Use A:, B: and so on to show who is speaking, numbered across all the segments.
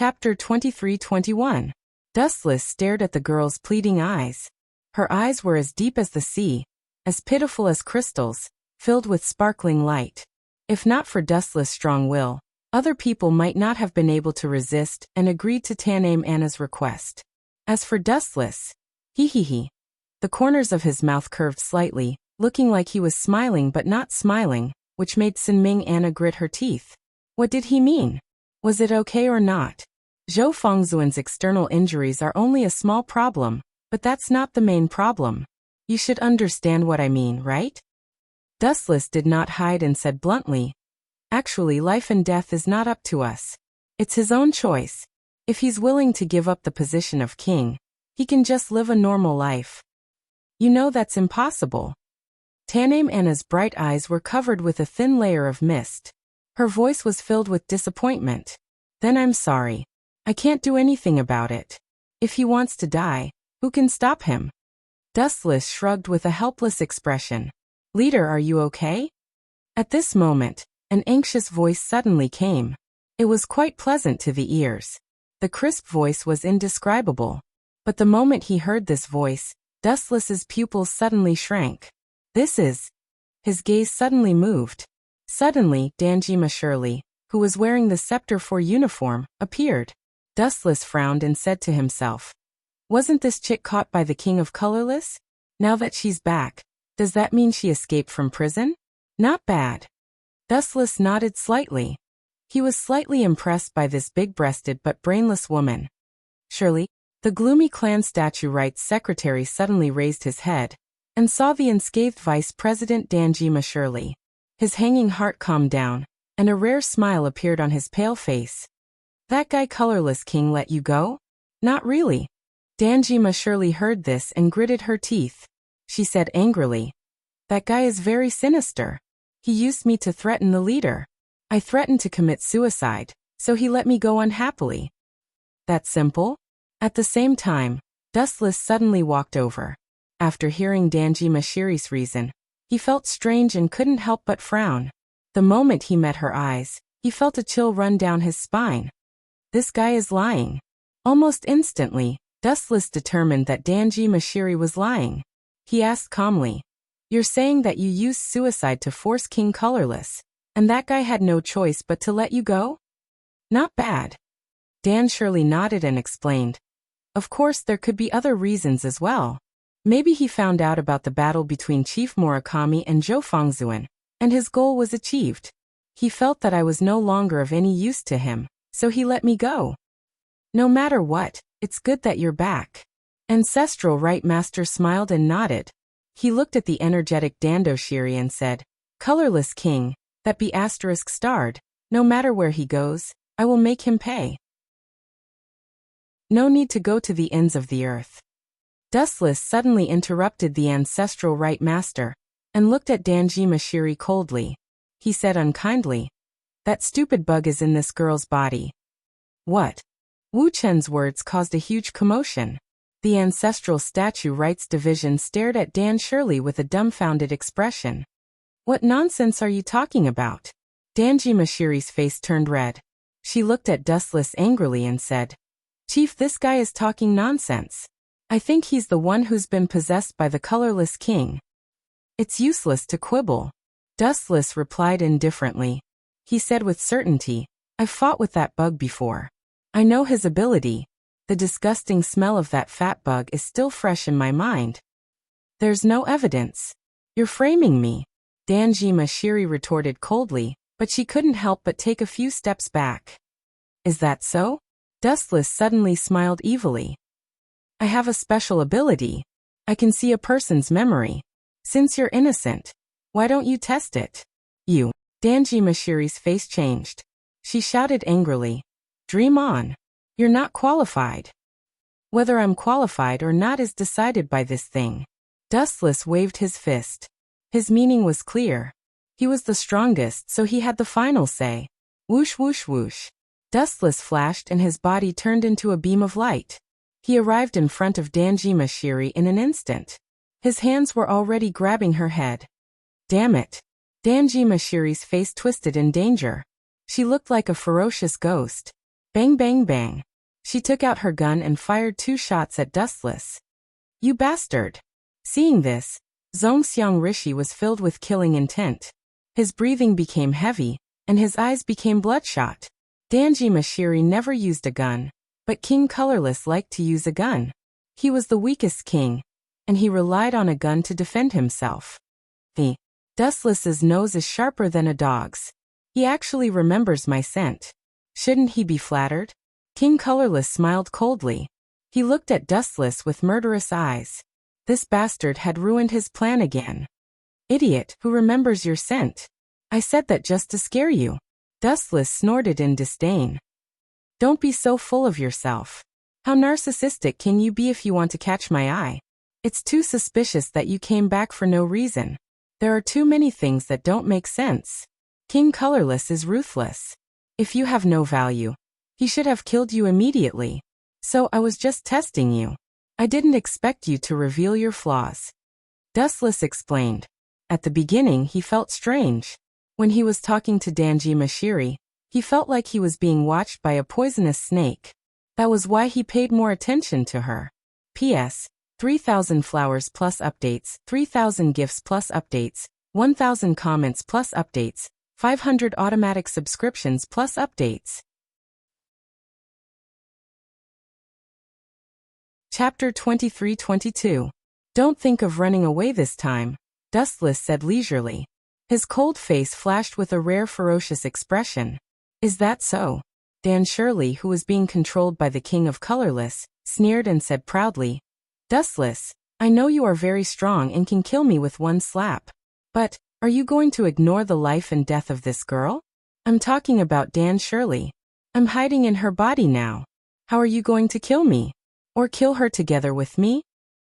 A: Chapter 23-21. Dustless stared at the girl's pleading eyes. Her eyes were as deep as the sea, as pitiful as crystals, filled with sparkling light. If not for Dustless' strong will, other people might not have been able to resist and agreed to Tanaim Anna's request. As for Dustless, he. The corners of his mouth curved slightly, looking like he was smiling but not smiling, which made Sinming Anna grit her teeth. What did he mean? Was it okay or not? Zhou Fengzuan's external injuries are only a small problem, but that's not the main problem. You should understand what I mean, right? Dustless did not hide and said bluntly, actually, life and death is not up to us. It's his own choice. If he's willing to give up the position of king, he can just live a normal life. You know that's impossible. Tanaim Anna's bright eyes were covered with a thin layer of mist. Her voice was filled with disappointment. Then I'm sorry. I can't do anything about it. If he wants to die, who can stop him? Dustless shrugged with a helpless expression. Leader, are you okay? At this moment, an anxious voice suddenly came. It was quite pleasant to the ears. The crisp voice was indescribable. But the moment he heard this voice, Dustless's pupils suddenly shrank. This is... His gaze suddenly moved. Suddenly, Danjima Shirley, who was wearing the Scepter 4 uniform, appeared. Dustless frowned and said to himself, wasn't this chick caught by the King of Colorless? Now that she's back, does that mean she escaped from prison? Not bad. Dustless nodded slightly. He was slightly impressed by this big-breasted but brainless woman. Shirley, the gloomy clan statue rights secretary suddenly raised his head and saw the unscathed Vice President Danjima Shirley. His hanging heart calmed down, and a rare smile appeared on his pale face. That guy Colorless King let you go? Not really. Danjima Shirley heard this and gritted her teeth. She said angrily, that guy is very sinister. He used me to threaten the leader. I threatened to commit suicide, so he let me go unhappily. That simple? At the same time, Dustless suddenly walked over. After hearing Danjima Shirley's reason, he felt strange and couldn't help but frown. The moment he met her eyes, he felt a chill run down his spine. This guy is lying. Almost instantly, Dustless determined that Danjima Shirley was lying. He asked calmly, you're saying that you used suicide to force King Colorless, and that guy had no choice but to let you go? Not bad. Dan Shirley nodded and explained. Of course there could be other reasons as well. Maybe he found out about the battle between Chief Murakami and Zhou Fengzuan, and his goal was achieved. He felt that I was no longer of any use to him, so he let me go. No matter what, it's good that you're back. Ancestral Right Master smiled and nodded. He looked at the energetic Dando Shiri and said, Colorless King, that be asterisk starred, no matter where he goes, I will make him pay. No need to go to the ends of the earth. Dustless suddenly interrupted the Ancestral Right Master, and looked at Danjima Shirley coldly. He said unkindly, that stupid bug is in this girl's body. What? Wu Chen's words caused a huge commotion. The Ancestral Statue Rights Division stared at Dan Shirley with a dumbfounded expression. What nonsense are you talking about? Danjima Shirley's face turned red. She looked at Dustless angrily and said, Chief, this guy is talking nonsense. I think he's the one who's been possessed by the Colorless King. It's useless to quibble. Dustless replied indifferently. He said with certainty, I've fought with that bug before. I know his ability. The disgusting smell of that fat bug is still fresh in my mind. There's no evidence. You're framing me. Danjima Shirley retorted coldly, but she couldn't help but take a few steps back. Is that so? Dustless suddenly smiled evilly. I have a special ability. I can see a person's memory. Since you're innocent, why don't you test it? You. Danjima Shirley's face changed. She shouted angrily, Dream on. You're not qualified. Whether I'm qualified or not is decided by this thing. Dustless waved his fist. His meaning was clear. He was the strongest, so he had the final say. Whoosh whoosh whoosh. Dustless flashed and his body turned into a beam of light. He arrived in front of Danjima Shirley in an instant. His hands were already grabbing her head. Damn it. Danjima Shirley's face twisted in danger. She looked like a ferocious ghost. Bang bang bang. She took out her gun and fired 2 shots at Dustless. You bastard! Seeing this, Zhongxiang Rishi was filled with killing intent. His breathing became heavy, and his eyes became bloodshot. Danji Mashiri never used a gun, but King Colorless liked to use a gun. He was the weakest king, and he relied on a gun to defend himself. Dustless's nose is sharper than a dog's. He actually remembers my scent. Shouldn't he be flattered? King Colorless smiled coldly. He looked at Dustless with murderous eyes. This bastard had ruined his plan again. Idiot, who remembers your scent? I said that just to scare you. Dustless snorted in disdain. Don't be so full of yourself. How narcissistic can you be if you want to catch my eye? It's too suspicious that you came back for no reason. There are too many things that don't make sense. King Colorless is ruthless. If you have no value, he should have killed you immediately. So I was just testing you. I didn't expect you to reveal your flaws. Dustless explained. At the beginning he felt strange. When he was talking to Danji Mashiri, he felt like he was being watched by a poisonous snake. That was why he paid more attention to her. P.S. 3,000 flowers plus updates, 3,000 gifts plus updates, 1,000 comments plus updates, 500 automatic subscriptions plus updates. Chapter 23-22. Don't think of running away this time, Dustless said leisurely. His cold face flashed with a rare ferocious expression. Is that so? Dan Shirley, who was being controlled by the King of Colorless, sneered and said proudly, Dustless, I know you are very strong and can kill me with one slap. But, are you going to ignore the life and death of this girl? I'm talking about Dan Shirley. I'm hiding in her body now. How are you going to kill me? Or kill her together with me?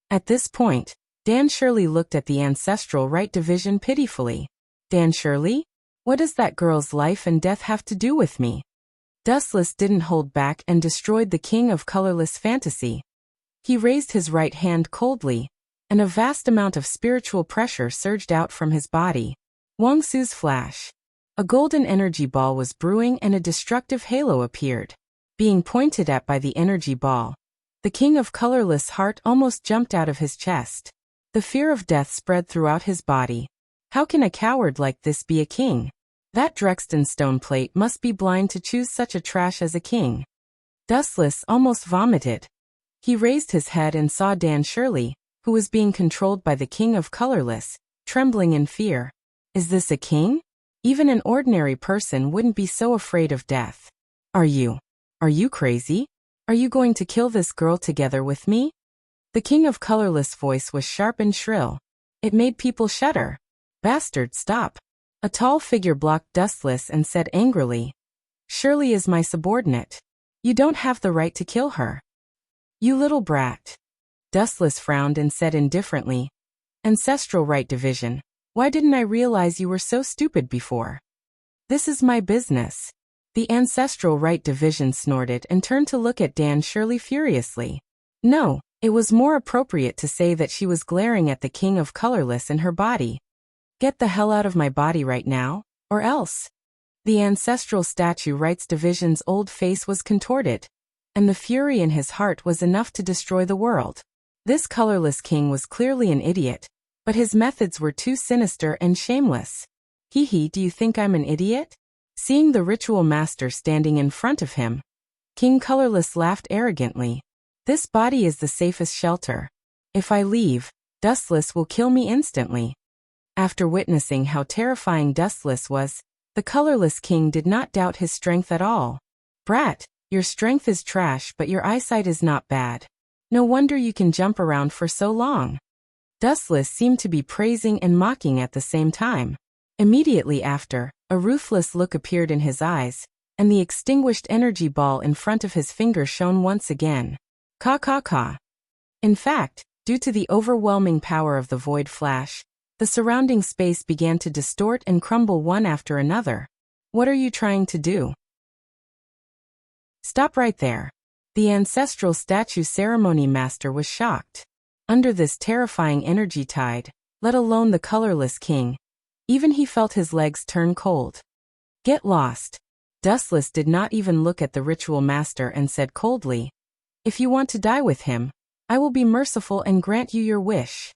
A: At this point, Dan Shirley looked at the Ancestral Right Division pitifully. Dan Shirley? What does that girl's life and death have to do with me? Dustless didn't hold back and destroyed the King of Colorless fantasy. He raised his right hand coldly, and a vast amount of spiritual pressure surged out from his body. Wang Su's flash. A golden energy ball was brewing and a destructive halo appeared. Being pointed at by the energy ball, the King of Colorless heart almost jumped out of his chest. The fear of death spread throughout his body. How can a coward like this be a king? That Drexton stone plate must be blind to choose such a trash as a king. Dustless almost vomited. He raised his head and saw Dan Shirley, who was being controlled by the King of Colorless, trembling in fear. Is this a king? Even an ordinary person wouldn't be so afraid of death. Are you crazy? Are you going to kill this girl together with me? The King of Colorless voice was sharp and shrill. It made people shudder. Bastard, stop. A tall figure blocked Dustless and said angrily, Shirley is my subordinate. You don't have the right to kill her. You little brat. Dustless frowned and said indifferently, Ancestral Right Division, why didn't I realize you were so stupid before? This is my business. The Ancestral Right Division snorted and turned to look at Dan Shirley furiously. No, it was more appropriate to say that she was glaring at the King of Colorless in her body. Get the hell out of my body right now, or else. The Ancestral Statue Rights Division's old face was contorted, and the fury in his heart was enough to destroy the world. This colorless king was clearly an idiot, but his methods were too sinister and shameless. Hee hee, do you think I'm an idiot? Seeing the ritual master standing in front of him, King Colorless laughed arrogantly. This body is the safest shelter. If I leave, Dustless will kill me instantly. After witnessing how terrifying Dustless was, the colorless king did not doubt his strength at all. Brat, your strength is trash but your eyesight is not bad. No wonder you can jump around for so long. Dustless seemed to be praising and mocking at the same time. Immediately after, a ruthless look appeared in his eyes, and the extinguished energy ball in front of his finger shone once again. Ka ka ka. In fact, due to the overwhelming power of the void flash, the surrounding space began to distort and crumble one after another. What are you trying to do? Stop right there. The ancestral statue ceremony master was shocked. Under this terrifying energy tide, let alone the colorless king, even he felt his legs turn cold. Get lost. Dustless did not even look at the ritual master and said coldly, "If you want to die with him, I will be merciful and grant you your wish."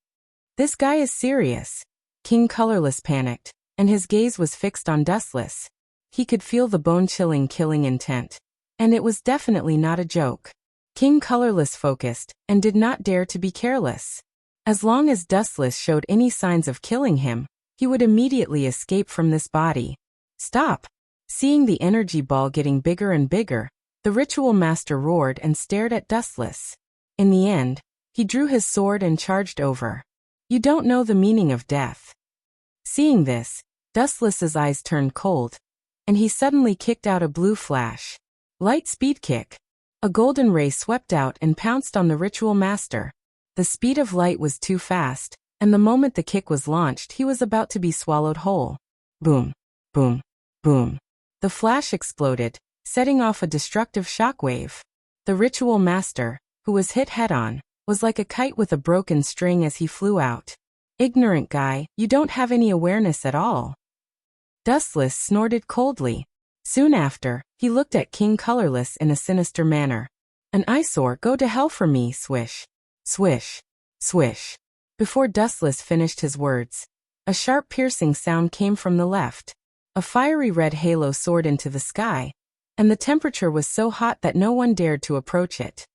A: This guy is serious. King Colorless panicked, and his gaze was fixed on Dustless. He could feel the bone-chilling killing intent. And it was definitely not a joke. King Colorless focused, and did not dare to be careless. As long as Dustless showed any signs of killing him, he would immediately escape from this body. "Stop!" Seeing the energy ball getting bigger and bigger, the ritual master roared and stared at Dustless. In the end, he drew his sword and charged over. "You don't know the meaning of death." Seeing this, Dustless's eyes turned cold, and he suddenly kicked out a blue flash. Light speed kick. A golden ray swept out and pounced on the ritual master. The speed of light was too fast, and the moment the kick was launched, he was about to be swallowed whole. Boom, boom, boom. The flash exploded, setting off a destructive shockwave. The ritual master, who was hit head-on, was like a kite with a broken string as he flew out. "Ignorant guy, you don't have any awareness at all." Dustless snorted coldly. Soon after, he looked at King Colorless in a sinister manner. "An eyesore, go to hell for me, swish. Swish. Swish." Before Dustless finished his words, a sharp piercing sound came from the left. A fiery red halo soared into the sky, and the temperature was so hot that no one dared to approach it.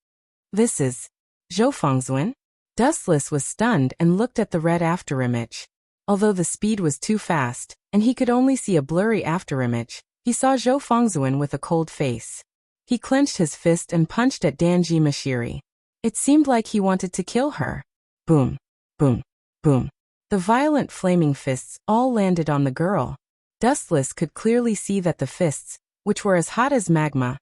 A: "This is Zhou Fengzuan?" Dustless was stunned and looked at the red afterimage. Although the speed was too fast, and he could only see a blurry afterimage, he saw Zhou Fengzuan with a cold face. He clenched his fist and punched at Danji Mashiri. It seemed like he wanted to kill her. Boom, boom, boom. The violent flaming fists all landed on the girl. Dustless could clearly see that the fists, which were as hot as magma,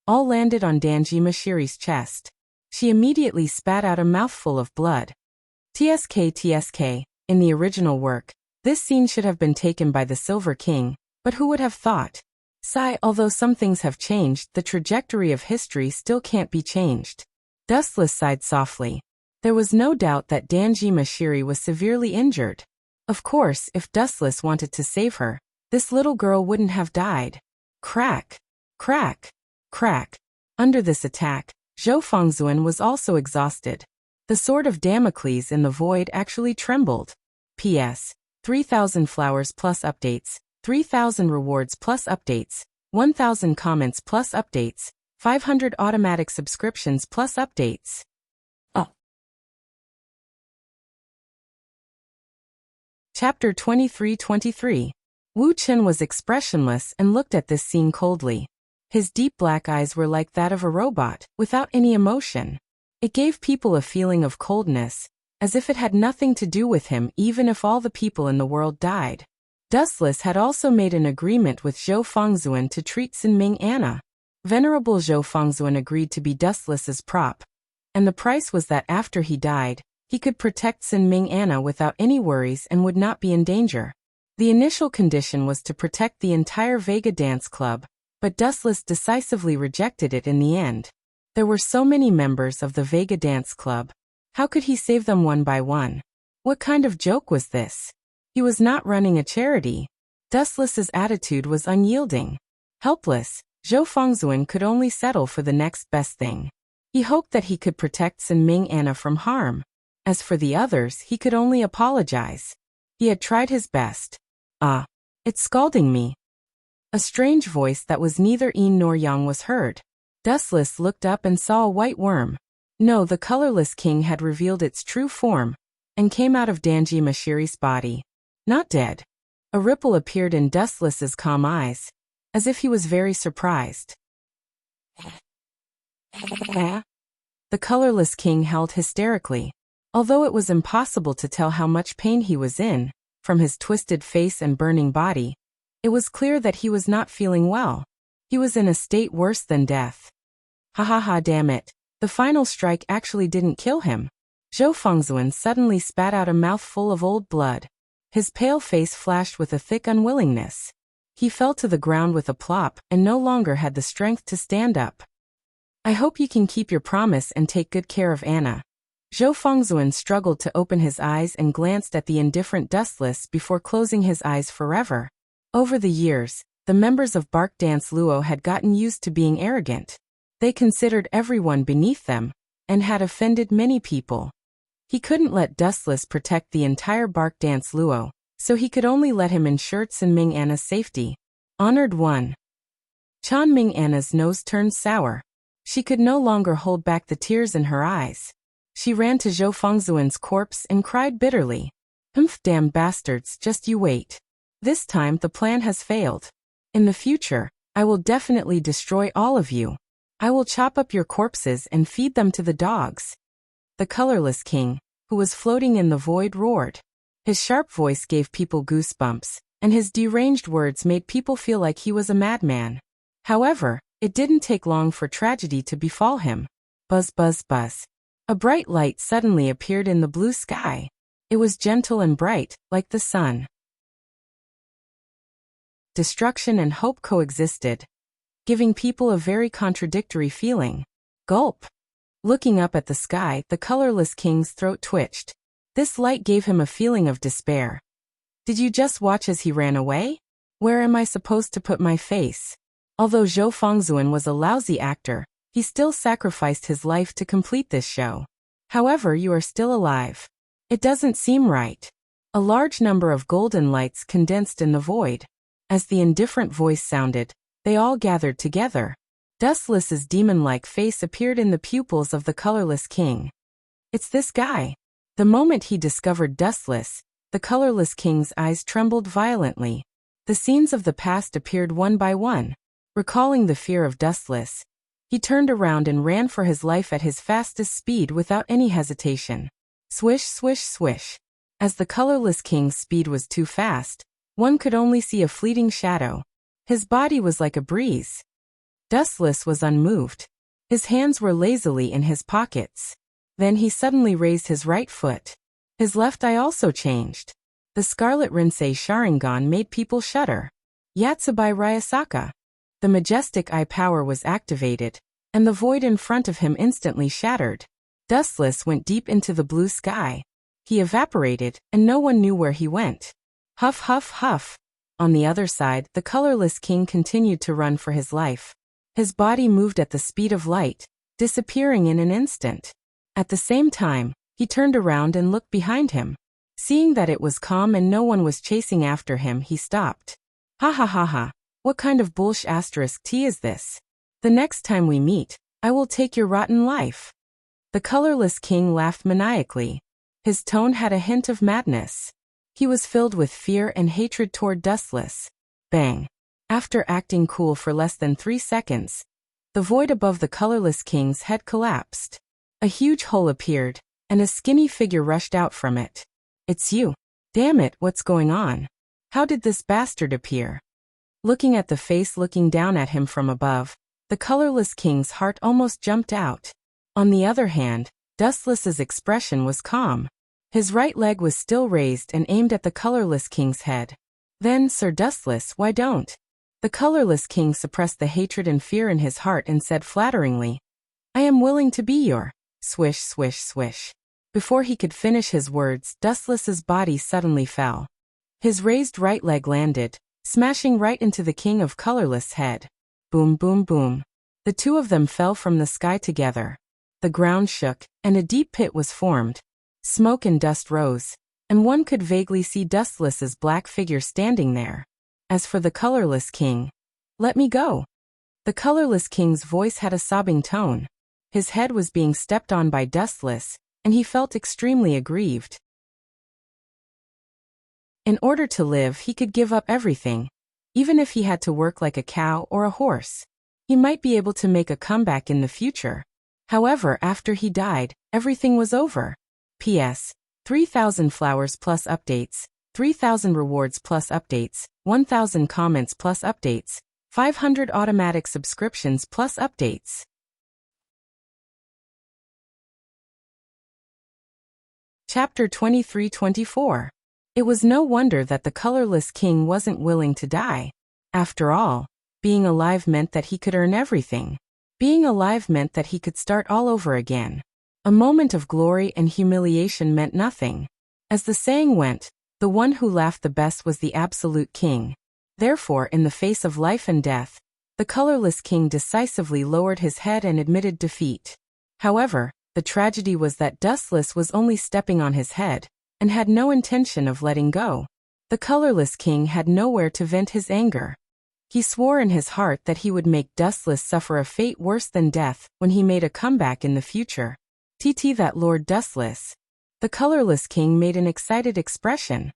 A: all landed on Danji Mashiri's chest. She immediately spat out a mouthful of blood. TSK. In the original work, this scene should have been taken by the Silver King, but who would have thought? Sigh, although some things have changed, the trajectory of history still can't be changed. Dustless sighed softly. There was no doubt that Danji Mashiri was severely injured. Of course, if Dustless wanted to save her, this little girl wouldn't have died. Crack, crack, crack. Under this attack, Zhou Fengzuan was also exhausted. The sword of Damocles in the void actually trembled. P.S. 3,000 flowers plus updates, 3,000 rewards plus updates, 1,000 comments plus updates, 500 automatic subscriptions plus updates. Chapter 23. Wu Chen was expressionless and looked at this scene coldly. His deep black eyes were like that of a robot, without any emotion. It gave people a feeling of coldness, as if it had nothing to do with him even if all the people in the world died. Dustless had also made an agreement with Zhou Fengzuan to treat Sinming Anna. Venerable Zhou Fengzuan agreed to be Dustless's prop, and the price was that after he died, he could protect Sinming Anna without any worries and would not be in danger. The initial condition was to protect the entire Vega Dance Club, but Dustless decisively rejected it in the end. There were so many members of the Vega Dance Club. How could he save them one by one? What kind of joke was this? He was not running a charity. Dustless's attitude was unyielding. Helpless, Zhou Fengzuan could only settle for the next best thing. He hoped that he could protect Sinming Anna from harm. As for the others, he could only apologize. He had tried his best. It's scalding me. A strange voice that was neither yin nor yang was heard. Dustless looked up and saw a white worm. No, the colorless king had revealed its true form, and came out of Danji Mashiri's body. Not dead. A ripple appeared in Dustless's calm eyes, as if he was very surprised. The colorless king held hysterically. Although it was impossible to tell how much pain he was in, from his twisted face and burning body, it was clear that he was not feeling well. He was in a state worse than death. Damn it. The final strike actually didn't kill him. Zhou Fengzuan suddenly spat out a mouthful of old blood. His pale face flashed with a thick unwillingness. He fell to the ground with a plop and no longer had the strength to stand up. I hope you can keep your promise and take good care of Anna. Zhou Fengzuan struggled to open his eyes and glanced at the indifferent Dustless before closing his eyes forever. Over the years, The members of Bark Dance Luo had gotten used to being arrogant. They considered everyone beneath them, and had offended many people. He couldn't let Dustless protect the entire Bark Dance Luo, so he could only let him ensure Chan Ming Anna's safety. Honored one. Chan Ming Anna's nose turned sour. She could no longer hold back the tears in her eyes. She ran to Zhou Fengzuan's corpse and cried bitterly. Damn bastards, just you wait. This time the plan has failed. In the future, I will definitely destroy all of you. I will chop up your corpses and feed them to the dogs. The colorless king, who was floating in the void, roared. His sharp voice gave people goosebumps, and his deranged words made people feel like he was a madman. However, it didn't take long for tragedy to befall him. Buzz, buzz, buzz. A bright light suddenly appeared in the blue sky. It was gentle and bright, like the sun. Destruction and hope coexisted, giving people a very contradictory feeling. Gulp. Looking up at the sky, the colorless king's throat twitched. This light gave him a feeling of despair. Did you just watch as he ran away? Where am I supposed to put my face? Although Zhou Fengzuan was a lousy actor, he still sacrificed his life to complete this show. However, you are still alive. It doesn't seem right. A large number of golden lights condensed in the void. As the indifferent voice sounded, they all gathered together. Dustless's demon-like face appeared in the pupils of the colorless king. It's this guy. The moment he discovered Dustless, the colorless king's eyes trembled violently. The scenes of the past appeared one by one. Recalling the fear of Dustless, he turned around and ran for his life at his fastest speed without any hesitation. Swish, swish, swish. As the colorless king's speed was too fast, one could only see a fleeting shadow. His body was like a breeze. Dustless was unmoved. His hands were lazily in his pockets. Then he suddenly raised his right foot. His left eye also changed. The Scarlet Rinsei Sharingan made people shudder. Yatsubai Ryasaka. The majestic eye power was activated, and the void in front of him instantly shattered. Dustless went deep into the blue sky. He evaporated, and no one knew where he went. Huff, huff, huff. On the other side, the colorless king continued to run for his life. His body moved at the speed of light, disappearing in an instant. At the same time, he turned around and looked behind him. Seeing that it was calm and no one was chasing after him, he stopped. Ha ha ha ha. What kind of bullsh** is this? The next time we meet, I will take your rotten life. The colorless king laughed maniacally. His tone had a hint of madness. He was filled with fear and hatred toward Dustless. Bang. After acting cool for less than 3 seconds, the void above the colorless king's head collapsed. A huge hole appeared, and a skinny figure rushed out from it. It's you. Damn it, what's going on? How did this bastard appear? Looking at the face looking down at him from above, the colorless king's heart almost jumped out. On the other hand, Dustless's expression was calm. His right leg was still raised and aimed at the colorless king's head. Then, Sir Dustless, why don't? The colorless king suppressed the hatred and fear in his heart and said flatteringly, I am willing to be your... Swish, swish, swish. Before he could finish his words, Dustless's body suddenly fell. His raised right leg landed, smashing right into the king of colorless head. Boom, boom, boom. The two of them fell from the sky together. The ground shook, and a deep pit was formed. Smoke and dust rose, and one could vaguely see Dustless's black figure standing there. As for the colorless king, let me go. The colorless king's voice had a sobbing tone. His head was being stepped on by Dustless, and he felt extremely aggrieved. In order to live, he could give up everything. Even if he had to work like a cow or a horse, he might be able to make a comeback in the future. However, after he died, everything was over. P.S. 3,000 flowers plus updates, 3,000 rewards plus updates, 1,000 comments plus updates, 500 automatic subscriptions plus updates. Chapter 23-24. It was no wonder that the colorless king wasn't willing to die. After all, being alive meant that he could earn everything. Being alive meant that he could start all over again. A moment of glory and humiliation meant nothing. As the saying went, the one who laughed the best was the absolute king. Therefore, in the face of life and death, the colorless king decisively lowered his head and admitted defeat. However, the tragedy was that Dustless was only stepping on his head, and had no intention of letting go. The colorless king had nowhere to vent his anger. He swore in his heart that he would make Dustless suffer a fate worse than death when he made a comeback in the future. That Lord Dustless. The colorless king made an excited expression.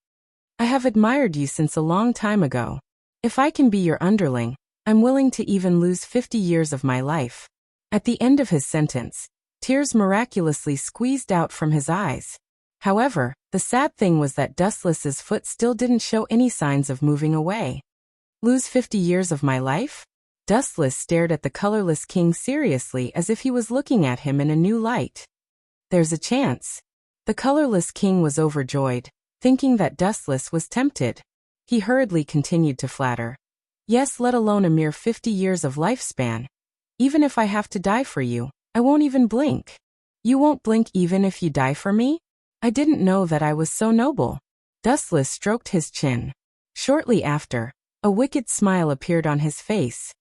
A: I have admired you since a long time ago. If I can be your underling, I'm willing to even lose 50 years of my life. At the end of his sentence, tears miraculously squeezed out from his eyes. However, the sad thing was that Dustless's foot still didn't show any signs of moving away. Lose 50 years of my life? Dustless stared at the colorless king seriously as if he was looking at him in a new light. There's a chance. The colorless king was overjoyed, thinking that Dustless was tempted. He hurriedly continued to flatter. Yes, let alone a mere 50 years of lifespan. Even if I have to die for you, I won't even blink. You won't blink even if you die for me? I didn't know that I was so noble. Dustless stroked his chin. Shortly after, a wicked smile appeared on his face.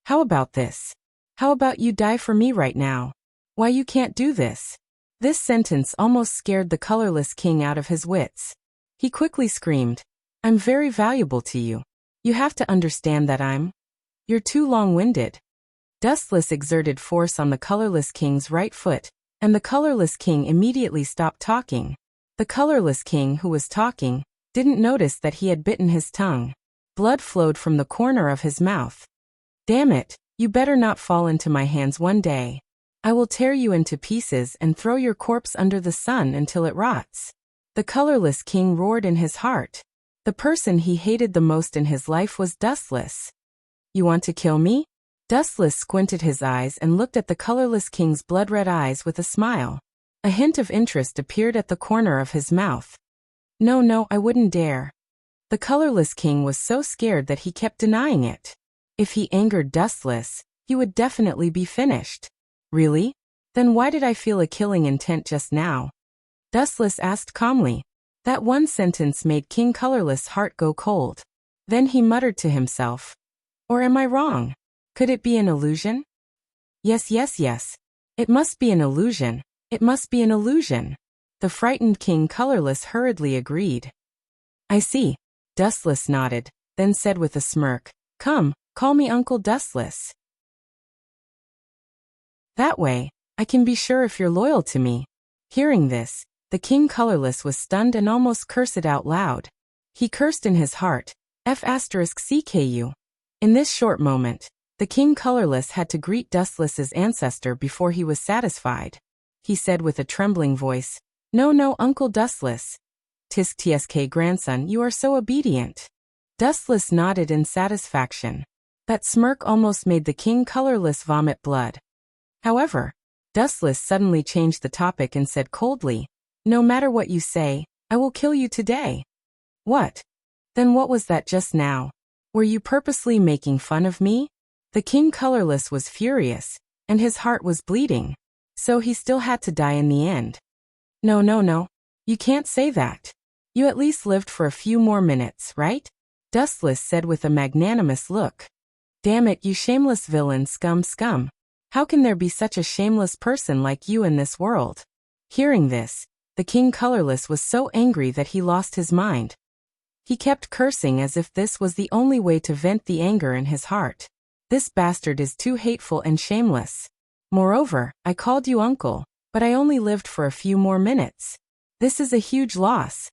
A: How about this? How about you die for me right now? Why, you can't do this. This sentence almost scared the colorless king out of his wits. He quickly screamed, I'm very valuable to you. You have to understand that You're too long-winded. Dustless exerted force on the colorless king's right foot, and the colorless king immediately stopped talking. The colorless king who was talking didn't notice that he had bitten his tongue. Blood flowed from the corner of his mouth. Damn it, you better not fall into my hands one day. I will tear you into pieces and throw your corpse under the sun until it rots. The colorless king roared in his heart. The person he hated the most in his life was Dustless. You want to kill me? Dustless squinted his eyes and looked at the colorless king's blood-red eyes with a smile. A hint of interest appeared at the corner of his mouth. No, I wouldn't dare. The colorless king was so scared that he kept denying it. If he angered Dustless, he would definitely be finished. Really? Then why did I feel a killing intent just now? Dustless asked calmly. That one sentence made King Colorless' heart go cold. Then he muttered to himself. Or am I wrong? Could it be an illusion? Yes. It must be an illusion. It must be an illusion. The frightened King Colorless hurriedly agreed. I see. Dustless nodded, then said with a smirk, Come, call me Uncle Dustless. That way, I can be sure if you're loyal to me. Hearing this, the King Colorless was stunned and almost cursed out loud. He cursed in his heart, F***CKU. In this short moment, the King Colorless had to greet Dustless's ancestor before he was satisfied. He said with a trembling voice, No, Uncle Dustless. Tisk tsk grandson, you are so obedient. Dustless nodded in satisfaction. That smirk almost made the King Colorless vomit blood. However, Dustless suddenly changed the topic and said coldly, No matter what you say, I will kill you today. What? Then what was that just now? Were you purposely making fun of me? The King Colorless was furious, and his heart was bleeding. So he still had to die in the end. No. You can't say that. You at least lived for a few more minutes, right? Dustless said with a magnanimous look. Damn it, you shameless villain, scum. How can there be such a shameless person like you in this world? Hearing this, the King Colorless was so angry that he lost his mind. He kept cursing as if this was the only way to vent the anger in his heart. This bastard is too hateful and shameless. Moreover, I called you uncle, but I only lived for a few more minutes. This is a huge loss.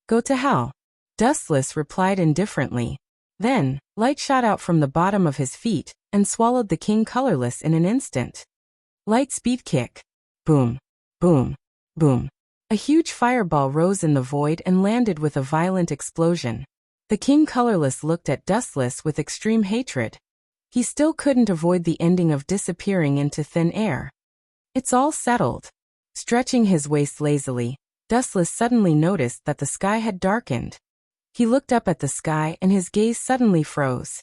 A: Go to hell. Dustless replied indifferently. Then, light shot out from the bottom of his feet and swallowed the King Colorless in an instant. Light speed kick. Boom. Boom. Boom. A huge fireball rose in the void and landed with a violent explosion. The King Colorless looked at Dustless with extreme hatred. He still couldn't avoid the ending of disappearing into thin air. It's all settled. Stretching his waist lazily, Dustless suddenly noticed that the sky had darkened. He looked up at the sky and his gaze suddenly froze.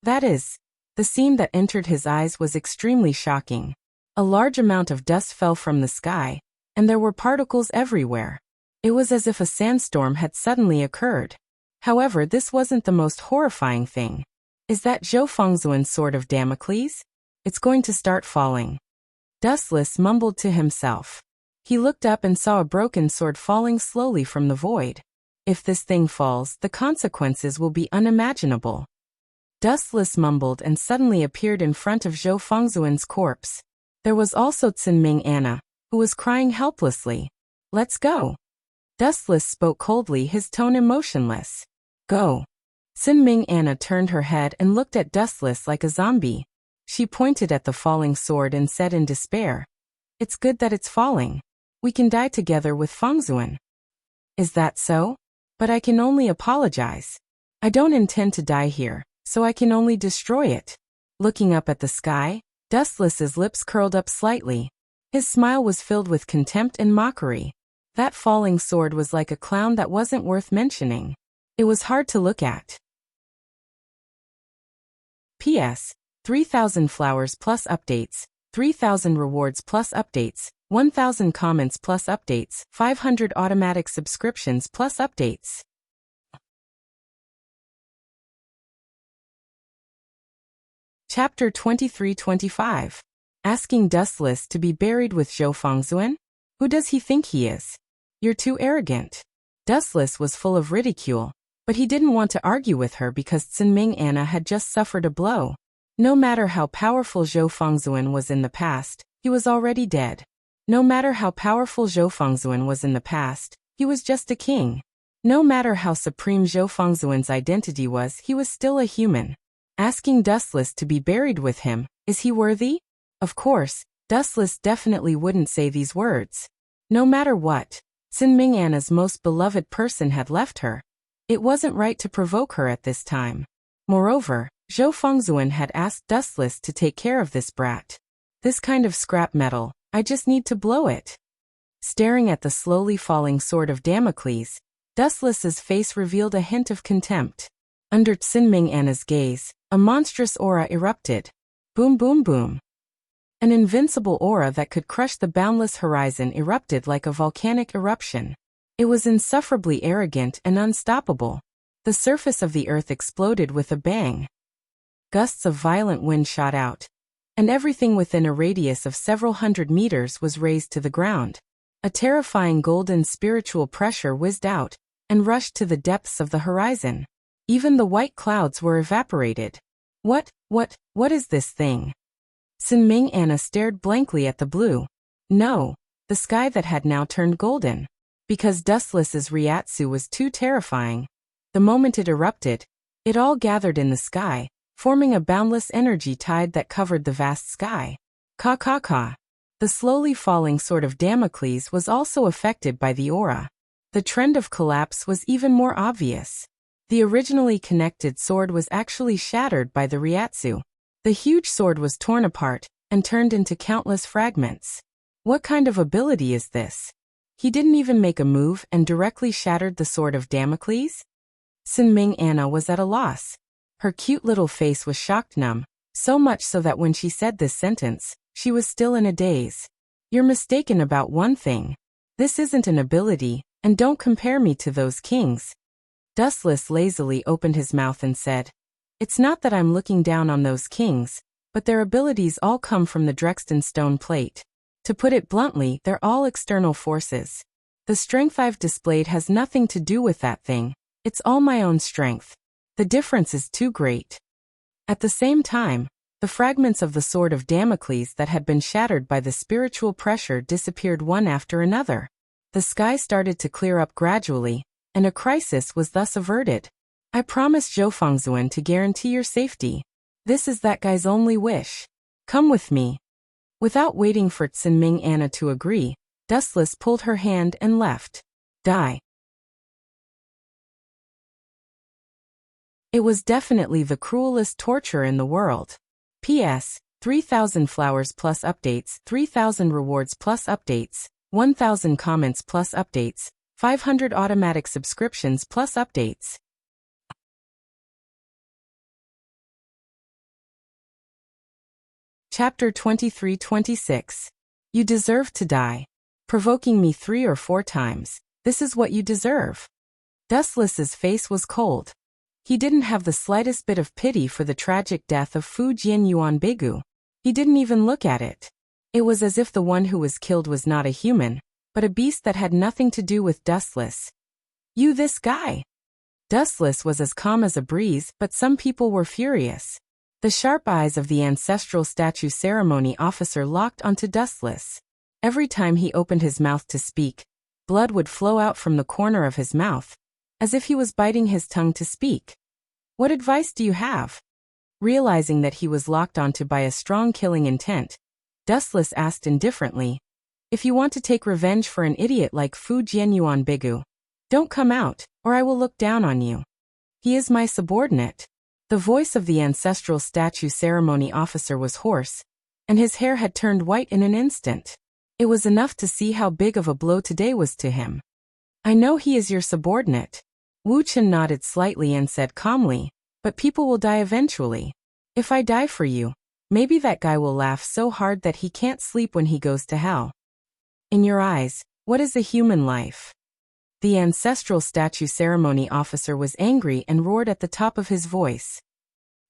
A: That is, the scene that entered his eyes was extremely shocking. A large amount of dust fell from the sky, and there were particles everywhere. It was as if a sandstorm had suddenly occurred. However, this wasn't the most horrifying thing. Is that Zhou Fengzuan's sword of Damocles? It's going to start falling. Dustless mumbled to himself. He looked up and saw a broken sword falling slowly from the void. If this thing falls, the consequences will be unimaginable. Dustless mumbled and suddenly appeared in front of Zhou Fengzuan's corpse. There was also Tsinming Anna, who was crying helplessly. Let's go. Dustless spoke coldly, his tone emotionless. Go. Tsinming Anna turned her head and looked at Dustless like a zombie. She pointed at the falling sword and said in despair, It's good that it's falling. We can die together with Fengzuan. Is that so? But I can only apologize. I don't intend to die here, so I can only destroy it. Looking up at the sky, Dustless's lips curled up slightly. His smile was filled with contempt and mockery. That falling sword was like a clown that wasn't worth mentioning. It was hard to look at. P.S. 3,000 flowers plus updates, 3,000 rewards plus updates, 1,000 comments plus updates, 500 automatic subscriptions plus updates. Chapter 23-25. Asking Dustless to be buried with Zhou Fengzuan? Who does he think he is? You're too arrogant. Dustless was full of ridicule, but he didn't want to argue with her because Tsinming Anna had just suffered a blow. No matter how powerful Zhou Fengzuan was in the past, he was already dead. No matter how powerful Zhou Fengzuan was in the past, he was just a king. No matter how supreme Zhou Fengzuan's identity was, he was still a human. Asking Dustless to be buried with him, is he worthy? Of course, Dustless definitely wouldn't say these words. No matter what, Tsinming Anna's most beloved person had left her. It wasn't right to provoke her at this time. Moreover, Zhou Fengzuan had asked Dustless to take care of this brat. This kind of scrap metal, I just need to blow it. Staring at the slowly falling sword of Damocles, Dustless's face revealed a hint of contempt. Under Tsinming Anna's gaze, a monstrous aura erupted. Boom boom boom. An invincible aura that could crush the boundless horizon erupted like a volcanic eruption. It was insufferably arrogant and unstoppable. The surface of the earth exploded with a bang. Gusts of violent wind shot out, and everything within a radius of several hundred meters was razed to the ground. A terrifying golden spiritual pressure whizzed out and rushed to the depths of the horizon. Even the white clouds were evaporated. What is this thing? Tsinming Anna stared blankly at the blue. No, the sky that had now turned golden. Because Dustless's Ryatsu was too terrifying. The moment it erupted, it all gathered in the sky, forming a boundless energy tide that covered the vast sky. Ka. The slowly falling sword of Damocles was also affected by the aura. The trend of collapse was even more obvious. The originally connected sword was actually shattered by the Ryatsu. The huge sword was torn apart and turned into countless fragments. What kind of ability is this? He didn't even make a move and directly shattered the sword of Damocles? Tsinming Anna was at a loss. Her cute little face was shocked numb, so much so that when she said this sentence, she was still in a daze. You're mistaken about one thing. This isn't an ability, and don't compare me to those kings. Dustless lazily opened his mouth and said, It's not that I'm looking down on those kings, but their abilities all come from the Drexton stone plate. To put it bluntly, they're all external forces. The strength I've displayed has nothing to do with that thing. It's all my own strength. The difference is too great. At the same time, the fragments of the sword of Damocles that had been shattered by the spiritual pressure disappeared one after another. The sky started to clear up gradually, and a crisis was thus averted. I promised Zhou Fengzuan to guarantee your safety. This is that guy's only wish. Come with me. Without waiting for Tsinming Anna to agree, Dustless pulled her hand and left. Die. It was definitely the cruelest torture in the world. P.S. 3,000 flowers plus updates, 3,000 rewards plus updates, 1,000 comments plus updates, 500 automatic subscriptions plus updates. Chapter 23-26. You deserve to die. Provoking me 3 or 4 times. This is what you deserve. Dustless's face was cold. He didn't have the slightest bit of pity for the tragic death of Fu Jianyuan Bigu. He didn't even look at it. It was as if the one who was killed was not a human, but a beast that had nothing to do with Dustless. "You this guy." Dustless was as calm as a breeze, but some people were furious. The sharp eyes of the ancestral statue ceremony officer locked onto Dustless. Every time he opened his mouth to speak, blood would flow out from the corner of his mouth, as if he was biting his tongue to speak. "What advice do you have?" Realizing that he was locked onto by a strong killing intent, Dustless asked indifferently, "If you want to take revenge for an idiot like Fu Jianyuan Bigu, don't come out, or I will look down on you. He is my subordinate." The voice of the ancestral statue ceremony officer was hoarse, and his hair had turned white in an instant. It was enough to see how big of a blow today was to him. "I know he is your subordinate." Wu Chen nodded slightly and said calmly, "But people will die eventually. If I die for you, maybe that guy will laugh so hard that he can't sleep when he goes to hell. In your eyes, what is a human life?" The ancestral statue ceremony officer was angry and roared at the top of his voice.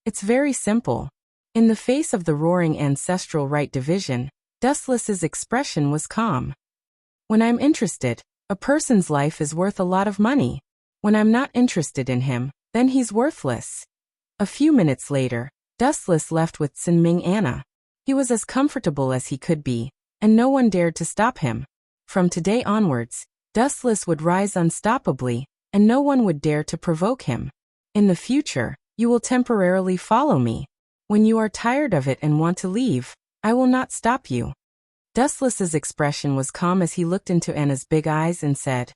A: "It's very simple." In the face of the roaring ancestral right division, Dustless's expression was calm. "When I'm interested, a person's life is worth a lot of money. When I'm not interested in him, then he's worthless." A few minutes later, Dustless left with Sinming Anna. He was as comfortable as he could be, and no one dared to stop him. From today onwards, Dustless would rise unstoppably, and no one would dare to provoke him. "In the future, you will temporarily follow me. When you are tired of it and want to leave, I will not stop you." Dustless's expression was calm as he looked into Anna's big eyes and said,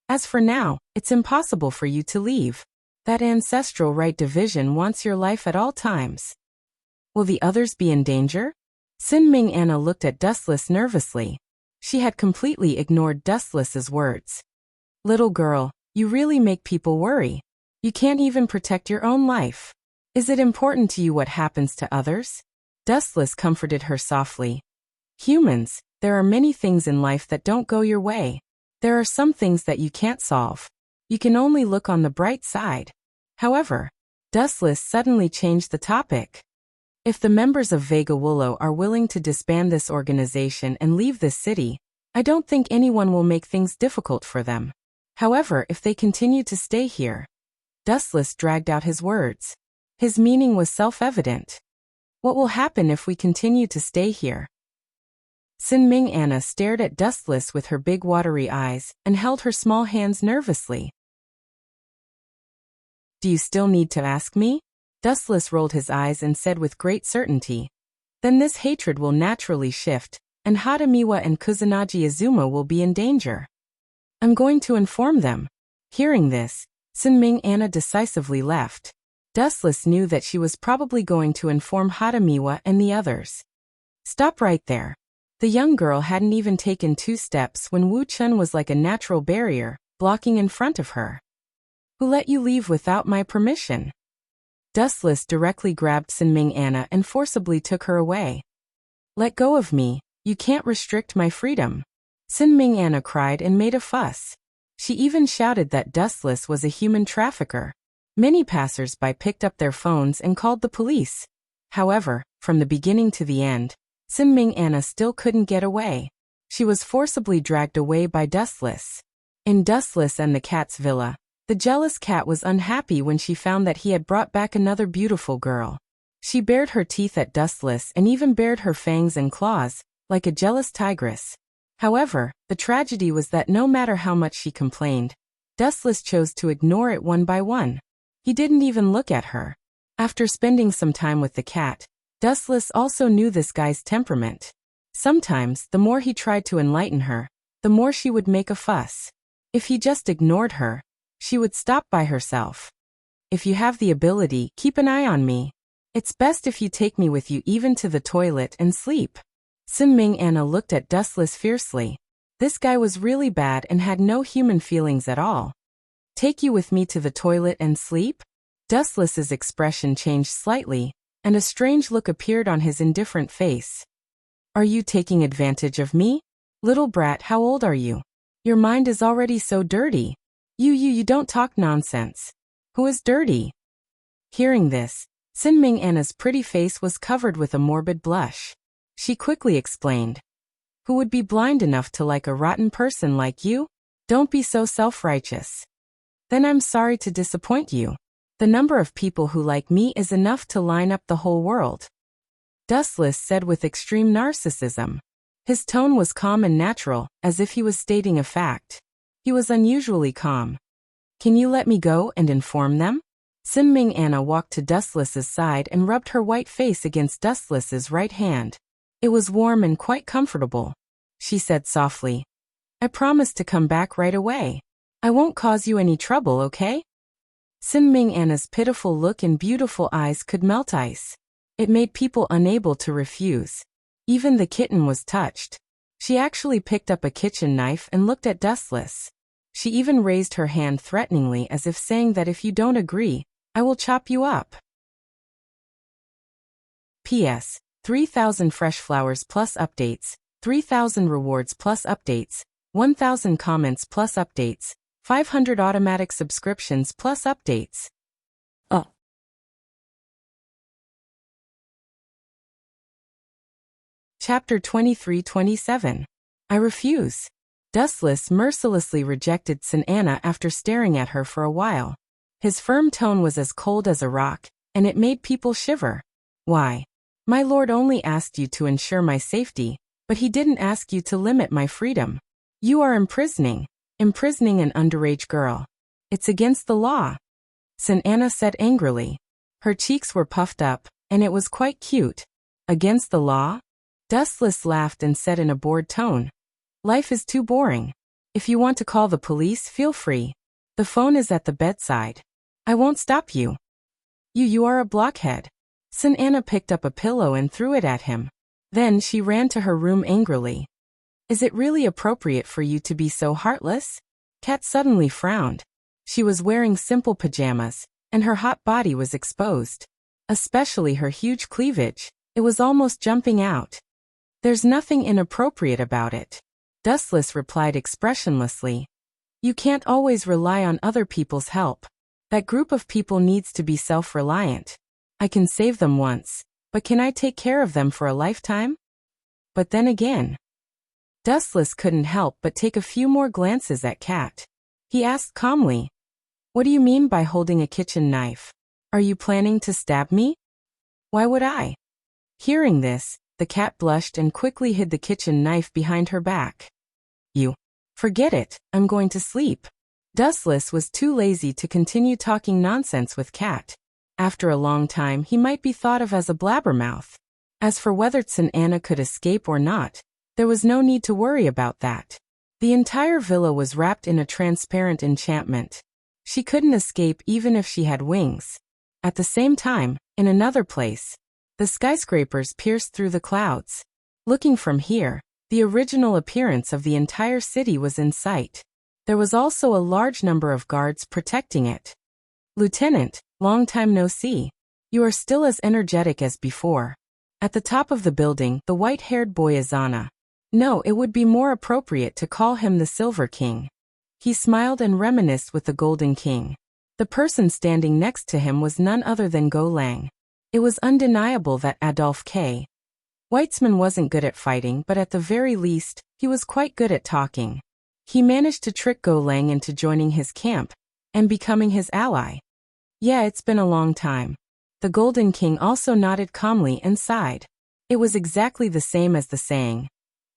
A: "As for now, it's impossible for you to leave. That ancestral right division wants your life at all times." "Will the others be in danger?" Sinming Anna looked at Dustless nervously. She had completely ignored Dustless's words. "Little girl, you really make people worry. You can't even protect your own life. Is it important to you what happens to others?" Dustless comforted her softly. "Humans, there are many things in life that don't go your way. There are some things that you can't solve. You can only look on the bright side." However, Dustless suddenly changed the topic. "If the members of Vega Wullo are willing to disband this organization and leave this city, I don't think anyone will make things difficult for them. However, if they continue to stay here..." Dustless dragged out his words. His meaning was self-evident. "What will happen if we continue to stay here?" Sinming Anna stared at Dustless with her big watery eyes and held her small hands nervously. "Do you still need to ask me?" Dustless rolled his eyes and said with great certainty, "Then this hatred will naturally shift, and Hadamiwa and Kusanagi Izuma will be in danger. I'm going to inform them." Hearing this, Sinming Anna decisively left. Dustless knew that she was probably going to inform Hadamiwa and the others. "Stop right there." The young girl hadn't even taken 2 steps when Wu Chun was like a natural barrier, blocking in front of her. "Who let you leave without my permission?" Dustless directly grabbed Sinming Anna and forcibly took her away. "Let go of me, you can't restrict my freedom." Sinming Anna cried and made a fuss. She even shouted that Dustless was a human trafficker. Many passers-by picked up their phones and called the police. However, from the beginning to the end, Sinming Anna still couldn't get away. She was forcibly dragged away by Dustless. In Dustless and the cat's villa, the jealous cat was unhappy when she found that he had brought back another beautiful girl. She bared her teeth at Dustless and even bared her fangs and claws, like a jealous tigress. However, the tragedy was that no matter how much she complained, Dustless chose to ignore it one by one. He didn't even look at her. After spending some time with the cat, Dustless also knew this guy's temperament. Sometimes, the more he tried to enlighten her, the more she would make a fuss. If he just ignored her, she would stop by herself. "If you have the ability, keep an eye on me. It's best if you take me with you even to the toilet and sleep." Sinming Anna looked at Dustless fiercely. This guy was really bad and had no human feelings at all. "Take you with me to the toilet and sleep?" Dustless's expression changed slightly, and a strange look appeared on his indifferent face. "Are you taking advantage of me? Little brat, how old are you? Your mind is already so dirty." You don't talk nonsense. Who is dirty? Hearing this, Sinming Anna's pretty face was covered with a morbid blush. She quickly explained. Who would be blind enough to like a rotten person like you? Don't be so self-righteous. Then I'm sorry to disappoint you. The number of people who like me is enough to line up the whole world. Dustless said with extreme narcissism. His tone was calm and natural, as if he was stating a fact. He was unusually calm. Can you let me go and inform them? Sinming Anna walked to Dustless's side and rubbed her white face against Dustless's right hand. It was warm and quite comfortable. She said softly. I promise to come back right away. I won't cause you any trouble, okay? Sinming Anna's pitiful look and beautiful eyes could melt ice. It made people unable to refuse. Even the kitten was touched. She actually picked up a kitchen knife and looked at Dustless. She even raised her hand threateningly as if saying that if you don't agree, I will chop you up. P.S. 3,000 fresh flowers plus updates, 3,000 rewards plus updates, 1,000 comments plus updates, 500 automatic subscriptions plus updates. Chapter 23-27. I refuse. Dustless mercilessly rejected Sin Anna after staring at her for a while. His firm tone was as cold as a rock, and it made people shiver. Why? My lord only asked you to ensure my safety, but he didn't ask you to limit my freedom. You are imprisoning an underage girl. It's against the law. Sin Anna said angrily. Her cheeks were puffed up, and it was quite cute. Against the law? Dustless laughed and said in a bored tone. Life is too boring. If you want to call the police, feel free. The phone is at the bedside. I won't stop you. You are a blockhead. Sin Anna picked up a pillow and threw it at him. Then she ran to her room angrily. Is it really appropriate for you to be so heartless? Kat suddenly frowned. She was wearing simple pajamas, and her hot body was exposed. Especially her huge cleavage. It was almost jumping out. There's nothing inappropriate about it. Dustless replied expressionlessly. You can't always rely on other people's help. That group of people needs to be self-reliant. I can save them once, but can I take care of them for a lifetime? But then again. Dustless couldn't help but take a few more glances at Kat. He asked calmly. What do you mean by holding a kitchen knife? Are you planning to stab me? Why would I? Hearing this, the cat blushed and quickly hid the kitchen knife behind her back. You. Forget it, I'm going to sleep. Dustless was too lazy to continue talking nonsense with Kat. After a long time he might be thought of as a blabbermouth. As for whether Sin Anna could escape or not, there was no need to worry about that. The entire villa was wrapped in a transparent enchantment. She couldn't escape even if she had wings. At the same time, in another place, the skyscrapers pierced through the clouds. Looking from here, the original appearance of the entire city was in sight. There was also a large number of guards protecting it. Lieutenant, long time no see. You are still as energetic as before. At the top of the building, the white-haired boy Azana. No, it would be more appropriate to call him the Silver King. He smiled and reminisced with the Golden King. The person standing next to him was none other than Go Lang. It was undeniable that Adolphe K. Weitzman wasn't good at fighting, but at the very least, he was quite good at talking. He managed to trick Go Lang into joining his camp and becoming his ally. Yeah, it's been a long time. The Golden King also nodded calmly and sighed. It was exactly the same as the saying.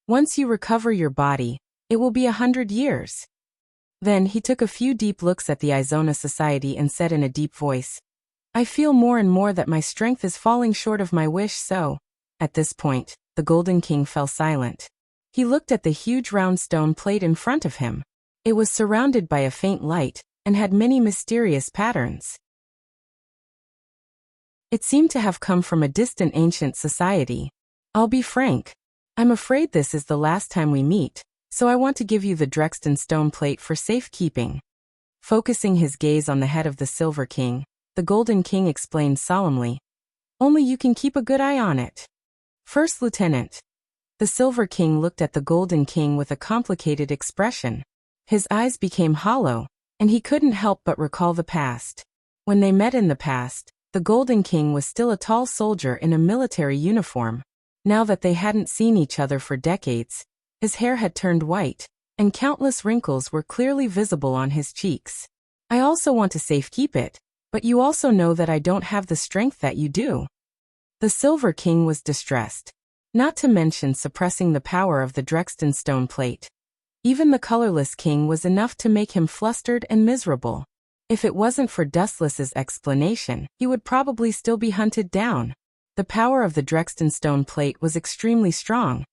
A: Once you recover your body, it will be 100 years. Then he took a few deep looks at the Izona Society and said in a deep voice, I feel more and more that my strength is falling short of my wish, so. At this point, the Golden King fell silent. He looked at the huge round stone plate in front of him. It was surrounded by a faint light and had many mysterious patterns. It seemed to have come from a distant ancient society. I'll be frank. I'm afraid this is the last time we meet, so I want to give you the Drexton stone plate for safekeeping. Focusing his gaze on the head of the Silver King, the Golden King explained solemnly. Only you can keep a good eye on it. First Lieutenant. The Silver King looked at the Golden King with a complicated expression. His eyes became hollow, and he couldn't help but recall the past. When they met in the past, the Golden King was still a tall soldier in a military uniform. Now that they hadn't seen each other for decades, his hair had turned white, and countless wrinkles were clearly visible on his cheeks. I also want to safekeep it, but you also know that I don't have the strength that you do. The Silver King was distressed, not to mention suppressing the power of the Drexten stone plate. Even the colorless king was enough to make him flustered and miserable. If it wasn't for Dustless's explanation, he would probably still be hunted down. The power of the Drexten stone plate was extremely strong,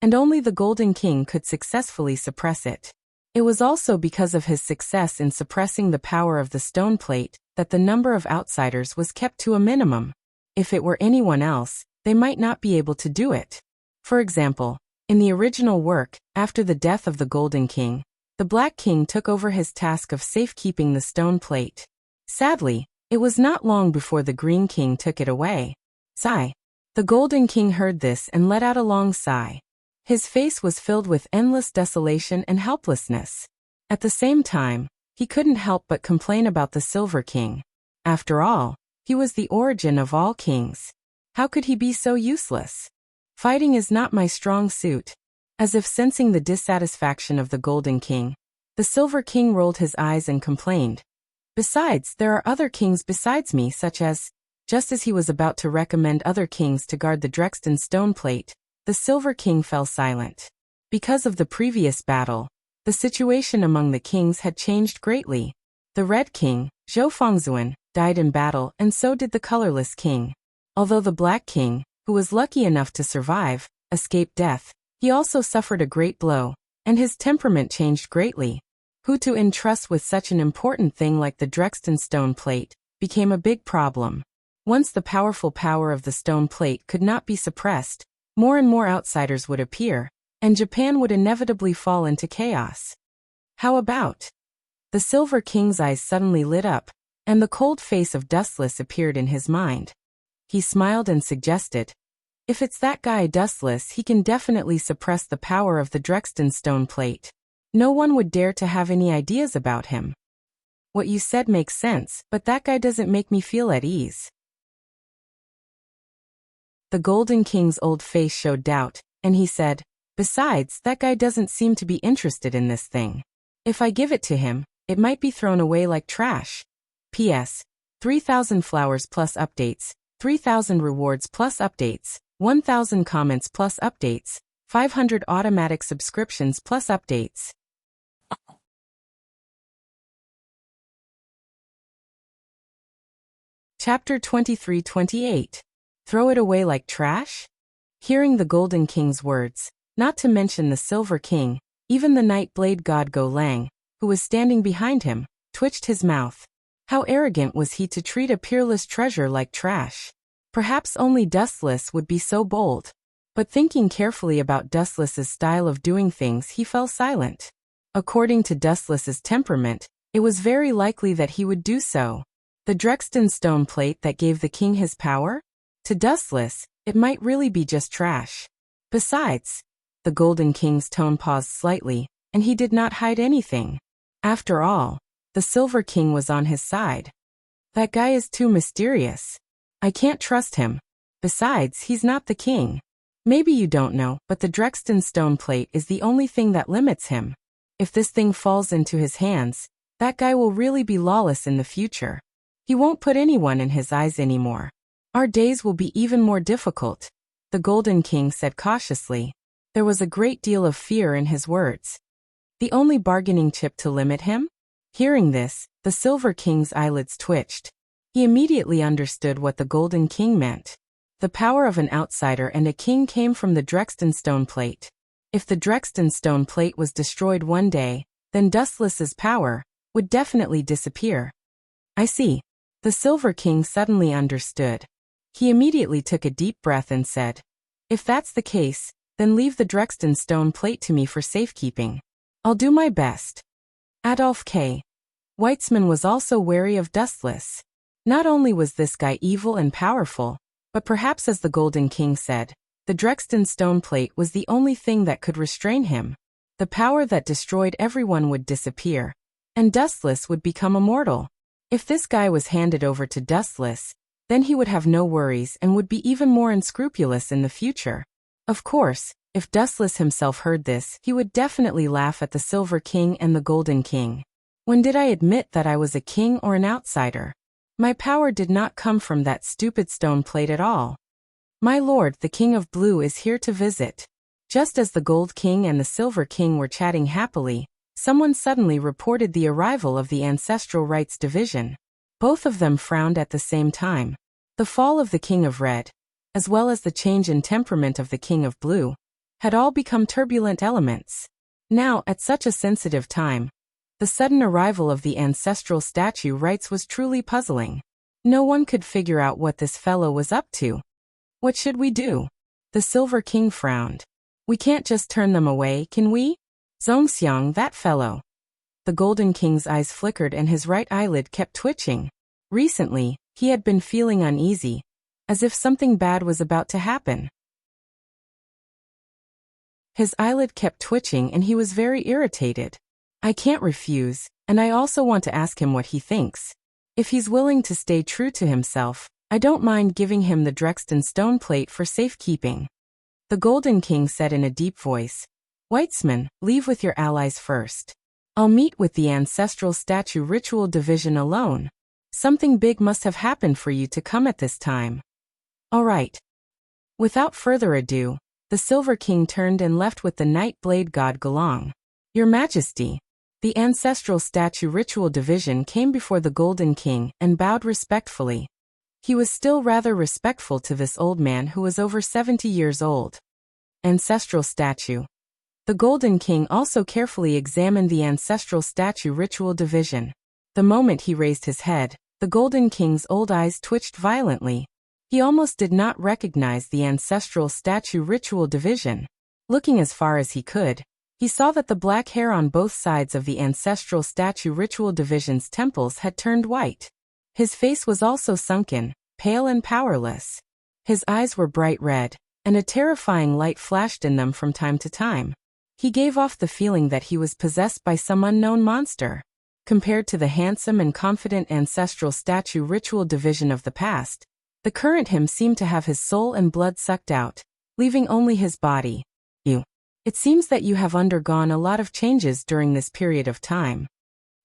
A: and only the Golden King could successfully suppress it. It was also because of his success in suppressing the power of the stone plate that the number of outsiders was kept to a minimum. If it were anyone else, they might not be able to do it. For example, in the original work, after the death of the Golden King, the Black King took over his task of safekeeping the stone plate. Sadly, it was not long before the Green King took it away. Sigh. The Golden King heard this and let out a long sigh. His face was filled with endless desolation and helplessness. At the same time, he couldn't help but complain about the Silver King. After all, he was the origin of all kings. How could he be so useless? Fighting is not my strong suit. As if sensing the dissatisfaction of the Golden King, the Silver King rolled his eyes and complained. Besides, there are other kings besides me, such as... Just as he was about to recommend other kings to guard the Drexten stone plate, the Silver King fell silent. Because of the previous battle, the situation among the kings had changed greatly. The Red King, Zhou Fengzuan, died in battle, and so did the colorless king. Although the Black King, who was lucky enough to survive, escaped death, he also suffered a great blow, and his temperament changed greatly. Who to entrust with such an important thing like the Drexten stone plate became a big problem. Once the powerful power of the stone plate could not be suppressed, more and more outsiders would appear, and Japan would inevitably fall into chaos. How about? The Silver King's eyes suddenly lit up, and the cold face of Dustless appeared in his mind. He smiled and suggested, if it's that guy Dustless, he can definitely suppress the power of the Drexten stone plate. No one would dare to have any ideas about him. What you said makes sense, but that guy doesn't make me feel at ease. The Golden King's old face showed doubt, and he said, besides, that guy doesn't seem to be interested in this thing. If I give it to him, it might be thrown away like trash. P.S. 3,000 flowers plus updates, 3,000 rewards plus updates, 1,000 comments plus updates, 500 automatic subscriptions plus updates. Chapter 23-28. Throw it away like trash? Hearing the Golden King's words, not to mention the Silver King, even the Night Blade God Go Lang, who was standing behind him, twitched his mouth. How arrogant was he to treat a peerless treasure like trash? Perhaps only Dustless would be so bold. But thinking carefully about Dustless's style of doing things, he fell silent. According to Dustless's temperament, it was very likely that he would do so. The Drexten stone plate that gave the king his power? To Dustless, it might really be just trash. Besides, the Golden King's tone paused slightly, and he did not hide anything. After all, the Silver King was on his side. That guy is too mysterious. I can't trust him. Besides, he's not the king. Maybe you don't know, but the Drexten stone plate is the only thing that limits him. If this thing falls into his hands, that guy will really be lawless in the future. He won't put anyone in his eyes anymore. Our days will be even more difficult, the Golden King said cautiously. There was a great deal of fear in his words. The only bargaining chip to limit him? Hearing this, the Silver King's eyelids twitched. He immediately understood what the Golden King meant. The power of an outsider and a king came from the Drexten stone plate. If the Drexten stone plate was destroyed one day, then Dustless's power would definitely disappear. I see. The Silver King suddenly understood. He immediately took a deep breath and said, if that's the case, then leave the Drexten stone plate to me for safekeeping. I'll do my best. Adolf K. Weitzman was also wary of Dustless. Not only was this guy evil and powerful, but perhaps, as the Golden King said, the Drexten stone plate was the only thing that could restrain him. The power that destroyed everyone would disappear, and Dustless would become immortal. If this guy was handed over to Dustless, then he would have no worries and would be even more unscrupulous in the future. Of course, if Dustless himself heard this, he would definitely laugh at the Silver King and the Golden King. When did I admit that I was a king or an outsider? My power did not come from that stupid stone plate at all. My lord, the King of Blue is here to visit. Just as the Gold King and the Silver King were chatting happily, someone suddenly reported the arrival of the Ancestral Rites Division. Both of them frowned at the same time. The fall of the King of Red, as well as the change in temperament of the King of Blue, had all become turbulent elements. Now, at such a sensitive time, the sudden arrival of the ancestral statue rites was truly puzzling. No one could figure out what this fellow was up to. What should we do? The Silver King frowned. We can't just turn them away, can we? Zhongxiang, that fellow. The Golden King's eyes flickered and his right eyelid kept twitching. Recently, he had been feeling uneasy, as if something bad was about to happen. His eyelid kept twitching and he was very irritated. I can't refuse, and I also want to ask him what he thinks. If he's willing to stay true to himself, I don't mind giving him the Drexton stone plate for safekeeping. The Golden King said in a deep voice, Weitzman, leave with your allies first. I'll meet with the Ancestral Statue Ritual Division alone. Something big must have happened for you to come at this time. All right. Without further ado, the Silver King turned and left with the Night Blade God Galang. Your Majesty. The Ancestral Statue Ritual Division came before the Golden King and bowed respectfully. He was still rather respectful to this old man who was over 70 years old. Ancestral Statue. The Golden King also carefully examined the Ancestral Statue Ritual Division. The moment he raised his head, the Golden King's old eyes twitched violently. He almost did not recognize the Ancestral Statue Ritual Division. Looking as far as he could, he saw that the black hair on both sides of the Ancestral Statue Ritual Division's temples had turned white. His face was also sunken, pale and powerless. His eyes were bright red, and a terrifying light flashed in them from time to time. He gave off the feeling that he was possessed by some unknown monster. Compared to the handsome and confident Ancestral Statue Ritual Division of the past, the current him seemed to have his soul and blood sucked out, leaving only his body. It seems that you have undergone a lot of changes during this period of time.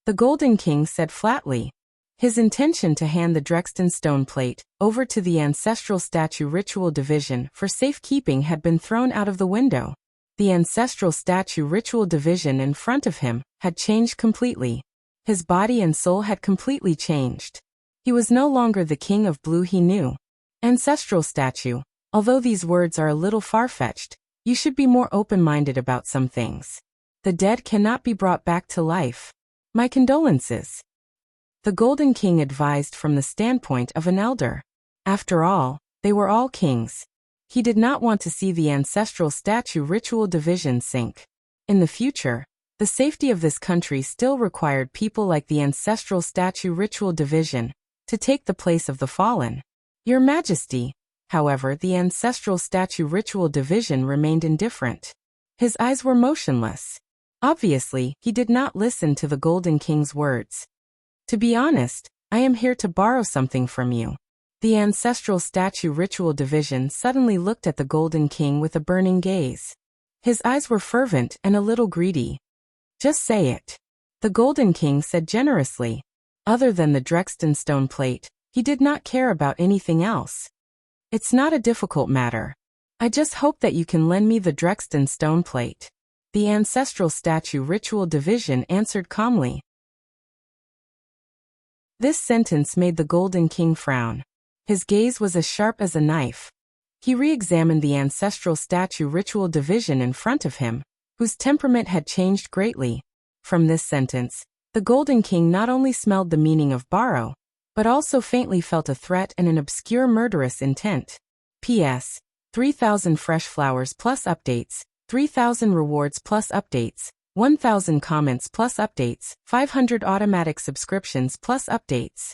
A: The Golden King said flatly. His intention to hand the Drexton stone plate over to the Ancestral Statue Ritual Division for safekeeping had been thrown out of the window. The Ancestral Statue Ritual Division in front of him had changed completely. His body and soul had completely changed. He was no longer the King of Blue he knew. Ancestral Statue, although these words are a little far-fetched, you should be more open-minded about some things. The dead cannot be brought back to life. My condolences. The Golden King advised from the standpoint of an elder. After all, they were all kings. He did not want to see the Ancestral Statue Ritual Division sink. In the future, the safety of this country still required people like the Ancestral Statue Ritual Division to take the place of the fallen. Your Majesty. However, the Ancestral Statue Ritual Division remained indifferent. His eyes were motionless. Obviously, he did not listen to the Golden King's words. To be honest, I am here to borrow something from you. The Ancestral Statue Ritual Division suddenly looked at the Golden King with a burning gaze. His eyes were fervent and a little greedy. Just say it. The Golden King said generously. Other than the Drexton stone plate, he did not care about anything else. It's not a difficult matter. I just hope that you can lend me the Drexton stone plate. The Ancestral Statue Ritual Division answered calmly. This sentence made the Golden King frown. His gaze was as sharp as a knife. He re-examined the Ancestral Statue Ritual Division in front of him, whose temperament had changed greatly. From this sentence, the Golden King not only smelled the meaning of borrow, but also faintly felt a threat and an obscure murderous intent. P.S. 3,000 fresh flowers plus updates, 3,000 rewards plus updates, 1,000 comments plus updates, 500 automatic subscriptions plus updates.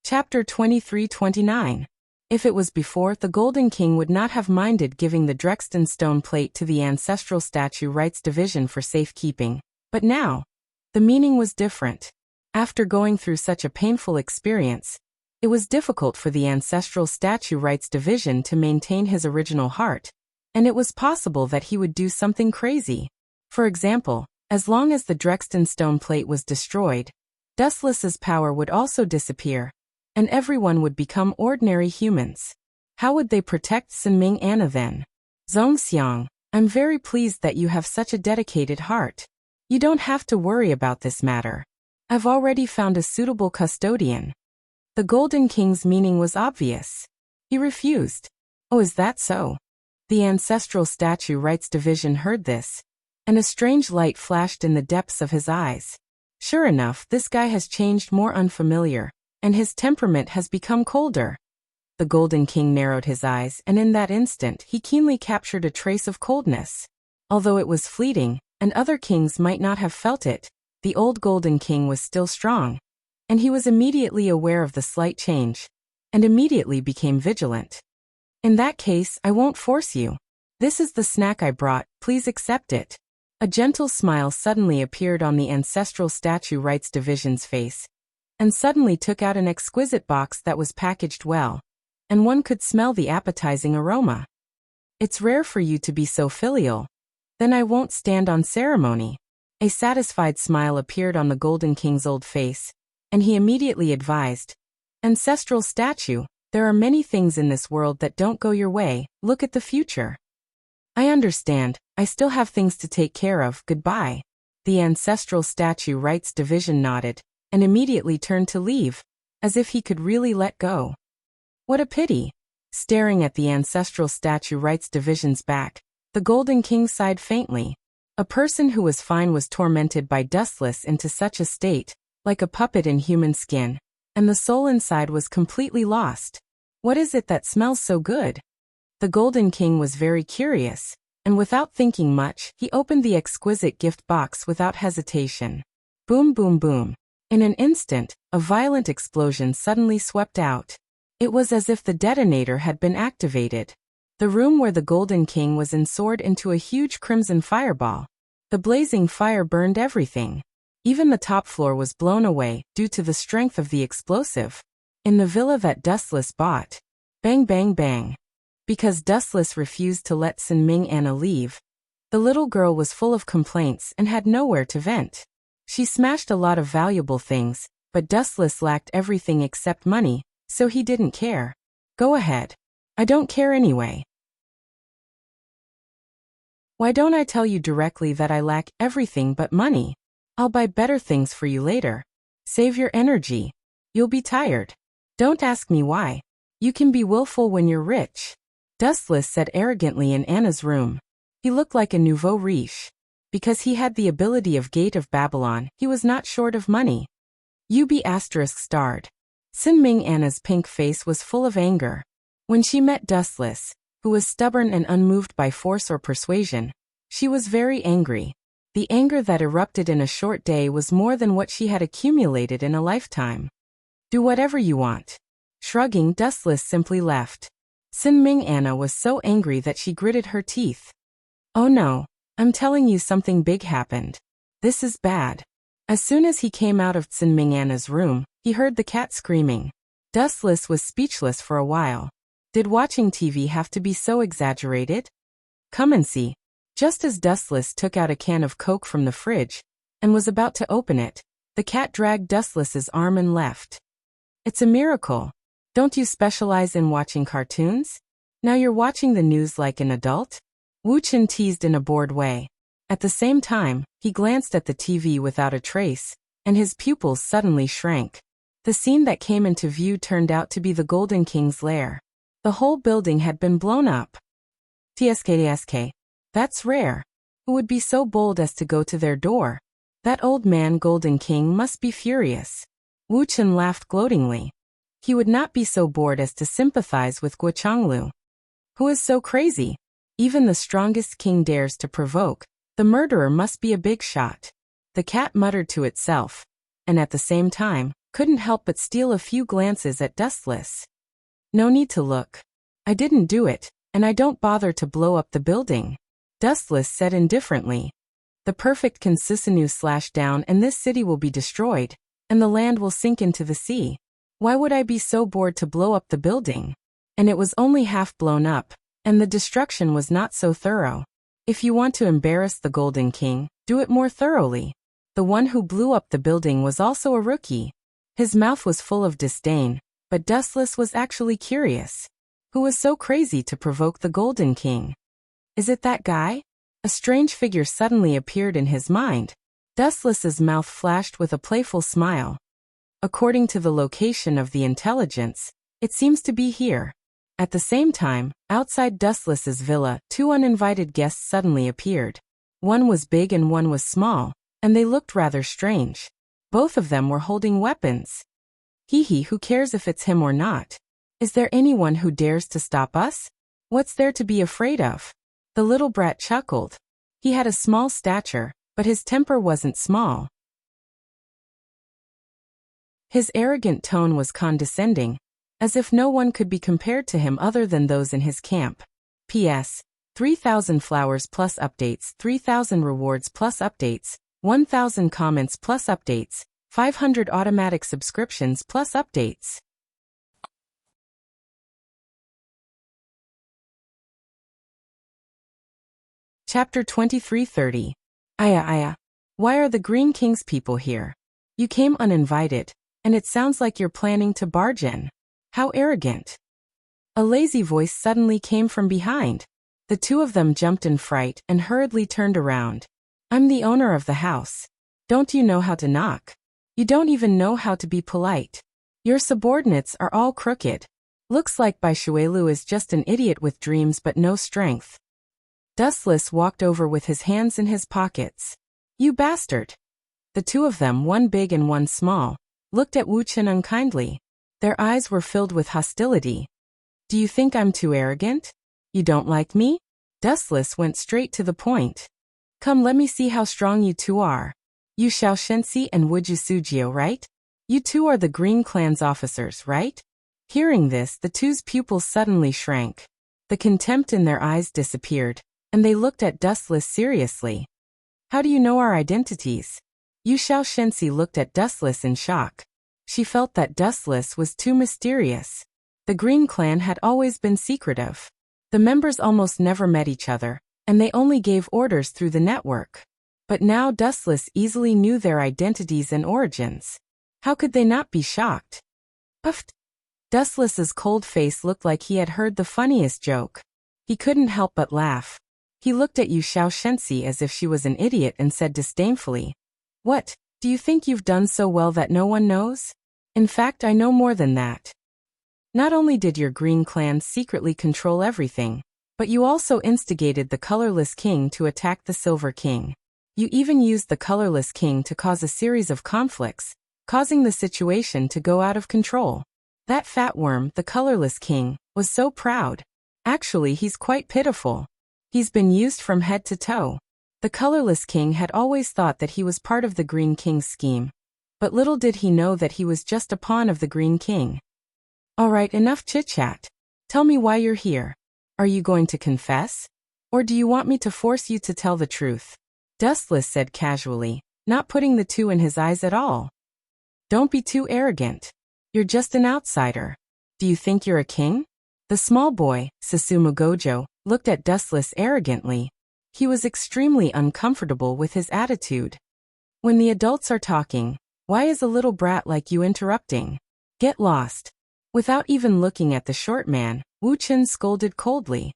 A: Chapter 23-29. If it was before, the Golden King would not have minded giving the Drexten stone plate to the Ancestral Statue Rights Division for safekeeping. But now, the meaning was different. After going through such a painful experience, it was difficult for the Ancestral Statue Rights Division to maintain his original heart, and it was possible that he would do something crazy. For example, as long as the Drexten stone plate was destroyed, Dustless's power would also disappear, and everyone would become ordinary humans. How would they protect Sinming Anna then? Zhongxiang, I'm very pleased that you have such a dedicated heart. You don't have to worry about this matter. I've already found a suitable custodian. The Golden King's meaning was obvious. He refused. Oh, is that so? The Ancestral Statue Rights Division heard this, and a strange light flashed in the depths of his eyes. Sure enough, this guy has changed, more unfamiliar, and his temperament has become colder. The Golden King narrowed his eyes, and in that instant he keenly captured a trace of coldness. Although it was fleeting, and other kings might not have felt it, the old Golden King was still strong, and he was immediately aware of the slight change, and immediately became vigilant. In that case, I won't force you. This is the snack I brought, please accept it. A gentle smile suddenly appeared on the Ancestral Statue Rights Division's face, and suddenly took out an exquisite box that was packaged well, and one could smell the appetizing aroma. It's rare for you to be so filial. Then I won't stand on ceremony. A satisfied smile appeared on the Golden King's old face, and he immediately advised, Ancestral Statue, there are many things in this world that don't go your way, look at the future. I understand, I still have things to take care of, goodbye. The Ancestral Statue Rights Division nodded, and immediately turned to leave, as if he could really let go. What a pity. Staring at the Ancestral Statue Rights Division's back, the Golden King sighed faintly. A person who was fine was tormented by Dustless into such a state, like a puppet in human skin, and the soul inside was completely lost. What is it that smells so good? The Golden King was very curious, and without thinking much, he opened the exquisite gift box without hesitation. Boom, boom, boom. In an instant, a violent explosion suddenly swept out. It was as if the detonator had been activated. The room where the Golden King was in soared into a huge crimson fireball. The blazing fire burned everything. Even the top floor was blown away due to the strength of the explosive. In the villa that Dustless bought. Bang, bang, bang. Because Dustless refused to let Sinming Anna leave, the little girl was full of complaints and had nowhere to vent. She smashed a lot of valuable things, but Dustless lacked everything except money, so he didn't care. Go ahead. I don't care anyway. Why don't I tell you directly that I lack everything but money? I'll buy better things for you later. Save your energy. You'll be tired. Don't ask me why. You can be willful when you're rich. Dustless said arrogantly in Anna's room. He looked like a nouveau riche. Because he had the ability of Gate of Babylon, he was not short of money. UB** starred. Sinming Anna's pink face was full of anger. When she met Dustless, who was stubborn and unmoved by force or persuasion, she was very angry. The anger that erupted in a short day was more than what she had accumulated in a lifetime. Do whatever you want. Shrugging, Dustless simply left. Sinming Anna was so angry that she gritted her teeth. Oh no, I'm telling you something big happened. This is bad. As soon as he came out of Sinming Anna's room, he heard the cat screaming. Dustless was speechless for a while. Did watching TV have to be so exaggerated? Come and see. Just as Dustless took out a can of Coke from the fridge, and was about to open it, the cat dragged Dustless's arm and left. It's a miracle. Don't you specialize in watching cartoons? Now you're watching the news like an adult? Wu Chen teased in a bored way. At the same time, he glanced at the TV without a trace, and his pupils suddenly shrank. The scene that came into view turned out to be the Golden King's lair. The whole building had been blown up. TSK. That's rare. Who would be so bold as to go to their door? That old man Golden King must be furious. Wu Chen laughed gloatingly. He would not be so bored as to sympathize with Guo Changlu. Who is so crazy? Even the strongest king dares to provoke. The murderer must be a big shot. The cat muttered to itself, and at the same time, couldn't help but steal a few glances at Dustless. No need to look. I didn't do it, and I don't bother to blow up the building, Dustless said indifferently. The perfect consisinu/down and this city will be destroyed, and the land will sink into the sea. Why would I be so bored to blow up the building? And it was only half blown up, and the destruction was not so thorough. If you want to embarrass the Golden King, do it more thoroughly. The one who blew up the building was also a rookie. His mouth was full of disdain, but Dustless was actually curious. Who was so crazy to provoke the Golden King? Is it that guy? A strange figure suddenly appeared in his mind. Dustless's mouth flashed with a playful smile. According to the location of the intelligence, it seems to be here. At the same time, outside Dustless's villa, two uninvited guests suddenly appeared. One was big and one was small, and they looked rather strange. Both of them were holding weapons. Hee, who cares if it's him or not? Is there anyone who dares to stop us? What's there to be afraid of? The little brat chuckled. He had a small stature, but his temper wasn't small. His arrogant tone was condescending, as if no one could be compared to him other than those in his camp. P.S. 3,000 flowers plus updates, 3,000 rewards plus updates, 1,000 comments plus updates, 500 automatic subscriptions plus updates. Chapter 23:30. Aya. Why are the Green King's people here? You came uninvited, and it sounds like you're planning to barge in. How arrogant. A lazy voice suddenly came from behind. The two of them jumped in fright and hurriedly turned around. I'm the owner of the house. Don't you know how to knock? You don't even know how to be polite. Your subordinates are all crooked. Looks like Bai Shuelu is just an idiot with dreams but no strength. Dustless walked over with his hands in his pockets. You bastard. The two of them, one big and one small, looked at Wu Chen unkindly. Their eyes were filled with hostility. Do you think I'm too arrogant? You don't like me? Dustless went straight to the point. Come, let me see how strong you two are. You Xiao Shenxi and Wuju Sujio, right? You two are the Green Clan's officers, right? Hearing this, the two's pupils suddenly shrank. The contempt in their eyes disappeared, and they looked at Dustless seriously. How do you know our identities? Yu Xiao Shenxi looked at Dustless in shock. She felt that Dustless was too mysterious. The Green Clan had always been secretive. The members almost never met each other, and they only gave orders through the network. But now Dustless easily knew their identities and origins. How could they not be shocked? Puffed. Dustless's cold face looked like he had heard the funniest joke. He couldn't help but laugh. He looked at Yu Xiao Shenxi as if she was an idiot and said disdainfully, What, do you think you've done so well that no one knows? In fact, I know more than that. Not only did your Green Clan secretly control everything, but you also instigated the Colorless King to attack the Silver King. You even used the Colorless King to cause a series of conflicts, causing the situation to go out of control. That fat worm, the Colorless King, was so proud. Actually, he's quite pitiful. He's been used from head to toe. The Colorless King had always thought that he was part of the Green King's scheme, but little did he know that he was just a pawn of the Green King. Alright, enough chit-chat. Tell me why you're here. Are you going to confess? Or do you want me to force you to tell the truth? Dustless said casually, not putting the two in his eyes at all. Don't be too arrogant. You're just an outsider. Do you think you're a king? The small boy, Susumu Gojo, looked at Dustless arrogantly. He was extremely uncomfortable with his attitude. When the adults are talking, why is a little brat like you interrupting? Get lost. Without even looking at the short man, Wu Chen scolded coldly.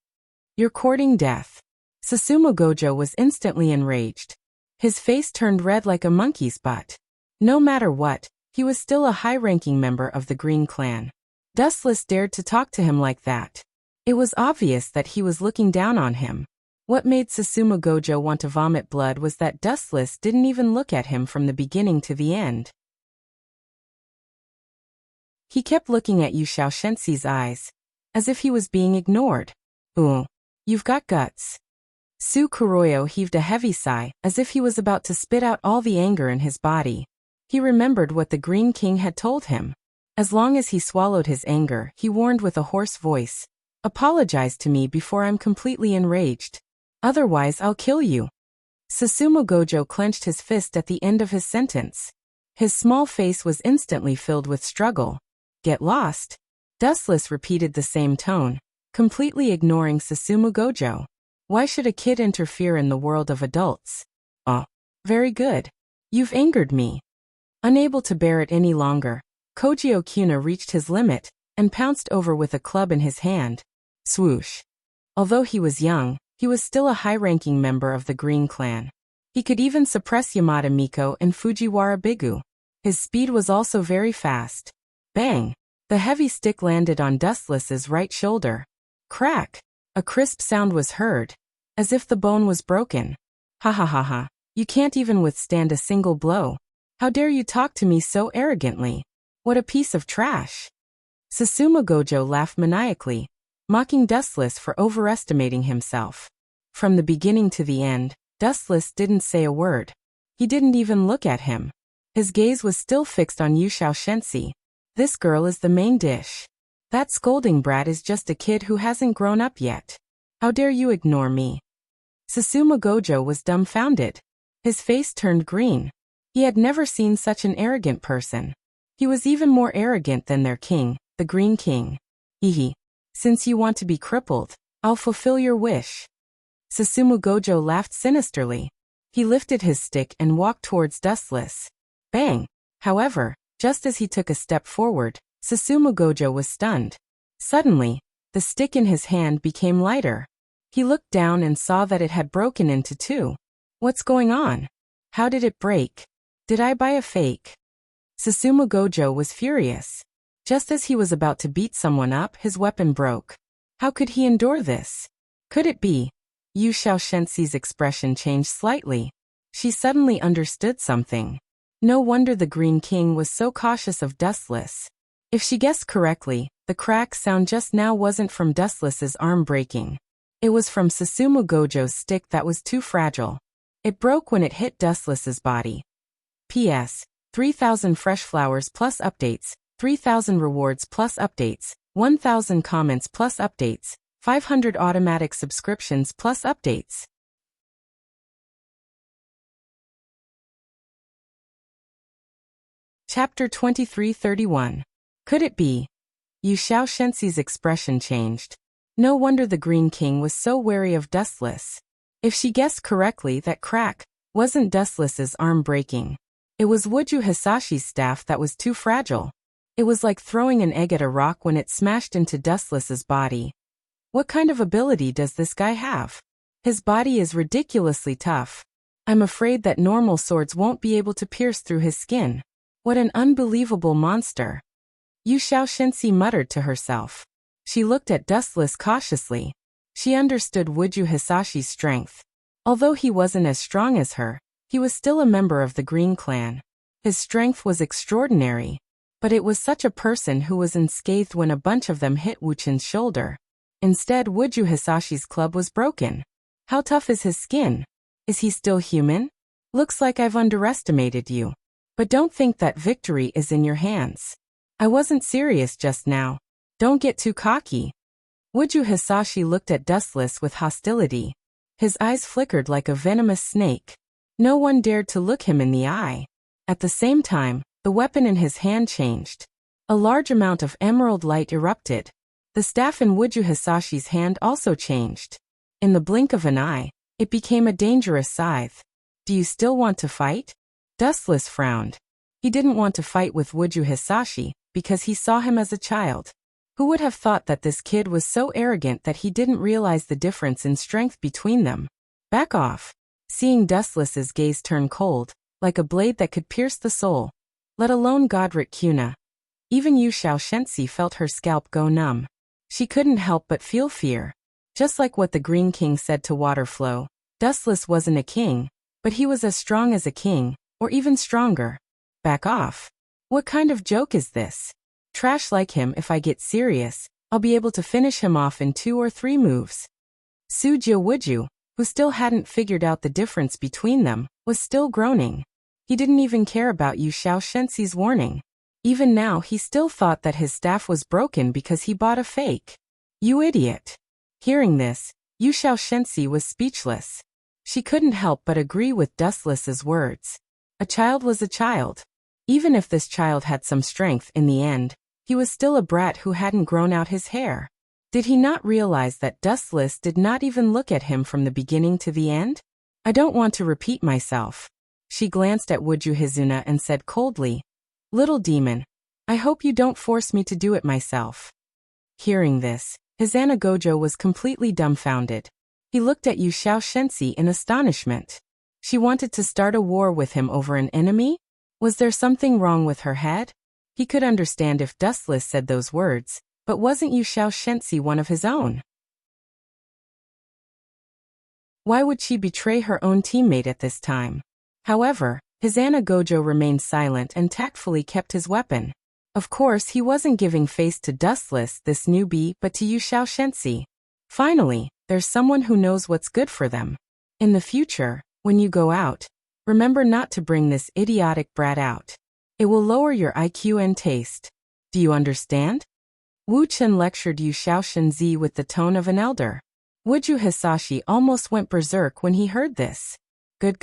A: You're courting death. Susumu Gojo was instantly enraged. His face turned red like a monkey's butt. No matter what, he was still a high-ranking member of the Green Clan. Dustless dared to talk to him like that. It was obvious that he was looking down on him. What made Susumu Gojo want to vomit blood was that Dustless didn't even look at him from the beginning to the end. He kept looking at Yu Xiao Shenxi's eyes, as if he was being ignored. Ooh, you've got guts. Su Kuroyo heaved a heavy sigh, as if he was about to spit out all the anger in his body. He remembered what the Green King had told him. As long as he swallowed his anger, he warned with a hoarse voice. Apologize to me before I'm completely enraged. Otherwise I'll kill you. Susumu Gojo clenched his fist at the end of his sentence. His small face was instantly filled with struggle. Get lost? Dustless repeated the same tone, completely ignoring Susumu Gojo. Why should a kid interfere in the world of adults? Oh, very good. You've angered me. Unable to bear it any longer, Kojio Kuna reached his limit and pounced over with a club in his hand. Swoosh. Although he was young, he was still a high-ranking member of the Green Clan. He could even suppress Yamada Miko and Fujiwara Bigu. His speed was also very fast. Bang! The heavy stick landed on Dustless's right shoulder. Crack! A crisp sound was heard, as if the bone was broken. Ha ha ha ha. You can't even withstand a single blow. How dare you talk to me so arrogantly? What a piece of trash. Susumu Gojo laughed maniacally, mocking Dustless for overestimating himself. From the beginning to the end, Dustless didn't say a word. He didn't even look at him. His gaze was still fixed on Yushao Shensi. This girl is the main dish. That scolding brat is just a kid who hasn't grown up yet. How dare you ignore me? Susumu Gojo was dumbfounded. His face turned green. He had never seen such an arrogant person. He was even more arrogant than their king, the Green King. Hehe. Since you want to be crippled, I'll fulfill your wish. Susumu Gojo laughed sinisterly. He lifted his stick and walked towards Dustless. Bang! However, just as he took a step forward, Susumu Gojo was stunned. Suddenly, the stick in his hand became lighter. He looked down and saw that it had broken into two. What's going on? How did it break? Did I buy a fake? Susumu Gojo was furious. Just as he was about to beat someone up, his weapon broke. How could he endure this? Could it be? Yushao Shensi's expression changed slightly. She suddenly understood something. No wonder the Green King was so cautious of Dustless. If she guessed correctly, the crack sound just now wasn't from Dustless's arm breaking. It was from Susumu Gojo's stick that was too fragile. It broke when it hit Dustless's body. P.S. 3,000 fresh flowers plus updates, 3,000 rewards plus updates, 1,000 comments plus updates, 500 automatic subscriptions plus updates. Chapter 2331. Could it be? Yushao Shensi's expression changed. No wonder the Green King was so wary of Dustless. If she guessed correctly, that crack wasn't Dustless's arm breaking. It was Wuju Hisashi's staff that was too fragile. It was like throwing an egg at a rock when it smashed into Dustless's body. What kind of ability does this guy have? His body is ridiculously tough. I'm afraid that normal swords won't be able to pierce through his skin. What an unbelievable monster. Yushao Shensi muttered to herself. She looked at Dustless cautiously. She understood Wuju Hisashi's strength. Although he wasn't as strong as her, he was still a member of the Green Clan. His strength was extraordinary. But it was such a person who was unscathed when a bunch of them hit Wuchin's shoulder. Instead, Wuju Hisashi's club was broken. How tough is his skin? Is he still human? Looks like I've underestimated you. But don't think that victory is in your hands. I wasn't serious just now. Don't get too cocky. Wuju Hisashi looked at Dustless with hostility. His eyes flickered like a venomous snake. No one dared to look him in the eye. At the same time, the weapon in his hand changed. A large amount of emerald light erupted. The staff in Wuju Hisashi's hand also changed. In the blink of an eye, it became a dangerous scythe. Do you still want to fight? Dustless frowned. He didn't want to fight with Wuju Hisashi because he saw him as a child. Who would have thought that this kid was so arrogant that he didn't realize the difference in strength between them? Back off. Seeing Dustless's gaze turn cold, like a blade that could pierce the soul. Let alone Godric Kuna. Even Yushao Shensi felt her scalp go numb. She couldn't help but feel fear. Just like what the Green King said to Waterflow, Dustless wasn't a king, but he was as strong as a king, or even stronger. Back off. What kind of joke is this? Trash like him. If I get serious, I'll be able to finish him off in 2 or 3 moves. Sujia Wuju, who still hadn't figured out the difference between them, was still groaning. He didn't even care about Yushao Shensi's warning. Even now he still thought that his staff was broken because he bought a fake. You idiot. Hearing this, Yu Xiaoshensi was speechless. She couldn't help but agree with Dustless's words. A child was a child. Even if this child had some strength in the end, he was still a brat who hadn't grown out his hair. Did he not realize that Dustless did not even look at him from the beginning to the end? I don't want to repeat myself. She glanced at Wuju Hizuna and said coldly, Little demon, I hope you don't force me to do it myself. Hearing this, Hizana Gojo was completely dumbfounded. He looked at Yu Xiaoshensi in astonishment. She wanted to start a war with him over an enemy? Was there something wrong with her head? He could understand if Dustless said those words, but wasn't Yu Xiaoshensi one of his own? Why would she betray her own teammate at this time? However, Hizana Gojo remained silent and tactfully kept his weapon. Of course, he wasn't giving face to Dustless, this newbie, but to Yu Xiaoshensi. Finally, there's someone who knows what's good for them. In the future, when you go out, remember not to bring this idiotic brat out. It will lower your IQ and taste. Do you understand? Wu Chen lectured Yu Xiaoshenzi with the tone of an elder. Wuju Hisashi almost went berserk when he heard this. Good.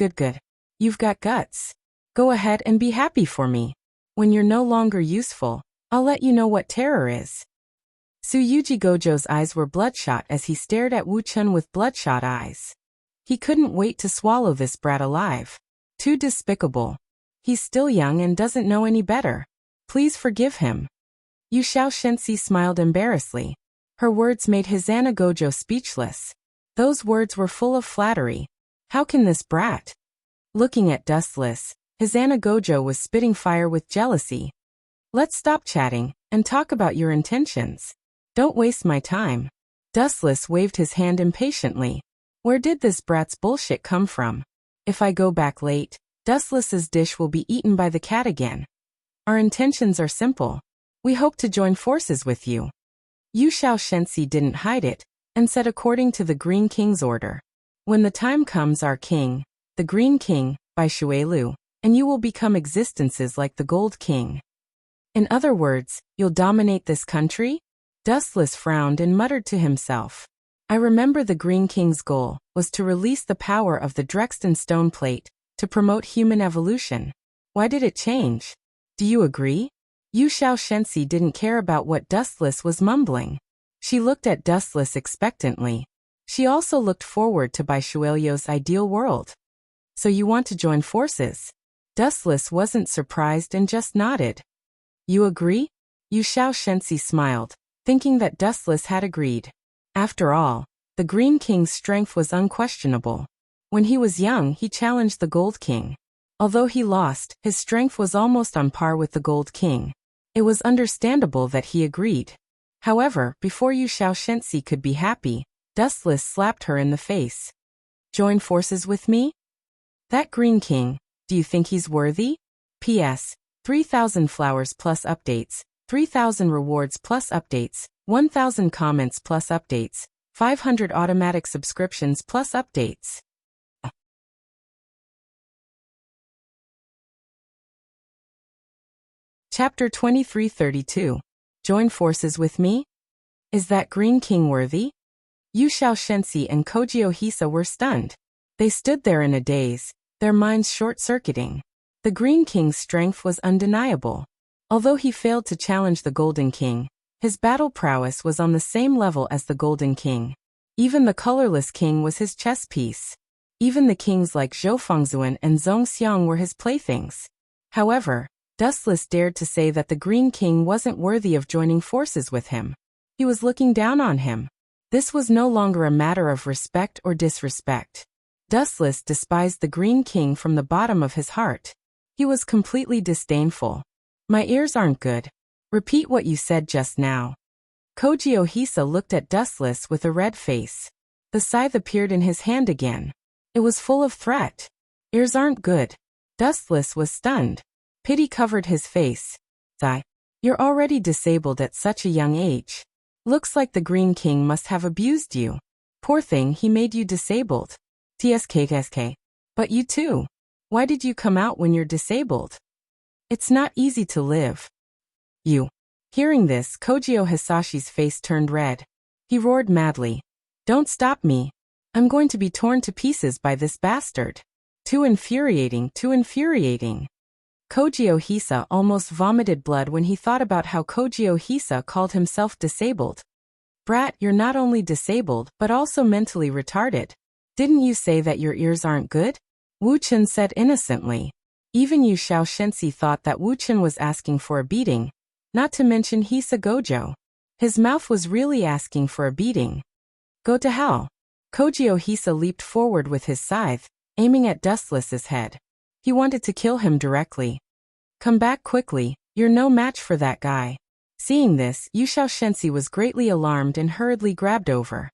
A: You've got guts. Go ahead and be happy for me. When you're no longer useful, I'll let you know what terror is. Tsuyuji Gojo's eyes were bloodshot as he stared at Wu Chen with bloodshot eyes. He couldn't wait to swallow this brat alive. Too despicable. He's still young and doesn't know any better. Please forgive him. Yu Xiaoshensi smiled embarrassedly. Her words made Hizana Gojo speechless. Those words were full of flattery. How can this brat? Looking at Dustless, Hizana Gojo was spitting fire with jealousy. Let's stop chatting and talk about your intentions. Don't waste my time. Dustless waved his hand impatiently. Where did this brat's bullshit come from? If I go back late, Dustless's dish will be eaten by the cat again. Our intentions are simple. We hope to join forces with you. Yu Xiaoshensi didn't hide it, and said according to the Green King's order. When the time comes, our king, the Green King, by Shuelu, and you will become existences like the Gold King. In other words, you'll dominate this country? Dustless frowned and muttered to himself. I remember the Green King's goal was to release the power of the Drexten stone plate to promote human evolution. Why did it change? Do you agree? Yu Xiaoshensi didn't care about what Dustless was mumbling. She looked at Dustless expectantly. She also looked forward to Bai Shuelio's ideal world. So you want to join forces? Dustless wasn't surprised and just nodded. You agree? Yu Xiaoshensi smiled, thinking that Dustless had agreed. After all, the Green King's strength was unquestionable. When he was young, he challenged the Gold King. Although he lost, his strength was almost on par with the Gold King. It was understandable that he agreed. However, before Yu Xiaoshensi could be happy, Dustless slapped her in the face. Join forces with me? That Green King, do you think he's worthy? P.S. 3,000 flowers plus updates, 3,000 rewards plus updates, 1,000 comments plus updates, 500 automatic subscriptions plus updates. Chapter 2332. Join forces with me? Is that Green King worthy? Yu Xiaoshensi and Kojio Hisa were stunned. They stood there in a daze, their minds short-circuiting. The Green King's strength was undeniable. Although he failed to challenge the Golden King, his battle prowess was on the same level as the Golden King. Even the colorless king was his chess piece. Even the kings like Zhou Fengzuan and Zhong Xiang were his playthings. However, Dustless dared to say that the Green King wasn't worthy of joining forces with him. He was looking down on him. This was no longer a matter of respect or disrespect. Dustless despised the Green King from the bottom of his heart. He was completely disdainful. My ears aren't good. Repeat what you said just now. Kojio Hisa looked at Dustless with a red face. The scythe appeared in his hand again. It was full of threat. Ears aren't good. Dustless was stunned. Pity covered his face. You're already disabled at such a young age. Looks like the Green King must have abused you. Poor thing, he made you disabled. TSK. But you too. Why did you come out when you're disabled? It's not easy to live. You. Hearing this, Kojio Hisashi's face turned red. He roared madly. Don't stop me. I'm going to be torn to pieces by this bastard. Too infuriating, too infuriating. Kojio Hisa almost vomited blood when he thought about how Kojio Hisa called himself disabled. Brat, you're not only disabled, but also mentally retarded. Didn't you say that your ears aren't good? Wu Chen said innocently. Even Yu Xiao Shensi thought that Wu Chen was asking for a beating, not to mention Hisa Gojo. His mouth was really asking for a beating. Go to hell. Kojio Hisa leaped forward with his scythe, aiming at Dustless's head. He wanted to kill him directly. Come back quickly, you're no match for that guy. Seeing this, Yu Xiao Shensi was greatly alarmed and hurriedly grabbed over.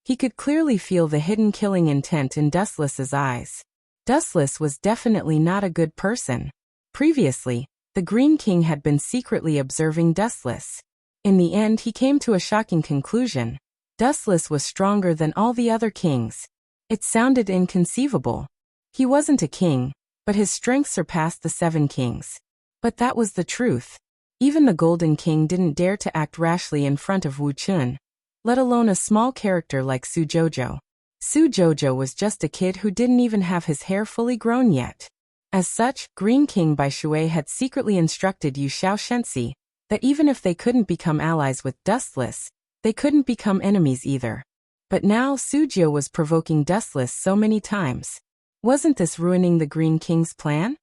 A: He could clearly feel the hidden killing intent in Dustless's eyes. Dustless was definitely not a good person. Previously, the Green King had been secretly observing Dustless. In the end, he came to a shocking conclusion. Dustless was stronger than all the other kings. It sounded inconceivable. He wasn't a king, but his strength surpassed the 7 kings. But that was the truth. Even the Golden King didn't dare to act rashly in front of Wu Chun, let alone a small character like Su Jojo. Su Jojo was just a kid who didn't even have his hair fully grown yet. As such, Green King Bai Shui had secretly instructed Yu Xiao Shensi that even if they couldn't become allies with Dustless, they couldn't become enemies either. But now Sujio was provoking Dustless so many times. Wasn't this ruining the Green King's plan?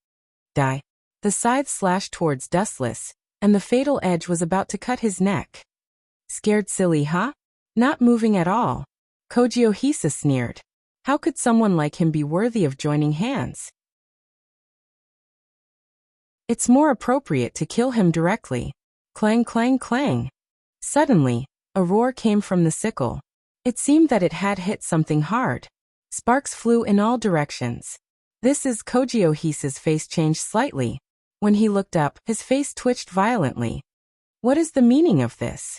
A: Die. The scythe slashed towards Dustless, and the fatal edge was about to cut his neck. Scared silly, huh? Not moving at all. Kojio Hisa sneered. How could someone like him be worthy of joining hands? It's more appropriate to kill him directly. Clang, clang, clang. Suddenly, a roar came from the sickle. It seemed that it had hit something hard. Sparks flew in all directions. This is Kojio Hisa's face changed slightly. When he looked up, his face twitched violently. What is the meaning of this?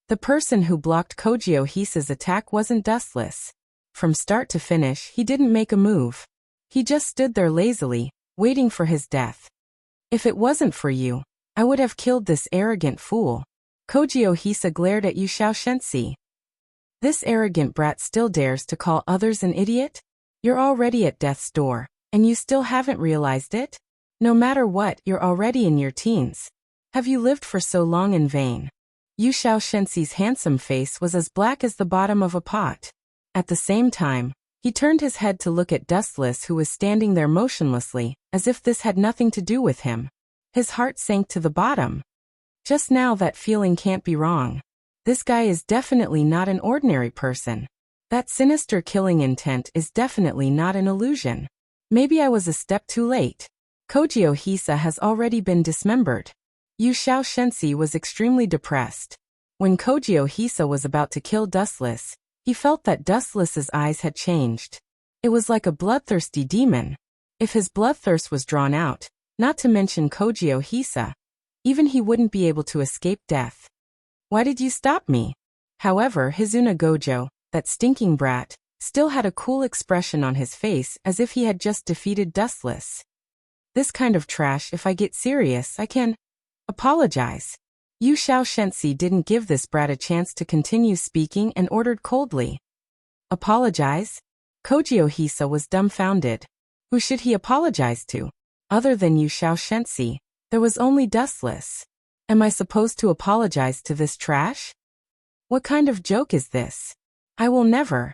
A: The person who blocked Kojio Hisa's attack wasn't Dustless. From start to finish, he didn't make a move. He just stood there lazily, waiting for his death. If it wasn't for you, I would have killed this arrogant fool. Kojio Hisa glared at Yu Xiao Shensi. This arrogant brat still dares to call others an idiot? You're already at death's door, and you still haven't realized it? No matter what, you're already in your teens. Have you lived for so long in vain? Yu Xiao Shensi's handsome face was as black as the bottom of a pot. At the same time, he turned his head to look at Dustless, who was standing there motionlessly, as if this had nothing to do with him. His heart sank to the bottom. Just now that feeling can't be wrong. This guy is definitely not an ordinary person. That sinister killing intent is definitely not an illusion. Maybe I was a step too late. Kojio Hisa has already been dismembered. Yu Xiao Shensi was extremely depressed. When Kojio Hisa was about to kill Dustless, he felt that Dustless's eyes had changed. It was like a bloodthirsty demon. If his bloodthirst was drawn out, not to mention Kojio Hisa, even he wouldn't be able to escape death. Why did you stop me? However, Hizuna Gojo, that stinking brat, still had a cool expression on his face as if he had just defeated Dustless. This kind of trash, if I get serious, I can apologize. Yu Xiao Shensi didn't give this brat a chance to continue speaking and ordered coldly. Apologize? Kojio Hisa was dumbfounded. Who should he apologize to? Other than Yu Xiao Shensi, there was only Dustless. Am I supposed to apologize to this trash? What kind of joke is this? I will never.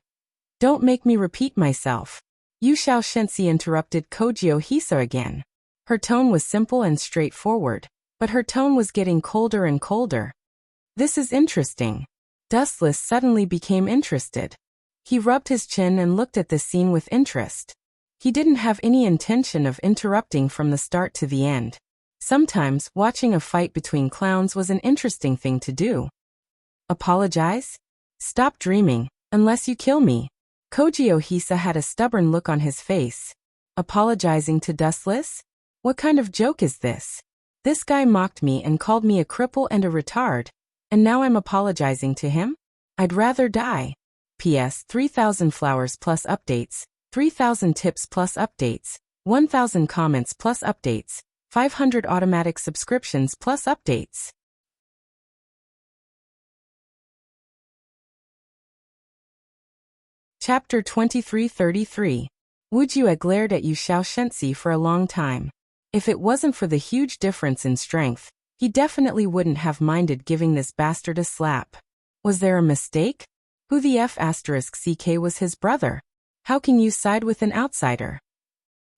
A: Don't make me repeat myself. Yu Xiao Shensi interrupted Kojio Hisa again. Her tone was simple and straightforward, but her tone was getting colder and colder. This is interesting. Dustless suddenly became interested. He rubbed his chin and looked at the scene with interest. He didn't have any intention of interrupting from the start to the end. Sometimes, watching a fight between clowns was an interesting thing to do. Apologize? Stop dreaming, unless you kill me. Kojio Hisa had a stubborn look on his face. Apologizing to Dustless? What kind of joke is this? This guy mocked me and called me a cripple and a retard, and now I'm apologizing to him? I'd rather die. P.S. 3,000 flowers plus updates, 3,000 tips plus updates, 1,000 comments plus updates, 500 automatic subscriptions plus updates. Chapter 2333. Wu Jue glared at Yu Xiaoshenzi for a long time. If it wasn't for the huge difference in strength, he definitely wouldn't have minded giving this bastard a slap. Was there a mistake? Who the F***ck was his brother? How can you side with an outsider?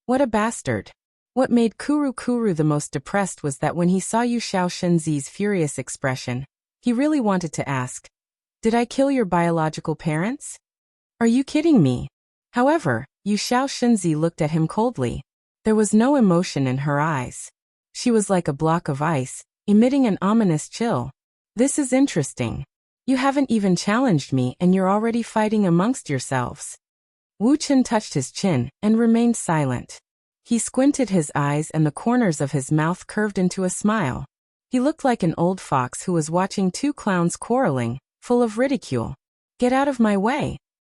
A: What a bastard. What made Kuru the most depressed was that when he saw Yu Xiaoshenzi's furious expression, he really wanted to ask, "Did I kill your biological parents? Are you kidding me?" However, Yu Xiaoshenzi looked at him coldly. There was no emotion in her eyes. She was like a block of ice, emitting an ominous chill. This is interesting. You haven't even challenged me and you're already fighting amongst yourselves. Wu Chen touched his chin and remained silent. He squinted his eyes and the corners of his mouth curved into a smile. He looked like an old fox who was watching two clowns quarreling, full of ridicule. Get out of my way.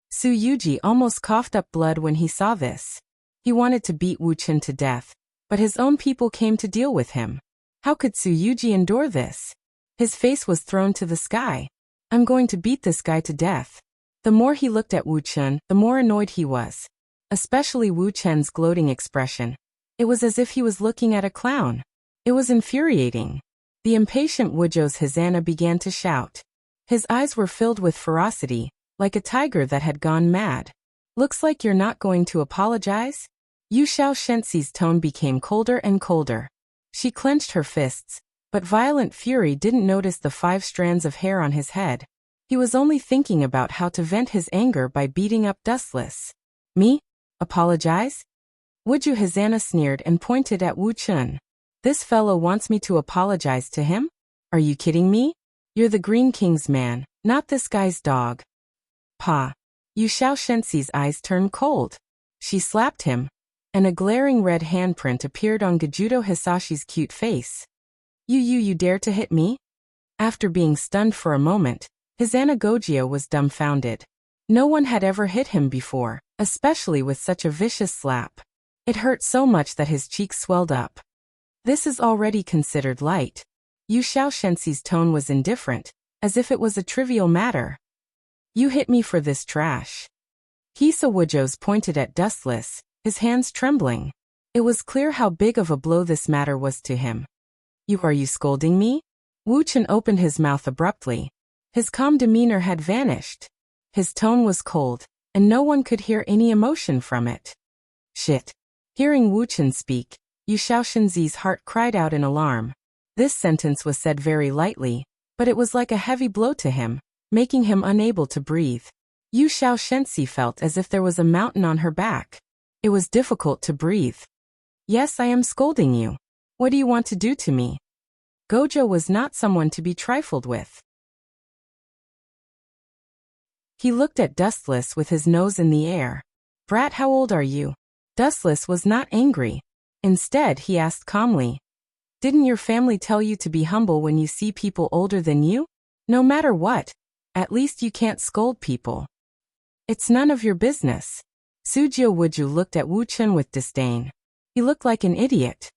A: Su Yuji almost coughed up blood when he saw this. He wanted to beat Wu Chen to death, but his own people came to deal with him. How could Su Yuji endure this? His face was thrown to the sky. I'm going to beat this guy to death. The more he looked at Wu Chen, the more annoyed he was. Especially Wu Chen's gloating expression. It was as if he was looking at a clown. It was infuriating. The impatient Wujo's Hazana began to shout. His eyes were filled with ferocity, like a tiger that had gone mad. Looks like you're not going to apologize? Yu Xiaoshenzi's tone became colder and colder. She clenched her fists, but violent fury didn't notice the 5 strands of hair on his head. He was only thinking about how to vent his anger by beating up Dustless. Me? Apologize? Wuju Hazana sneered and pointed at Wu Chen. This fellow wants me to apologize to him? Are you kidding me? You're the Green King's man, not this guy's dog. Pa. Yu Xiaoshenzi's eyes turned cold. She slapped him, and a glaring red handprint appeared on Gajudo Hisashi's cute face. You dare to hit me? After being stunned for a moment, Hazana Gojio was dumbfounded. No one had ever hit him before, especially with such a vicious slap. It hurt so much that his cheeks swelled up. This is already considered light. Yu Xiaoshenzi's tone was indifferent, as if it was a trivial matter. You hit me for this trash. Hisa Wujos pointed at Dustless, his hands trembling. It was clear how big of a blow this matter was to him. Are you scolding me? Wu Chen opened his mouth abruptly. His calm demeanor had vanished. His tone was cold, and no one could hear any emotion from it. Shit. Hearing Wu Chen speak, Yu Xiaoshenzi's heart cried out in alarm. This sentence was said very lightly, but it was like a heavy blow to him, making him unable to breathe. Yu Xiaoshenzi felt as if there was a mountain on her back. It was difficult to breathe. Yes, I am scolding you. What do you want to do to me? Gojo was not someone to be trifled with. He looked at Dustless with his nose in the air. Brat, how old are you? Dustless was not angry. Instead, he asked calmly. Didn't your family tell you to be humble when you see people older than you? No matter what, at least you can't scold people. It's none of your business. Sujio Wuju looked at Wu Chen with disdain. He looked like an idiot.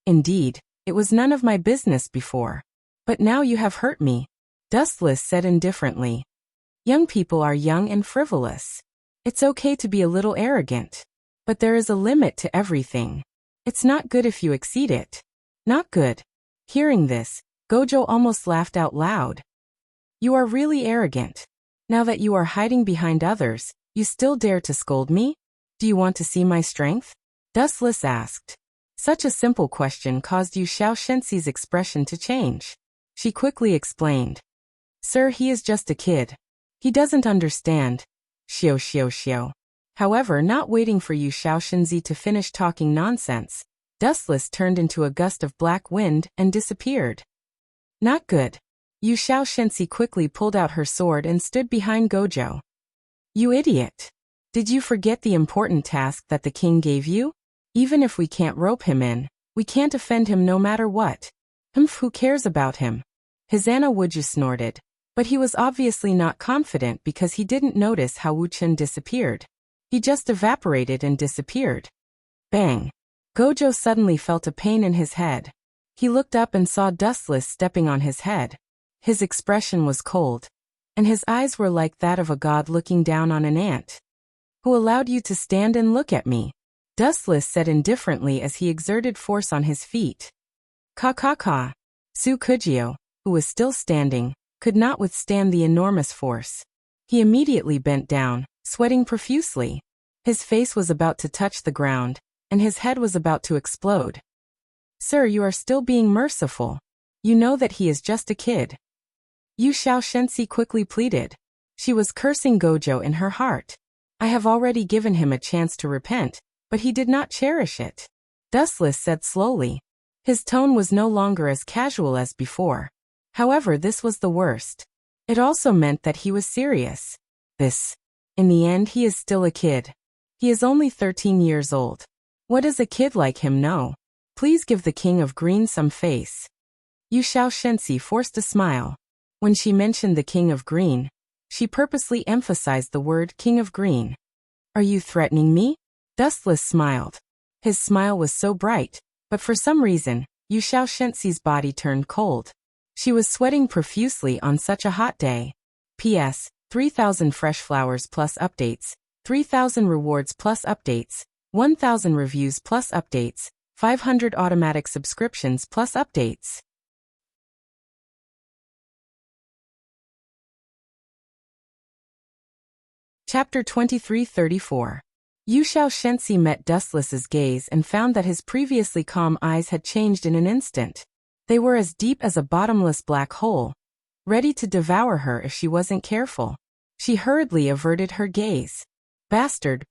A: Indeed, it was none of my business before. But now you have hurt me, Dustless said indifferently. Young people are young and frivolous. It's okay to be a little arrogant. But there is a limit to everything. It's not good if you exceed it. Not good. Hearing this, Gojo almost laughed out loud. You are really arrogant. Now that you are hiding behind others, you still dare to scold me? Do you want to see my strength? Dustless asked. Such a simple question caused Yu Xiaoshenzi's expression to change. She quickly explained. Sir, he is just a kid. He doesn't understand. Xiao. However, not waiting for Yu Xiaoshenzi to finish talking nonsense, Dustless turned into a gust of black wind and disappeared. Not good. Yu Xiaoshenzi quickly pulled out her sword and stood behind Gojo. You idiot. Did you forget the important task that the king gave you? Even if we can't rope him in, we can't offend him no matter what. Who cares about him? Hazana Wuju snorted, but he was obviously not confident because he didn't notice how Wu Chen disappeared. He just evaporated and disappeared. Bang. Gojo suddenly felt a pain in his head. He looked up and saw Dustless stepping on his head. His expression was cold, and his eyes were like that of a god looking down on an ant. Who allowed you to stand and look at me? Dustless said indifferently as he exerted force on his feet. Ka. Tsukujio, who was still standing, could not withstand the enormous force. He immediately bent down, sweating profusely. His face was about to touch the ground, and his head was about to explode. Sir, you are still being merciful. You know that he is just a kid. Yu Xiaoshensi quickly pleaded. She was cursing Gojo in her heart. I have already given him a chance to repent, but he did not cherish it. Dustless said slowly. His tone was no longer as casual as before. However, this was the worst. It also meant that he was serious. In the end, he is still a kid. He is only 13 years old. What does a kid like him know? Please give the King of Green some face. Yu Xiaoshensi forced a smile. When she mentioned the King of Green, she purposely emphasized the word King of Green. Are you threatening me? Dustless smiled. His smile was so bright, but for some reason, Yu Xiaoshensi's body turned cold. She was sweating profusely on such a hot day. P.S. 3,000 fresh flowers plus updates, 3,000 rewards plus updates, 1,000 reviews plus updates, 500 automatic subscriptions plus updates. Chapter 2334. Yu Xiaoshensi met Dustless's gaze and found that his previously calm eyes had changed in an instant. They were as deep as a bottomless black hole, ready to devour her if she wasn't careful. She hurriedly averted her gaze. Bastard.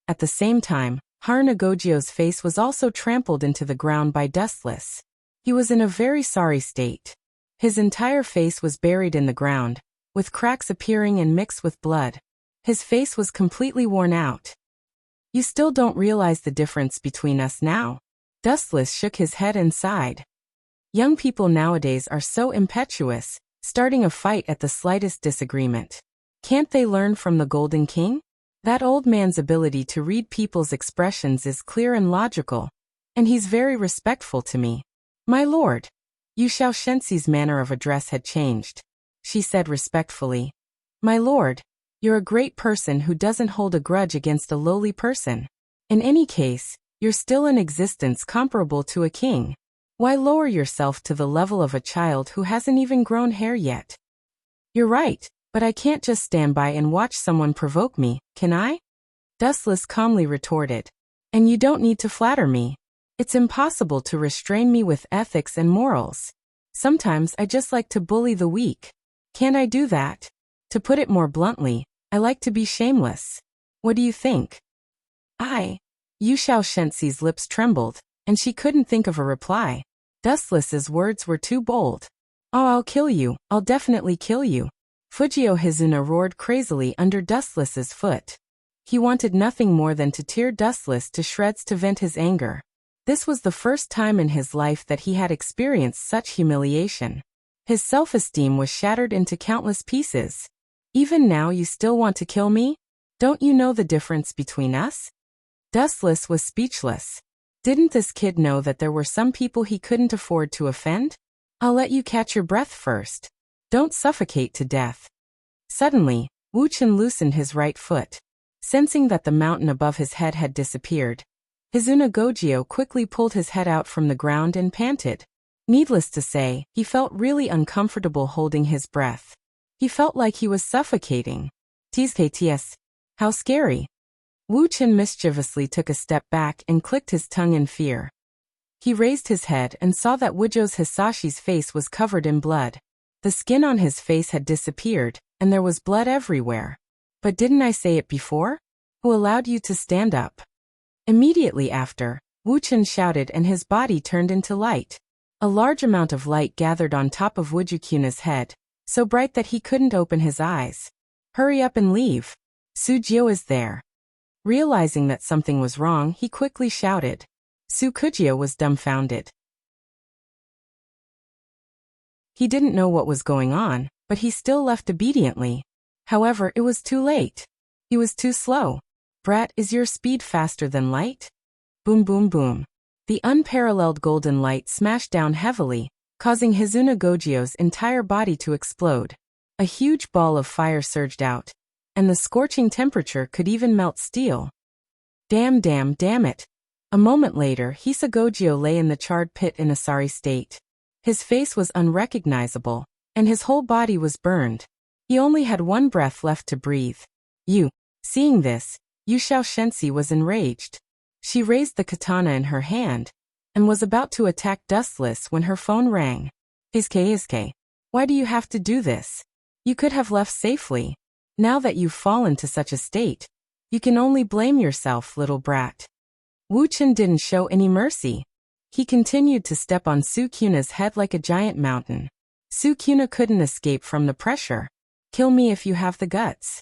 A: At the same time, Haruna Gojio's face was also trampled into the ground by Dustless. He was in a very sorry state. His entire face was buried in the ground, with cracks appearing and mixed with blood. His face was completely worn out. You still don't realize the difference between us now? Dustless shook his head and sighed. Young people nowadays are so impetuous, starting a fight at the slightest disagreement. Can't they learn from the Golden King? That old man's ability to read people's expressions is clear and logical, and he's very respectful to me. My lord. Yu Xiaoshensi's manner of address had changed. She said respectfully, My lord, you're a great person who doesn't hold a grudge against a lowly person. In any case, you're still in existence comparable to a king. Why lower yourself to the level of a child who hasn't even grown hair yet? You're right, but I can't just stand by and watch someone provoke me, can I? Dustless calmly retorted. And you don't need to flatter me. It's impossible to restrain me with ethics and morals. Sometimes I just like to bully the weak. Can't I do that? To put it more bluntly, I like to be shameless. What do you think? Yu Xiaoshensi's lips trembled, and she couldn't think of a reply. Dustless's words were too bold. Oh, I'll kill you, I'll definitely kill you. Fujio Hizuna roared crazily under Dustless's foot. He wanted nothing more than to tear Dustless to shreds to vent his anger. This was the first time in his life that he had experienced such humiliation. His self-esteem was shattered into countless pieces. Even now you still want to kill me? Don't you know the difference between us? Dustless was speechless. Didn't this kid know that there were some people he couldn't afford to offend? I'll let you catch your breath first. Don't suffocate to death. Suddenly, Wu Chen loosened his right foot. Sensing that the mountain above his head had disappeared, Hizuna Gojio quickly pulled his head out from the ground and panted. Needless to say, he felt really uncomfortable holding his breath. He felt like he was suffocating. TS. How scary. Wu Chen mischievously took a step back and clicked his tongue in fear. He raised his head and saw that Wujo's Hisashi's face was covered in blood. The skin on his face had disappeared, and there was blood everywhere. But didn't I say it before? Who allowed you to stand up? Immediately after, Wu Chen shouted and his body turned into light. A large amount of light gathered on top of Wujukuna's head, so bright that he couldn't open his eyes. Hurry up and leave. Sujio is there. Realizing that something was wrong, he quickly shouted. Tsukujio was dumbfounded. He didn't know what was going on, but he still left obediently. However, it was too late. He was too slow. Brat, is your speed faster than light? Boom boom boom. The unparalleled golden light smashed down heavily, causing Hizuna Gojio's entire body to explode. A huge ball of fire surged out, and the scorching temperature could even melt steel. Damn it. A moment later, Hisagojio lay in the charred pit in a sorry state. His face was unrecognizable, and his whole body was burned. He only had one breath left to breathe. Seeing this, Yu Shensi was enraged. She raised the katana in her hand, and was about to attack Dustless when her phone rang. Iske, why do you have to do this? You could have left safely. Now that you've fallen to such a state, you can only blame yourself, little brat. Wu Chen didn't show any mercy. He continued to step on Sukuna's head like a giant mountain. Sukuna couldn't escape from the pressure. Kill me if you have the guts.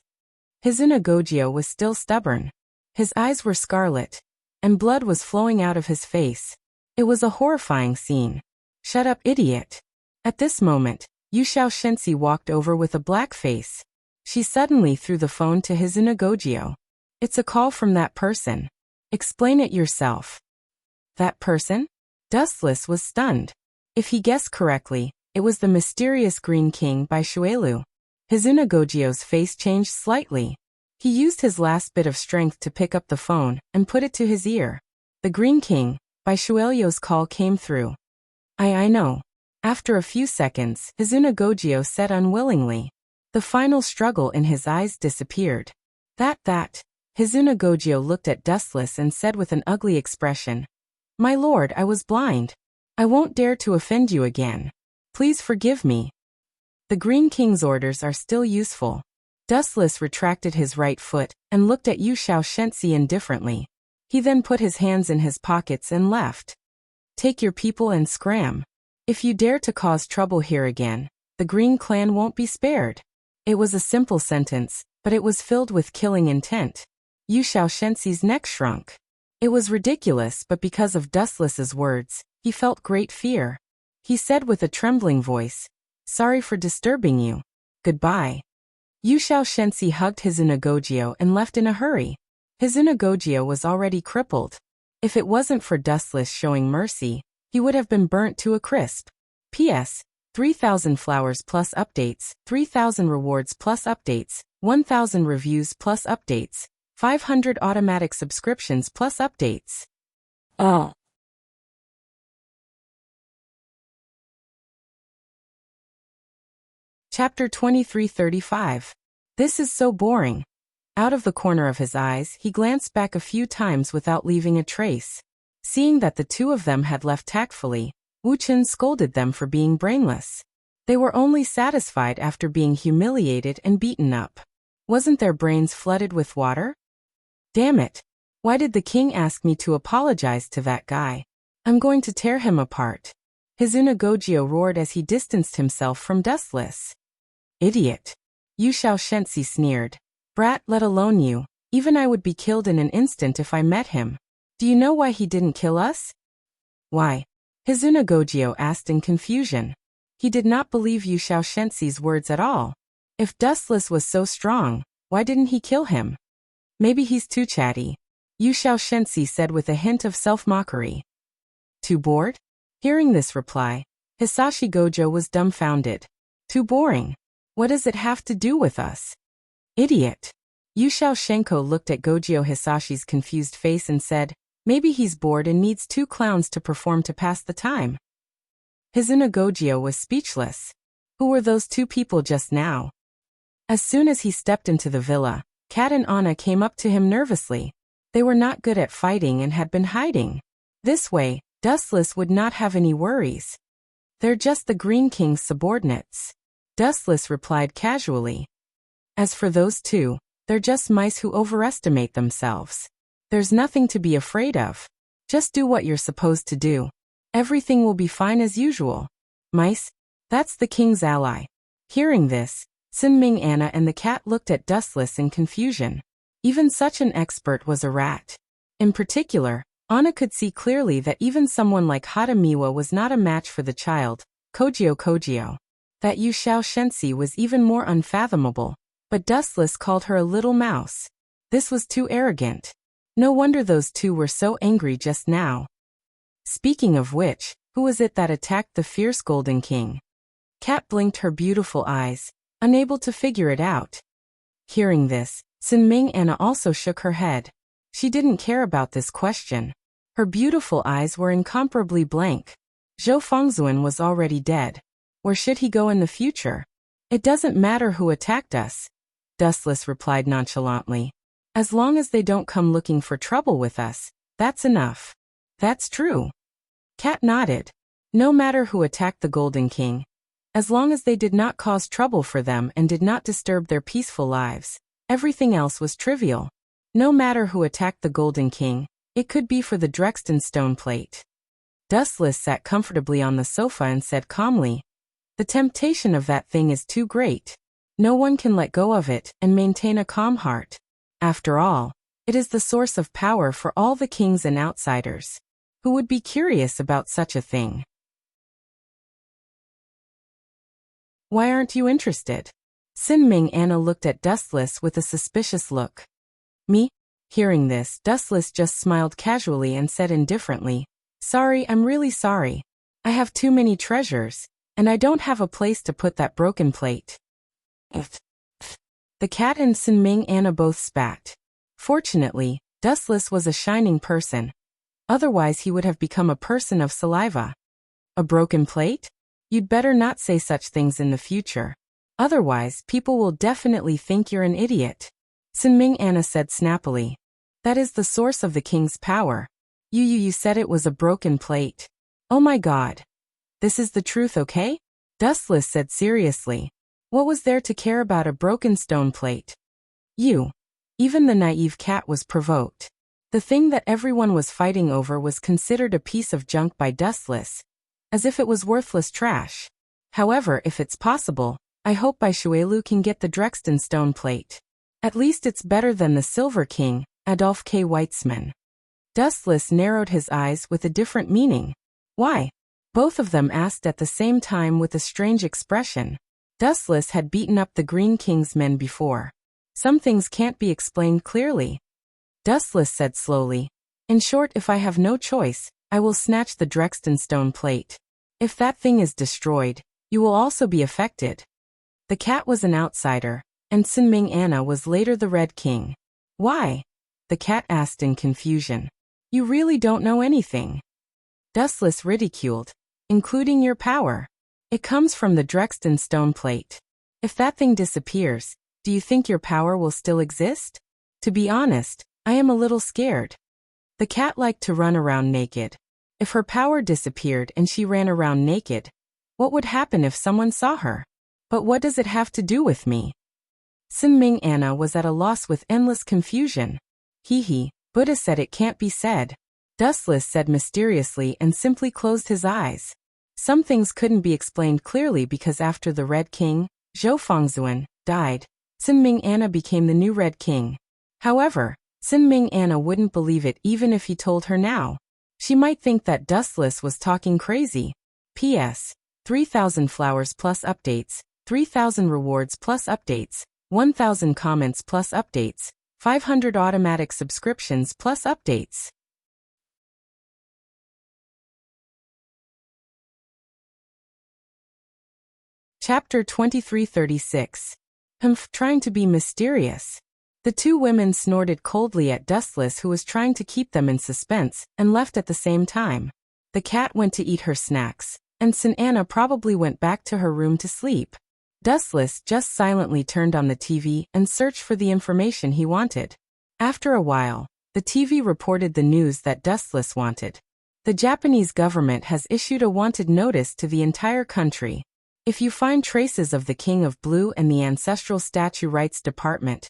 A: Hizuna Gojio was still stubborn. His eyes were scarlet, and blood was flowing out of his face. It was a horrifying scene. Shut up, idiot. At this moment, Yu Shensi walked over with a black face. She suddenly threw the phone to Hizuna Gojio. It's a call from that person. Explain it yourself. That person? Dustless was stunned. If he guessed correctly, it was the mysterious Green King by Shuelu. Hizuna Gojio's face changed slightly. He used his last bit of strength to pick up the phone and put it to his ear. The Green King by Shuelio's call came through. I know. After a few seconds, Hizuna Gojio said unwillingly. The final struggle in his eyes disappeared. That. Hizuna Gojio looked at Dustless and said with an ugly expression. My lord, I was blind. I won't dare to offend you again. Please forgive me. The Green King's orders are still useful. Dustless retracted his right foot and looked at Yu Shensi indifferently. He then put his hands in his pockets and left. Take your people and scram. If you dare to cause trouble here again, the Green Clan won't be spared. It was a simple sentence, but it was filled with killing intent. Yu Shensi's neck shrunk. It was ridiculous, but because of Dustless's words, he felt great fear. He said with a trembling voice, Sorry for disturbing you. Goodbye. Yu Shensi hugged Hizuna Gojio and left in a hurry. Hizuna Gojio was already crippled. If it wasn't for Dustless showing mercy, he would have been burnt to a crisp. P.S. 3,000 flowers plus updates, 3,000 rewards plus updates, 1,000 reviews plus updates, 500 automatic subscriptions plus updates. Oh. Chapter 2335. This is so boring. Out of the corner of his eyes, he glanced back a few times without leaving a trace. Seeing that the two of them had left tactfully, Wu Chen scolded them for being brainless. They were only satisfied after being humiliated and beaten up. Wasn't their brains flooded with water? Damn it. Why did the king ask me to apologize to that guy? I'm going to tear him apart. Hizuna Gojio roared as he distanced himself from Dustless. Idiot. Yu Shensi sneered. Brat, let alone you. Even I would be killed in an instant if I met him. Do you know why he didn't kill us? Why? Hizuna Gojio asked in confusion. He did not believe Yu Shensi's words at all. If Dustless was so strong, why didn't he kill him? Maybe he's too chatty. Yu Shensi said with a hint of self-mockery. Too bored? Hearing this reply, Hisashi Gojo was dumbfounded. Too boring. What does it have to do with us? Idiot. Yu Shenko looked at Gojio Hisashi's confused face and said, maybe he's bored and needs two clowns to perform to pass the time. Hizuna Gojio was speechless. Who were those two people just now? As soon as he stepped into the villa, Kat and Anna came up to him nervously. They were not good at fighting and had been hiding. This way, Dustless would not have any worries. They're just the Green King's subordinates. Dustless replied casually. As for those two, they're just mice who overestimate themselves. There's nothing to be afraid of. Just do what you're supposed to do. Everything will be fine as usual. Mice? That's the king's ally. Hearing this, Sinming Anna and the cat looked at Dustless in confusion. Even such an expert was a rat. In particular, Anna could see clearly that even someone like Hadamiwa was not a match for the child, Kojio. That Yu Shensi was even more unfathomable, but Dustless called her a little mouse. This was too arrogant. No wonder those two were so angry just now. Speaking of which, who was it that attacked the fierce Golden King? Cat blinked her beautiful eyes, unable to figure it out. Hearing this, Sinming Anna also shook her head. She didn't care about this question. Her beautiful eyes were incomparably blank. Zhou Fengzuan was already dead. Where should he go in the future? It doesn't matter who attacked us, Dustless replied nonchalantly. As long as they don't come looking for trouble with us, that's enough. That's true. Cat nodded. No matter who attacked the Golden King, as long as they did not cause trouble for them and did not disturb their peaceful lives, everything else was trivial. No matter who attacked the Golden King, it could be for the Drexten stone plate. Dustless sat comfortably on the sofa and said calmly, "The temptation of that thing is too great. No one can let go of it and maintain a calm heart. After all, it is the source of power for all the kings and outsiders. Who would be curious about such a thing? Why aren't you interested?" Sinming Anna looked at Dustless with a suspicious look. Me? Hearing this, Dustless just smiled casually and said indifferently, "Sorry, I'm really sorry. I have too many treasures, and I don't have a place to put that broken plate." The cat and Sinming Anna both spat. Fortunately, Dustless was a shining person. Otherwise he would have become a person of saliva. A broken plate? You'd better not say such things in the future. Otherwise, people will definitely think you're an idiot. Sinming Anna said snappily. That is the source of the king's power. You said it was a broken plate. Oh my god. This is the truth, okay? Dustless said seriously. What was there to care about a broken stone plate? Even the naive cat was provoked. The thing that everyone was fighting over was considered a piece of junk by Dustless, as if it was worthless trash. However, if it's possible, I hope Bai Shuelu can get the Drexten stone plate. At least it's better than the Silver King, Adolf K. Weitzman. Dustless narrowed his eyes with a different meaning. Why? Both of them asked at the same time with a strange expression. Dustless had beaten up the Green King's men before. Some things can't be explained clearly. Dustless said slowly. In short, if I have no choice, I will snatch the Drexten stone plate. If that thing is destroyed, you will also be affected. The cat was an outsider, and Sinming Anna was later the Red King. Why? The cat asked in confusion. You really don't know anything. Dustless ridiculed. Including your power. It comes from the Drexten stone plate. If that thing disappears, do you think your power will still exist? To be honest, I am a little scared. The cat liked to run around naked. If her power disappeared and she ran around naked, what would happen if someone saw her? But what does it have to do with me? Sinming Anna was at a loss with endless confusion. Buddha said it can't be said. Dustless said mysteriously and simply closed his eyes. Some things couldn't be explained clearly because after the Red King, Zhou Fengzuan, died, Sinming Anna became the new Red King. However, Sinming Anna wouldn't believe it even if he told her now. She might think that Dustless was talking crazy. P.S. 3,000 flowers plus updates, 3,000 rewards plus updates, 1,000 comments plus updates, 500 automatic subscriptions plus updates. Chapter 2336. Trying to be mysterious. The two women snorted coldly at Dustless, who was trying to keep them in suspense, and left at the same time. The cat went to eat her snacks, and Sin Anna probably went back to her room to sleep. Dustless just silently turned on the TV and searched for the information he wanted. After a while, the TV reported the news that Dustless wanted. The Japanese government has issued a wanted notice to the entire country. If you find traces of the King of Blue and the Ancestral Statue Rights Department,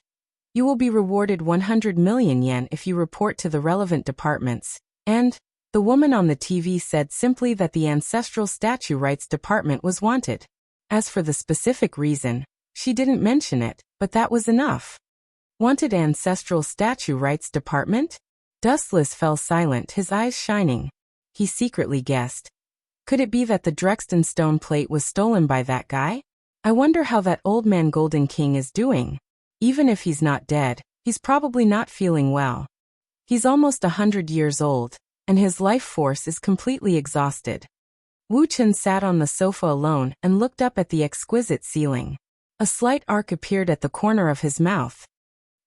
A: you will be rewarded 100 million yen if you report to the relevant departments. And the woman on the TV said simply that the Ancestral Statue Rights Department was wanted. As for the specific reason, she didn't mention it, but that was enough. Wanted Ancestral Statue Rights Department? Dustless fell silent, his eyes shining. He secretly guessed. Could it be that the Drexten stone plate was stolen by that guy? I wonder how that old man Golden King is doing. Even if he's not dead, he's probably not feeling well. He's almost 100 years old, and his life force is completely exhausted. Wu Chen sat on the sofa alone and looked up at the exquisite ceiling. A slight arc appeared at the corner of his mouth.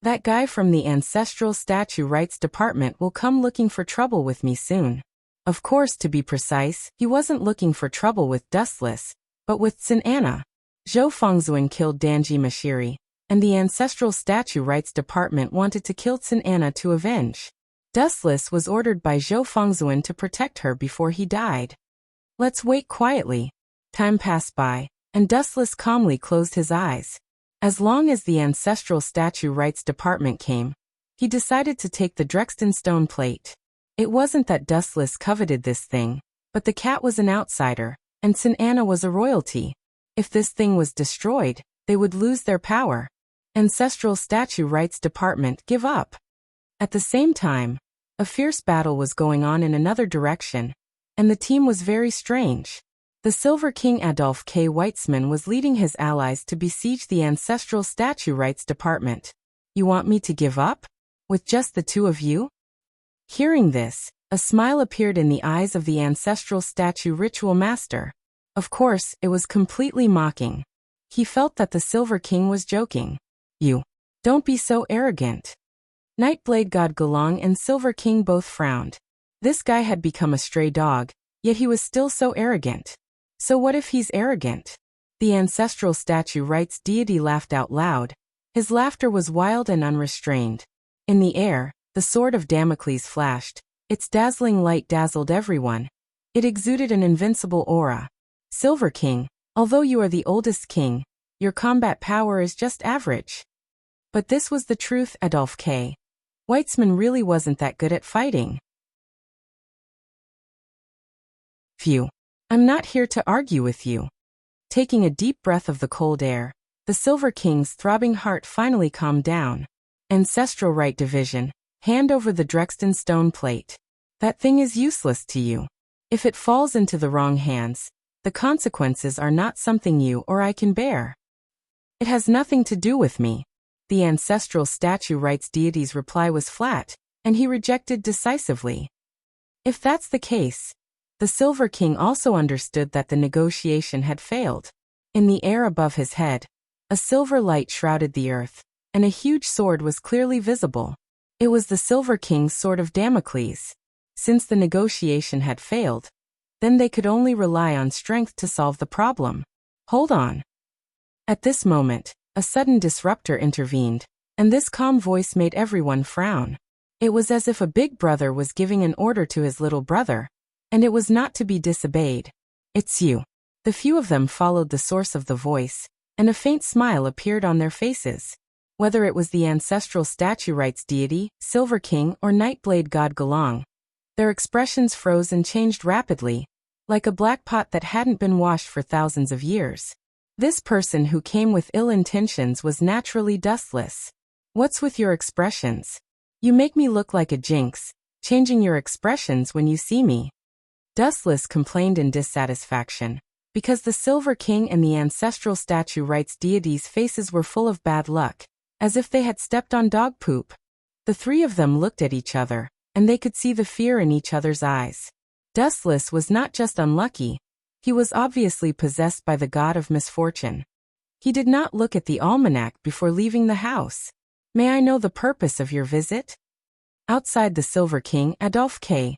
A: That guy from the Ancestral Statue Rights Department will come looking for trouble with me soon. Of course, to be precise, he wasn't looking for trouble with Dustless, but with Xin Anna. Zhou Fengzuan killed Danji Mashiri, and the Ancestral Statue Rights Department wanted to kill Xin Anna to avenge. Dustless was ordered by Zhou Fengzuan to protect her before he died. Let's wait quietly. Time passed by, and Dustless calmly closed his eyes. As long as the Ancestral Statue Rights Department came, he decided to take the Drexten stone plate. It wasn't that Dustless coveted this thing, but the cat was an outsider, and Xin Anna was a royalty. If this thing was destroyed, they would lose their power. Ancestral Statue Rights Department give up. At the same time, a fierce battle was going on in another direction, and the team was very strange. The Silver King Adolf K. Weitzman was leading his allies to besiege the Ancestral Statue Rights Department. You want me to give up? With just the two of you? Hearing this, a smile appeared in the eyes of the Ancestral Statue Ritual Master. Of course, it was completely mocking. He felt that the Silver King was joking. You. Don't be so arrogant. Nightblade God Galang and Silver King both frowned. This guy had become a stray dog, yet he was still so arrogant. So what if he's arrogant? The Ancestral Statue Rights deity laughed out loud. His laughter was wild and unrestrained. In the air, the sword of Damocles flashed. Its dazzling light dazzled everyone. It exuded an invincible aura. Silver King, although you are the oldest king, your combat power is just average. But this was the truth, Adolf K. Weitzman really wasn't that good at fighting. Phew. I'm not here to argue with you. Taking a deep breath of the cold air, the Silver King's throbbing heart finally calmed down. Ancestral Right Division, hand over the Drexten stone plate. That thing is useless to you. If it falls into the wrong hands, the consequences are not something you or I can bear. It has nothing to do with me. The Ancestral Statue Rights deity's reply was flat, and he rejected decisively. If that's the case, the Silver King also understood that the negotiation had failed. In the air above his head, a silver light shrouded the earth, and a huge sword was clearly visible. It was the Silver King's sword of Damocles. Since the negotiation had failed, then they could only rely on strength to solve the problem. Hold on. At this moment, a sudden disruptor intervened, and this calm voice made everyone frown. It was as if a big brother was giving an order to his little brother, and it was not to be disobeyed. It's you. The few of them followed the source of the voice, and a faint smile appeared on their faces. Whether it was the Ancestral Statue Rights deity, Silver King, or Nightblade God Galang, their expressions froze and changed rapidly, like a black pot that hadn't been washed for thousands of years. This person who came with ill intentions was naturally dustless. What's with your expressions? You make me look like a jinx, changing your expressions when you see me. Dustless complained in dissatisfaction, because the Silver King and the Ancestral Statue Rights deities' faces were full of bad luck, as if they had stepped on dog poop. The three of them looked at each other, and they could see the fear in each other's eyes. Dustless was not just unlucky, he was obviously possessed by the god of misfortune. He did not look at the almanac before leaving the house. May I know the purpose of your visit? Outside the Silver King, Adolf K.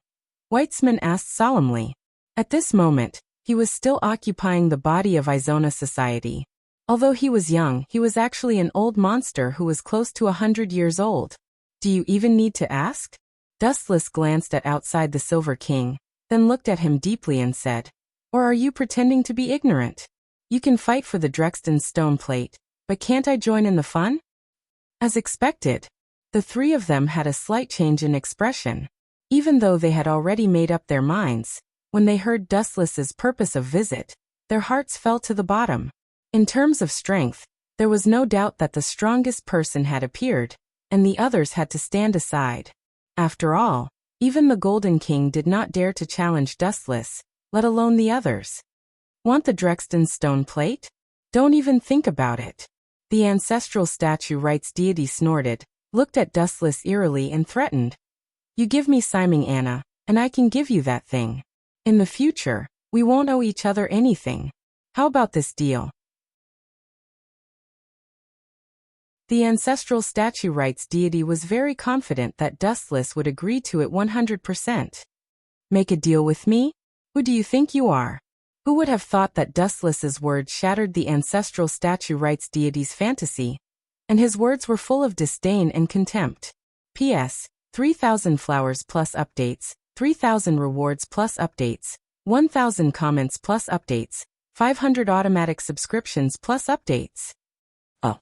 A: Weitzman asked solemnly. At this moment, he was still occupying the body of Izona society. Although he was young, he was actually an old monster who was close to 100 years old. Do you even need to ask? Dustless glanced at outside the Silver King, then looked at him deeply and said, or are you pretending to be ignorant? You can fight for the Drexten stone plate, but can't I join in the fun? As expected, the three of them had a slight change in expression. Even though they had already made up their minds, when they heard Dustless's purpose of visit, their hearts fell to the bottom. In terms of strength, there was no doubt that the strongest person had appeared, and the others had to stand aside. After all, even the Golden King did not dare to challenge Dustless, let alone the others. Want the Drexten stone plate? Don't even think about it. The Ancestral Statue Rights deity snorted, looked at Dustless eerily and threatened. You give me Siming Anna, and I can give you that thing. In the future, we won't owe each other anything. How about this deal? The ancestral statue rights deity was very confident that Dustless would agree to it 100%. Make a deal with me? Who do you think you are? Who would have thought that Dustless's words shattered the ancestral statue rights deity's fantasy? And his words were full of disdain and contempt. P.S. 3,000 flowers plus updates, 3,000 rewards plus updates, 1,000 comments plus updates, 500 automatic subscriptions plus updates. Oh.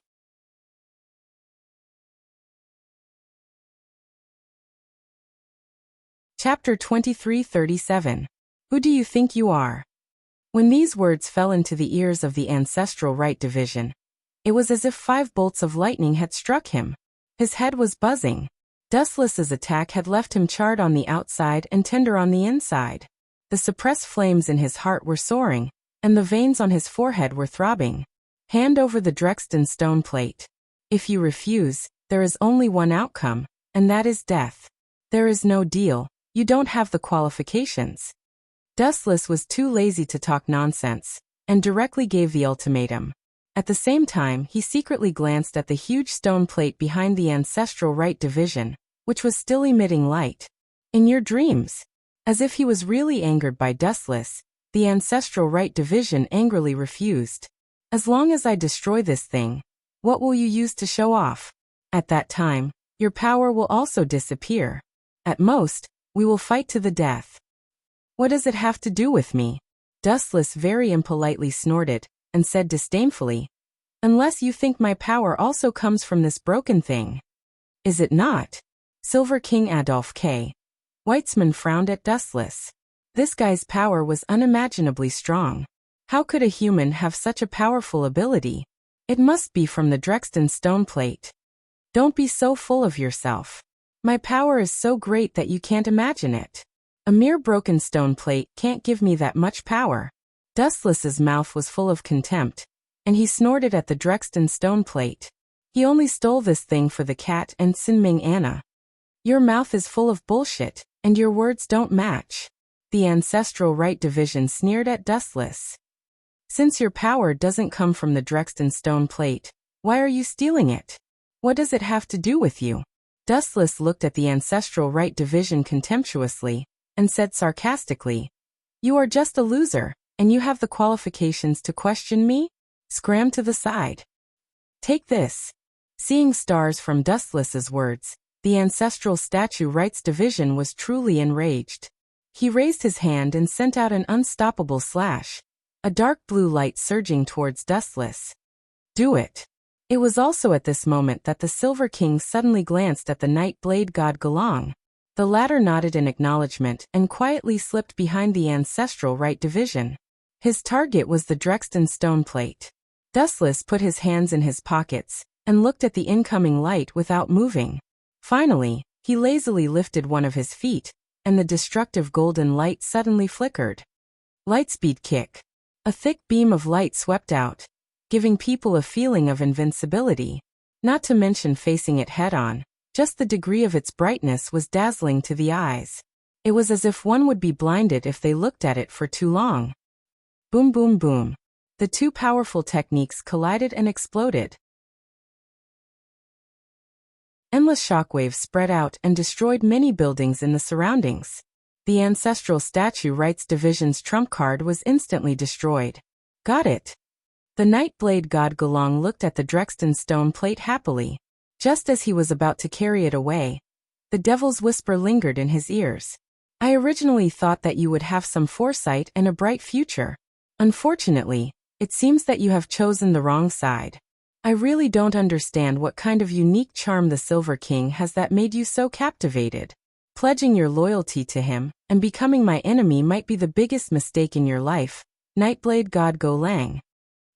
A: Chapter 23:37. Who do you think you are? When these words fell into the ears of the ancestral right division, it was as if 5 bolts of lightning had struck him. His head was buzzing. Dustless's attack had left him charred on the outside and tender on the inside. The suppressed flames in his heart were soaring, and the veins on his forehead were throbbing. Hand over the Drexton stone plate. If you refuse, there is only one outcome, and that is death. There is no deal, you don't have the qualifications. Dustless was too lazy to talk nonsense, and directly gave the ultimatum. At the same time, he secretly glanced at the huge stone plate behind the ancestral right division, which was still emitting light. In your dreams. As if he was really angered by Dustless, the ancestral right division angrily refused. As long as I destroy this thing, what will you use to show off? At that time, your power will also disappear. At most, we will fight to the death. What does it have to do with me? Dustless very impolitely snorted, and said disdainfully, unless you think my power also comes from this broken thing. Is it not? Silver King Adolf K. Weitzman frowned at Dustless. This guy's power was unimaginably strong. How could a human have such a powerful ability? It must be from the Drexton stone plate. Don't be so full of yourself. My power is so great that you can't imagine it. A mere broken stone plate can't give me that much power. Dustless's mouth was full of contempt, and he snorted at the Drexton stone plate. He only stole this thing for the cat and Siming Anna. Your mouth is full of bullshit, and your words don't match. The ancestral right division sneered at Dustless. Since your power doesn't come from the Drexton stone plate, why are you stealing it? What does it have to do with you? Dustless looked at the ancestral right division contemptuously, and said sarcastically, you are just a loser, and you have the qualifications to question me? Scram to the side. Take this. Seeing stars from Dustless's words, the ancestral statue rights division was truly enraged. He raised his hand and sent out an unstoppable slash, a dark blue light surging towards Dustless. Do it. It was also at this moment that the Silver King suddenly glanced at the Night Blade God Galang. The latter nodded in acknowledgement and quietly slipped behind the ancestral right division. His target was the Drexton stone plate. Dustless put his hands in his pockets and looked at the incoming light without moving. Finally, he lazily lifted one of his feet, and the destructive golden light suddenly flickered. Lightspeed kick. A thick beam of light swept out, giving people a feeling of invincibility. Not to mention facing it head-on, just the degree of its brightness was dazzling to the eyes. It was as if one would be blinded if they looked at it for too long. Boom boom boom. The two powerful techniques collided and exploded. Endless shockwaves spread out and destroyed many buildings in the surroundings. The ancestral statue rights division's trump card was instantly destroyed. Got it. The Nightblade god Galang looked at the Drexton stone plate happily. Just as he was about to carry it away, the devil's whisper lingered in his ears. I originally thought that you would have some foresight and a bright future. Unfortunately, it seems that you have chosen the wrong side. I really don't understand what kind of unique charm the Silver King has that made you so captivated. Pledging your loyalty to him and becoming my enemy might be the biggest mistake in your life. Nightblade god Galang.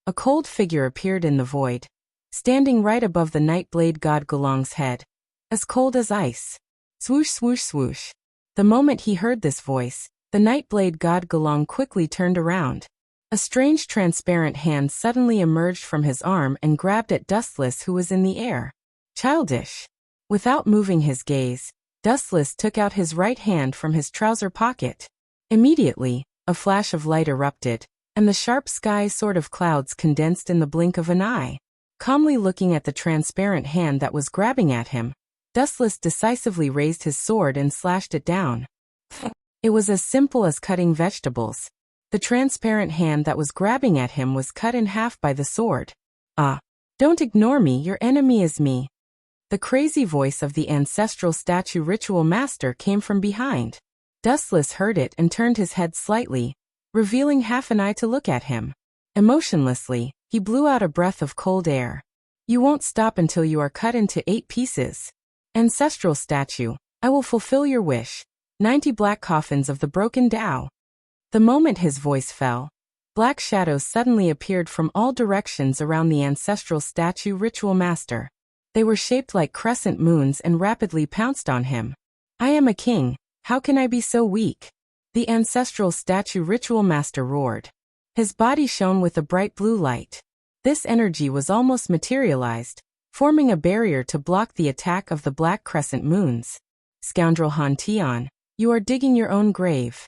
A: A cold figure appeared in the void, standing right above the Nightblade god Galang's head, as cold as ice. Swoosh swoosh swoosh. The moment he heard this voice, the Nightblade god Galang quickly turned around. A strange transparent hand suddenly emerged from his arm and grabbed at Dustless, who was in the air. Childish. Without moving his gaze, Dustless took out his right hand from his trouser pocket. Immediately, a flash of light erupted, and the sharp sky sort of clouds condensed in the blink of an eye. Calmly looking at the transparent hand that was grabbing at him, Dustless decisively raised his sword and slashed it down. It was as simple as cutting vegetables. The transparent hand that was grabbing at him was cut in half by the sword. "Ah, don't ignore me, your enemy is me." The crazy voice of the ancestral statue ritual master came from behind. Dustless heard it and turned his head slightly, revealing half an eye to look at him. Emotionlessly, he blew out a breath of cold air. "You won't stop until you are cut into 8 pieces. Ancestral statue, I will fulfill your wish. 90 black coffins of the broken Tao." The moment his voice fell, black shadows suddenly appeared from all directions around the ancestral statue ritual master. They were shaped like crescent moons and rapidly pounced on him. "I am a king, how can I be so weak?" The ancestral statue ritual master roared. His body shone with a bright blue light. This energy was almost materialized, forming a barrier to block the attack of the black crescent moons. "Scoundrel Han Tian, you are digging your own grave."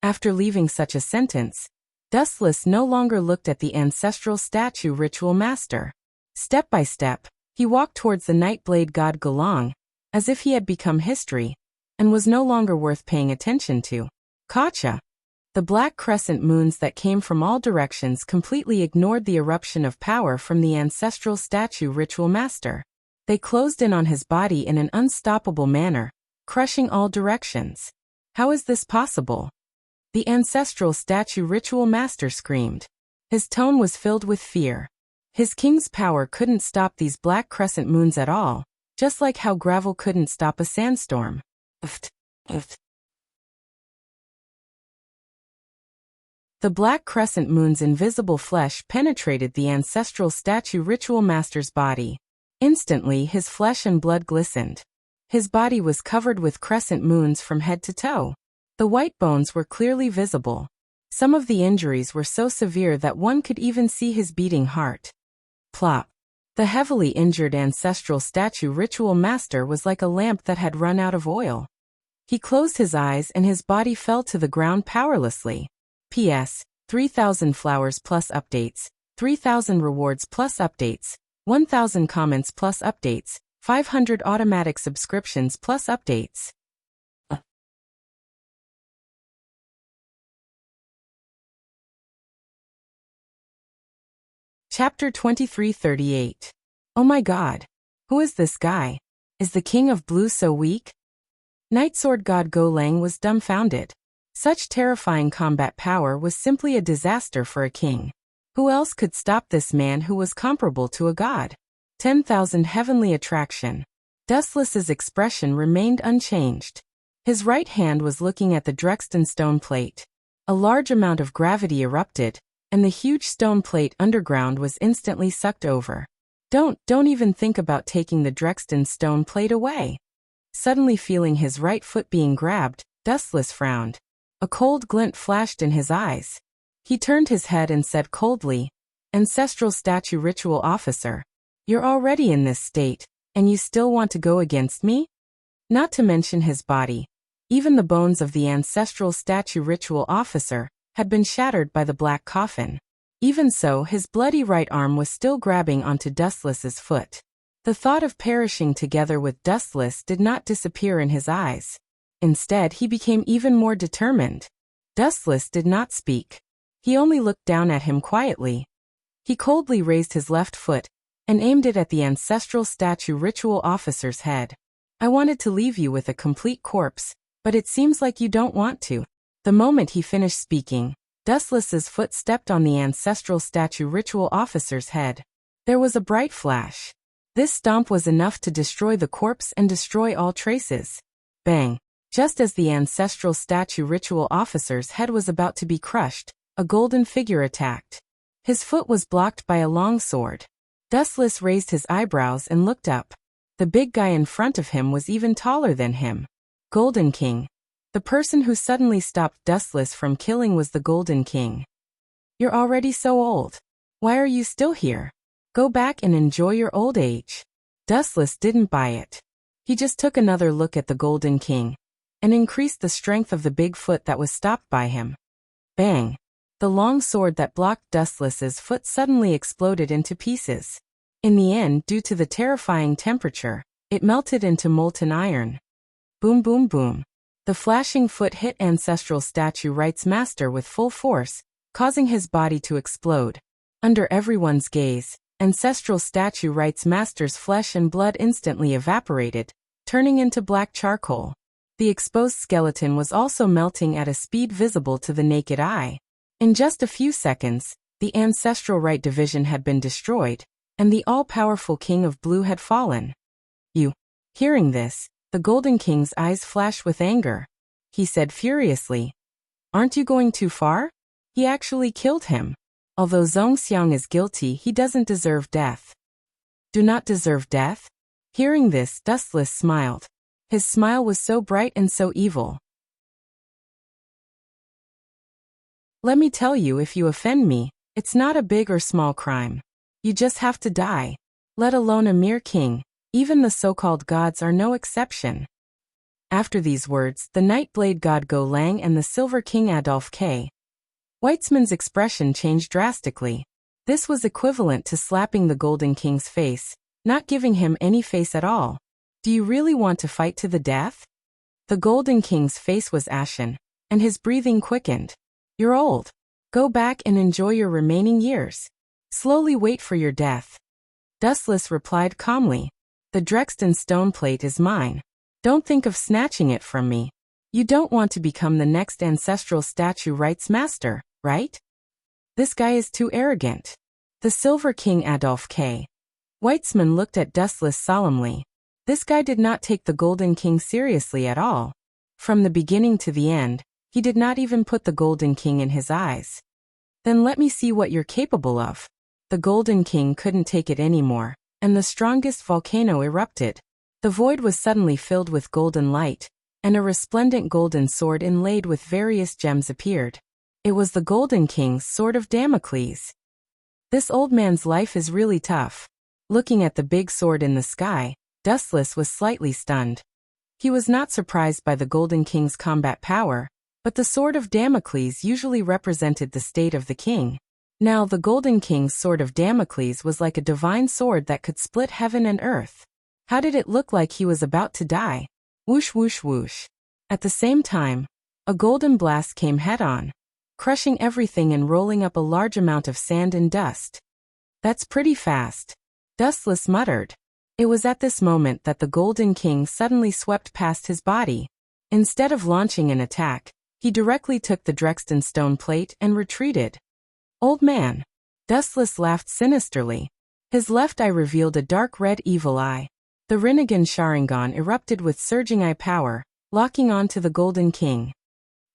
A: After leaving such a sentence, Dustless no longer looked at the ancestral statue ritual master. Step by step, he walked towards the Nightblade god Galang, as if he had become history, and was no longer worth paying attention to. Kacha! The black crescent moons that came from all directions completely ignored the eruption of power from the ancestral statue ritual master. They closed in on his body in an unstoppable manner, crushing all directions. How is this possible? The ancestral statue ritual master screamed. His tone was filled with fear. His king's power couldn't stop these black crescent moons at all, just like how gravel couldn't stop a sandstorm. The black crescent moon's invisible flesh penetrated the ancestral statue ritual master's body. Instantly his flesh and blood glistened. His body was covered with crescent moons from head to toe. The white bones were clearly visible. Some of the injuries were so severe that one could even see his beating heart. Plop. The heavily injured ancestral statue ritual master was like a lamp that had run out of oil. He closed his eyes and his body fell to the ground powerlessly. P.S. 3,000 flowers plus updates, 3,000 rewards plus updates, 1,000 comments plus updates, 500 automatic subscriptions plus updates. Chapter 2338. Oh my god. Who is this guy? Is the King of Blue so weak? Nightsword God Golang was dumbfounded. Such terrifying combat power was simply a disaster for a king. Who else could stop this man who was comparable to a god? 10,000 heavenly attraction. Dustless's expression remained unchanged. His right hand was looking at the Drexton stone plate. A large amount of gravity erupted, and the huge stone plate underground was instantly sucked over. Don't even think about taking the Drexton stone plate away. Suddenly feeling his right foot being grabbed, Dustless frowned. A cold glint flashed in his eyes. He turned his head and said coldly, "Ancestral statue ritual officer, you're already in this state, and you still want to go against me?" Not to mention his body. Even the bones of the ancestral statue ritual officer had been shattered by the black coffin. Even so, his bloody right arm was still grabbing onto Dustless's foot. The thought of perishing together with Dustless did not disappear in his eyes. Instead, he became even more determined. Dustless did not speak. He only looked down at him quietly. He coldly raised his left foot and aimed it at the ancestral statue ritual officer's head. "I wanted to leave you with a complete corpse, but it seems like you don't want to." The moment he finished speaking, Dustless's foot stepped on the ancestral statue ritual officer's head. There was a bright flash. This stomp was enough to destroy the corpse and destroy all traces. Bang! Just as the ancestral statue ritual officer's head was about to be crushed, a golden figure attacked. His foot was blocked by a long sword. Dustless raised his eyebrows and looked up. The big guy in front of him was even taller than him. Golden King. The person who suddenly stopped Dustless from killing was the Golden King. "You're already so old. Why are you still here? Go back and enjoy your old age." Dustless didn't buy it. He just took another look at the Golden King and increased the strength of the big foot that was stopped by him. Bang! The long sword that blocked Dustless's foot suddenly exploded into pieces. In the end, due to the terrifying temperature, it melted into molten iron. Boom boom boom. The flashing foot hit Ancestral Statue Right's master with full force, causing his body to explode. Under everyone's gaze, Ancestral Statue Right's master's flesh and blood instantly evaporated, turning into black charcoal. The exposed skeleton was also melting at a speed visible to the naked eye. In just a few seconds, the Ancestral Right division had been destroyed, and the all-powerful King of Blue had fallen. You. Hearing this, the Golden King's eyes flashed with anger. He said furiously, "Aren't you going too far? He actually killed him. Although Zhongxiang is guilty, he doesn't deserve death." "Do not deserve death?" Hearing this, Dustless smiled. His smile was so bright and so evil. "Let me tell you, if you offend me, it's not a big or small crime. You just have to die. Let alone a mere king. Even the so-called gods are no exception." After these words, the Nightblade god Go Lang and the Silver King Adolf K. Weitzman's expression changed drastically. This was equivalent to slapping the Golden King's face, not giving him any face at all. "Do you really want to fight to the death?" The Golden King's face was ashen, and his breathing quickened. "You're old. Go back and enjoy your remaining years. Slowly wait for your death." Dustless replied calmly, "The Drexten stone plate is mine. Don't think of snatching it from me. You don't want to become the next Ancestral Statue Right's master, right? This guy is too arrogant." The Silver King Adolf K. Weitzman looked at Dustless solemnly. This guy did not take the Golden King seriously at all. From the beginning to the end, he did not even put the Golden King in his eyes. "Then let me see what you're capable of." The Golden King couldn't take it anymore, and the strongest volcano erupted. The void was suddenly filled with golden light, and a resplendent golden sword inlaid with various gems appeared. It was the Golden King's Sword of Damocles. This old man's life is really tough. Looking at the big sword in the sky, Dustless was slightly stunned. He was not surprised by the Golden King's combat power, but the Sword of Damocles usually represented the state of the king. Now the Golden King's Sword of Damocles was like a divine sword that could split heaven and earth. How did it look like he was about to die? Whoosh whoosh whoosh. At the same time, a golden blast came head-on, crushing everything and rolling up a large amount of sand and dust. "That's pretty fast," Dustless muttered. It was at this moment that the Golden King suddenly swept past his body. Instead of launching an attack, he directly took the Drexten stone plate and retreated. "Old man." Dustless laughed sinisterly. His left eye revealed a dark red evil eye. The Rinnegan Sharingan erupted with surging eye power, locking on to the Golden King.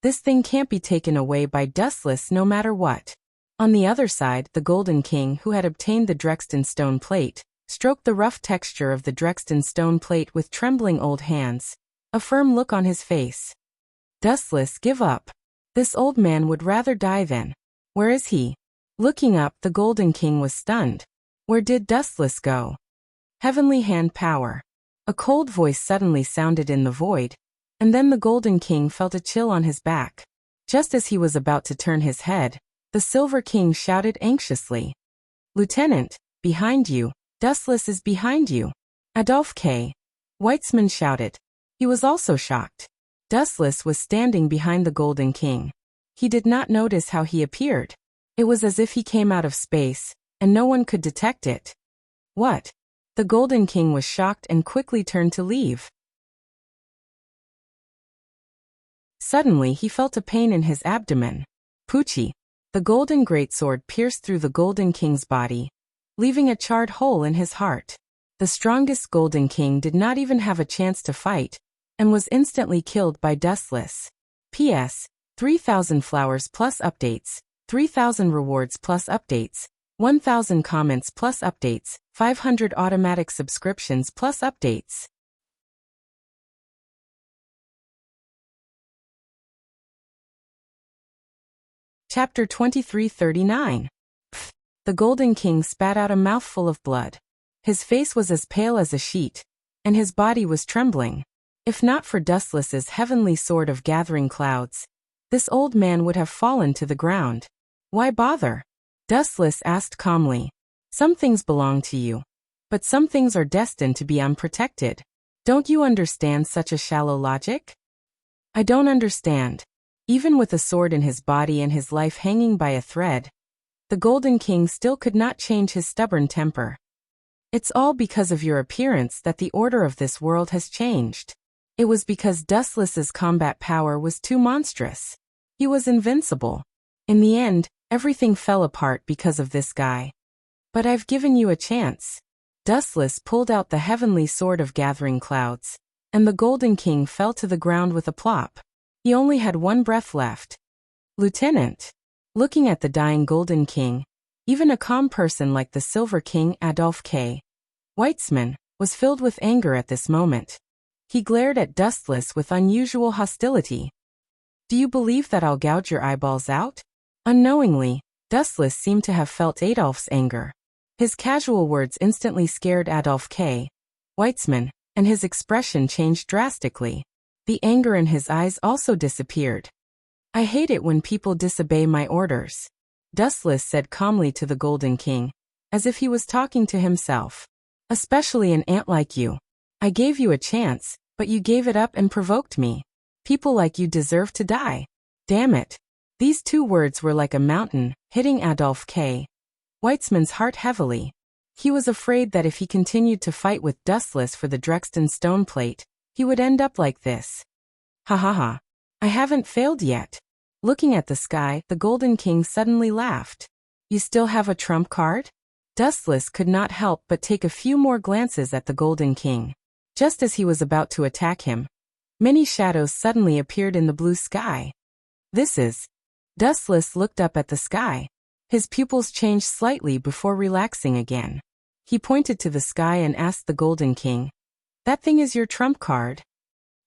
A: This thing can't be taken away by Dustless no matter what. On the other side, the Golden King, who had obtained the Drexten stone plate, stroked the rough texture of the Drexten stone plate with trembling old hands, a firm look on his face. "Dustless, give up. This old man would rather die than." "Where is he?" Looking up, the Golden King was stunned. Where did Dustless go? Heavenly hand power. A cold voice suddenly sounded in the void, and then the Golden King felt a chill on his back. Just as he was about to turn his head, the Silver King shouted anxiously, "Lieutenant, behind you. Dustless is behind you." Adolf K. Weitzman shouted. He was also shocked. Dustless was standing behind the Golden King. He did not notice how he appeared. It was as if he came out of space, and no one could detect it. "What?" The Golden King was shocked and quickly turned to leave. Suddenly he felt a pain in his abdomen. Poochie. The golden greatsword pierced through the Golden King's body, leaving a charred hole in his heart. The strongest Golden King did not even have a chance to fight, and was instantly killed by Dustless. P.S. 3,000 flowers plus updates, 3,000 rewards plus updates, 1,000 comments plus updates, 500 automatic subscriptions plus updates. Chapter 2339. Pfft. The Golden King spat out a mouthful of blood. His face was as pale as a sheet, and his body was trembling. If not for Dustless's heavenly sword of gathering clouds, this old man would have fallen to the ground. Why bother? Dustless asked calmly. Some things belong to you, but some things are destined to be unprotected. Don't you understand such a shallow logic? I don't understand. Even with a sword in his body and his life hanging by a thread, the Golden King still could not change his stubborn temper. It's all because of your appearance that the order of this world has changed. It was because Dustless's combat power was too monstrous. He was invincible. In the end, everything fell apart because of this guy. But I've given you a chance. Dustless pulled out the heavenly sword of gathering clouds, and the Golden King fell to the ground with a plop. He only had one breath left. Lieutenant. Looking at the dying Golden King, even a calm person like the Silver King Adolphe K. Weitzman was filled with anger at this moment. He glared at Dustless with unusual hostility. Do you believe that I'll gouge your eyeballs out? Unknowingly, Dustless seemed to have felt Adolphe's anger. His casual words instantly scared Adolphe K. Weitzman, and his expression changed drastically. The anger in his eyes also disappeared. I hate it when people disobey my orders, Dustless said calmly to the Golden King, as if he was talking to himself. Especially an ant like you. I gave you a chance, but you gave it up and provoked me. People like you deserve to die. Damn it. These two words were like a mountain, hitting Adolphe K. Weitzman's heart heavily. He was afraid that if he continued to fight with Dustless for the Drexton stone plate, he would end up like this. Ha ha ha. I haven't failed yet. Looking at the sky, the Golden King suddenly laughed. You still have a trump card? Dustless could not help but take a few more glances at the Golden King. Just as he was about to attack him, many shadows suddenly appeared in the blue sky. This is... Dustless looked up at the sky. His pupils changed slightly before relaxing again. He pointed to the sky and asked the Golden King, that thing is your trump card?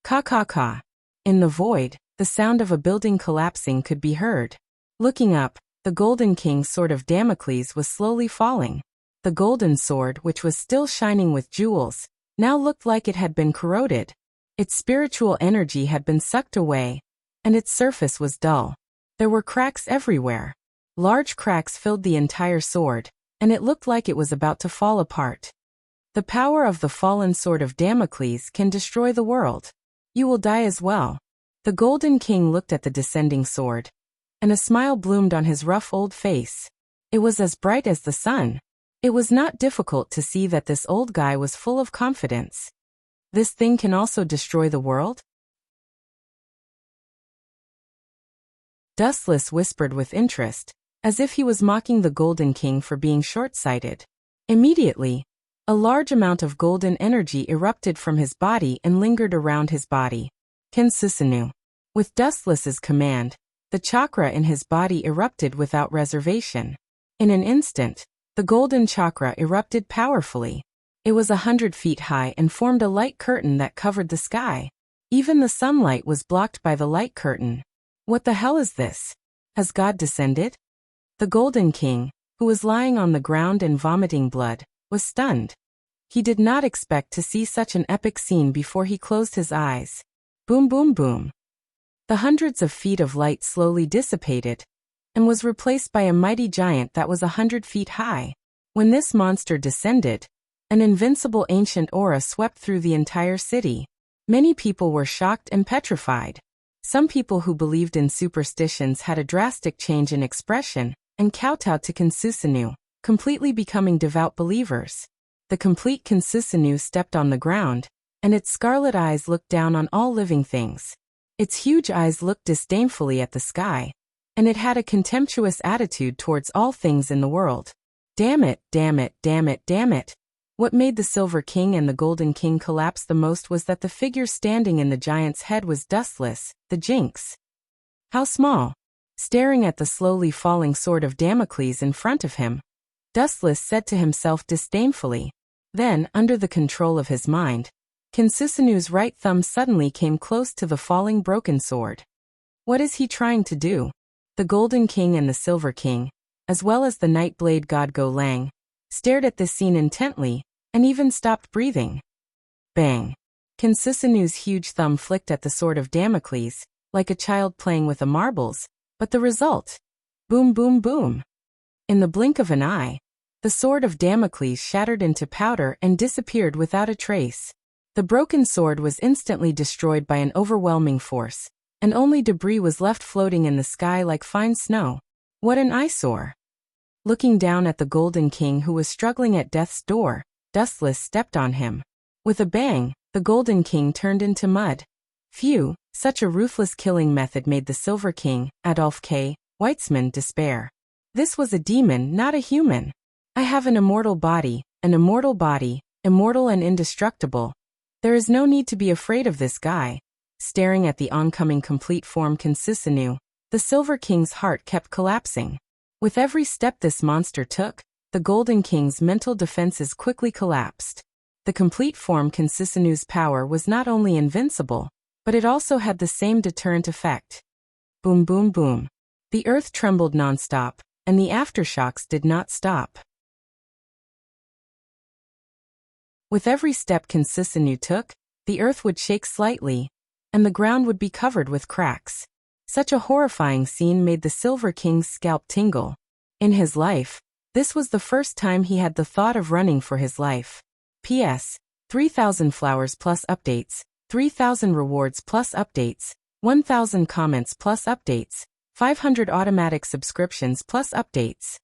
A: Ka ka ka. In the void, the sound of a building collapsing could be heard. Looking up, the Golden King's sword of Damocles was slowly falling. The golden sword, which was still shining with jewels, now looked like it had been corroded. Its spiritual energy had been sucked away, and its surface was dull. There were cracks everywhere. Large cracks filled the entire sword, and it looked like it was about to fall apart. The power of the fallen sword of Damocles can destroy the world. You will die as well. The Golden King looked at the descending sword, and a smile bloomed on his rough old face. It was as bright as the sun. It was not difficult to see that this old guy was full of confidence. This thing can also destroy the world? Dustless whispered with interest, as if he was mocking the Golden King for being short-sighted. Immediately, a large amount of golden energy erupted from his body and lingered around his body. Kensusanu. With Dustless's command, the chakra in his body erupted without reservation. In an instant, the golden chakra erupted powerfully. It was 100 feet high and formed a light curtain that covered the sky. Even the sunlight was blocked by the light curtain. What the hell is this? Has God descended? The Golden King, who was lying on the ground and vomiting blood, was stunned. He did not expect to see such an epic scene before he closed his eyes. Boom boom boom. The hundreds of feet of light slowly dissipated, and was replaced by a mighty giant that was 100 feet high. When this monster descended, an invincible ancient aura swept through the entire city. Many people were shocked and petrified. Some people who believed in superstitions had a drastic change in expression and kowtowed to Kensusanu, completely becoming devout believers. The complete Kensusanu stepped on the ground, and its scarlet eyes looked down on all living things. Its huge eyes looked disdainfully at the sky, and it had a contemptuous attitude towards all things in the world. Damn it, damn it, damn it, damn it. What made the Silver King and the Golden King collapse the most was that the figure standing in the giant's head was Dustless, the Jinx. How small. Staring at the slowly falling sword of Damocles in front of him, Dustless said to himself disdainfully. Then, under the control of his mind, Kensusanu's right thumb suddenly came close to the falling broken sword. What is he trying to do? The Golden King and the Silver King, as well as the Night Blade god Go Lang, stared at this scene intently, and even stopped breathing. Bang! Consisinu's huge thumb flicked at the sword of Damocles, like a child playing with the marbles, but the result? Boom boom boom! In the blink of an eye, the sword of Damocles shattered into powder and disappeared without a trace. The broken sword was instantly destroyed by an overwhelming force, and only debris was left floating in the sky like fine snow. What an eyesore! Looking down at the Golden King who was struggling at death's door, Dustless stepped on him. With a bang, the Golden King turned into mud. Phew, such a ruthless killing method made the Silver King, Adolf K. Weitzman, despair. This was a demon, not a human. I have an immortal body, immortal and indestructible. There is no need to be afraid of this guy. Staring at the oncoming complete form Consisinu, the Silver King's heart kept collapsing. With every step this monster took, the Golden King's mental defenses quickly collapsed. The complete form Consisinu's power was not only invincible, but it also had the same deterrent effect. Boom boom boom. The earth trembled nonstop, and the aftershocks did not stop. With every step Consisinu took, the earth would shake slightly, and the ground would be covered with cracks. Such a horrifying scene made the Silver King's scalp tingle. In his life, this was the first time he had the thought of running for his life. P.S. 3,000 flowers plus updates, 3,000 rewards plus updates, 1,000 comments plus updates, 500 automatic subscriptions plus updates.